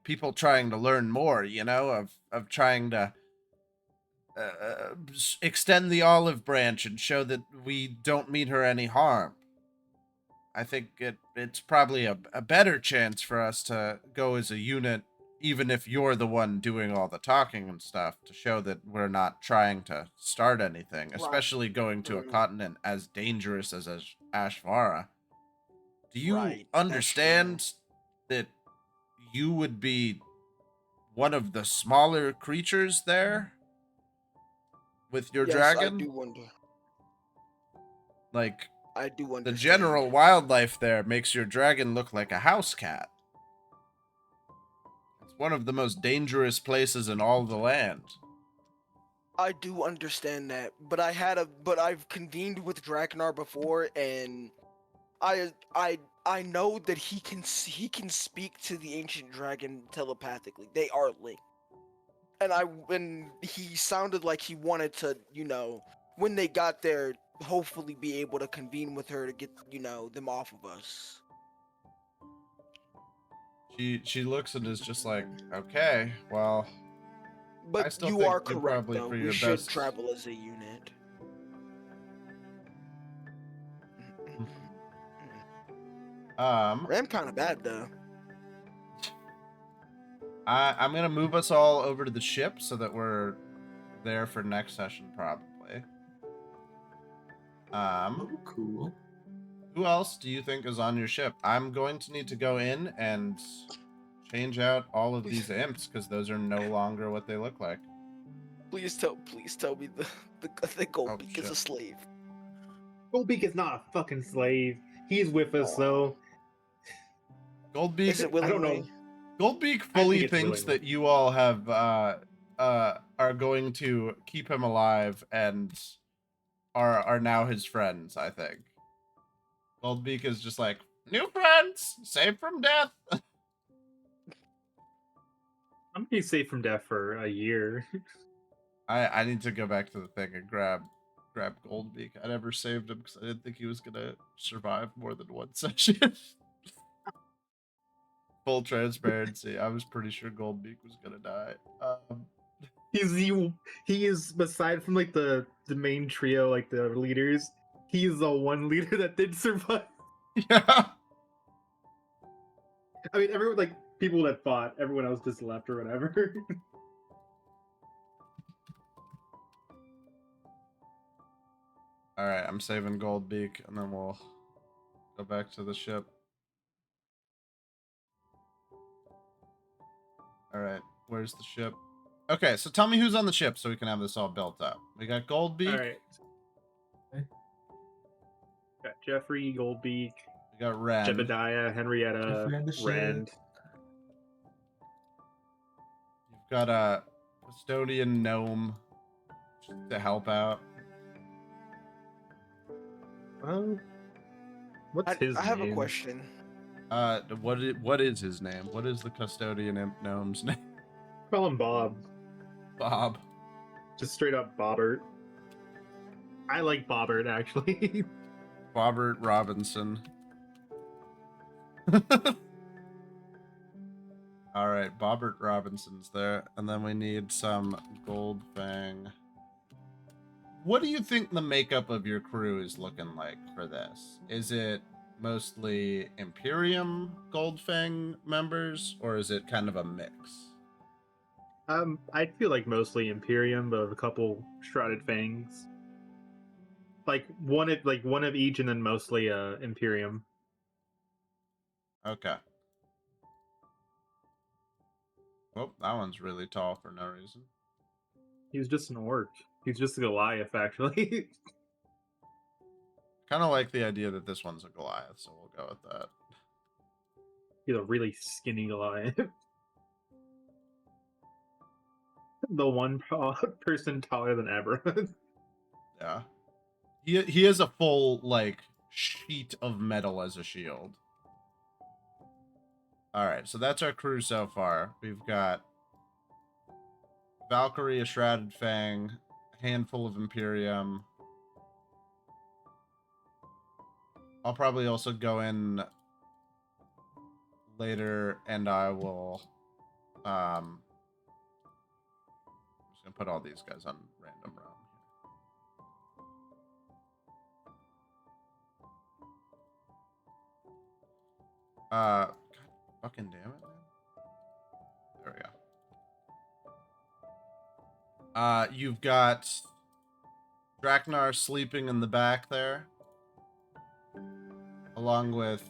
people trying to learn more, you know, of trying to extend the olive branch and show that we don't mean her any harm. I think it's probably a better chance for us to go as a unit, even if you're the one doing all the talking and stuff, to show that we're not trying to start anything, especially going to a continent as dangerous as Ashvara. Do you understand that you would be one of the smaller creatures there with your dragon? I do wonder. Like, I do understand. the general wildlife there makes your dragon look like a house cat. It's one of the most dangerous places in all the land. I do understand that, but I've convened with Draknar before, and I know that he can speak to the ancient dragon telepathically. They are linked, and he sounded like he wanted to, when they got there, hopefully be able to convene with her to get them off of us. She looks and is just like, okay, well, I But still you think are you're correct, probably though. for We your should best. travel as a unit. I'm kind of bad though. I'm gonna move us all over to the ship so that we're there for next session, probably. Oh, cool. Who else do you think is on your ship? I'm going to need to go in and change out all of these imps because those are no longer what they look like. Please tell me the Goldbeak is a slave. Goldbeak is not a fucking slave. He's with us though. Goldbeak, Is it willingly? I don't know. Goldbeak fully it's thinks willingly. that you all have are going to keep him alive and are now his friends, I think. Goldbeak is just like, new friends, saved from death. I'm gonna be safe from death for a year. I need to go back to the thing and grab Goldbeak. I never saved him because I didn't think he was gonna survive more than one session. Full transparency, I was pretty sure Goldbeak was gonna die. He is aside from like the main trio, like the leaders. He's the one leader that did survive. Yeah. I mean, everyone, like people that fought, everyone else just left or whatever. All right, I'm saving Goldbeak, and then we'll go back to the ship. All right, where's the ship? Okay, so tell me who's on the ship so we can have this all built up. We got Goldbeak. All right. Got Jeffrey, Goldbeak, We got Ren. Jebediah, Henrietta, Jeffrey on the ship. Rand. You've got a custodian gnome to help out. What's his I have name? a question. What is his name? What is the custodian imp gnome's name? Call him Bob. Bob. Just straight up Bobbert. I like Bobbert actually. Robert Robinson. All right, Bobbert Robinson's there, and then we need some Goldfang What do you think the makeup of your crew is looking like for this? Is it mostly Imperium Goldfang members, or is it kind of a mix? I feel like mostly Imperium, but a couple Shrouded Fangs. Like one of each, and then mostly Imperium. Okay. Oh, that one's really tall for no reason. He was just an orc. He's just a Goliath, actually. Kind of like the idea that this one's a Goliath, so we'll go with that. He's a really skinny Goliath. The one person taller than Aberrant. Yeah. He has a full, like, sheet of metal as a shield. Alright, so that's our crew so far. We've got Valkyrie, a Shrouded Fang, a handful of Imperium. I'll probably also go in later, and I will, I'm just gonna put all these guys on random realm here. God fucking damn it, man. There we go. You've got Draknar sleeping in the back there, along with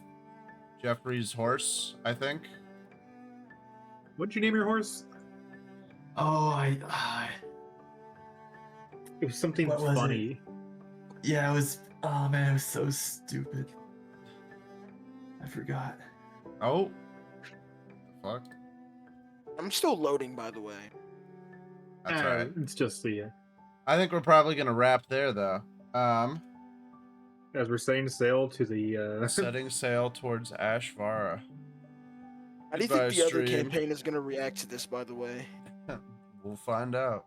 Jeffrey's horse, I think. What'd you name your horse? Oh, It was something What was funny. yeah, it was. Oh man, it was so stupid. I forgot. Oh. Fuck. I'm still loading, by the way. That's right. It's just the I think we're probably gonna wrap there, though. as we're setting sail to the Setting sail towards Ashvara. How do you think Goodbye, the other stream. campaign is gonna react to this, by the way? We'll find out.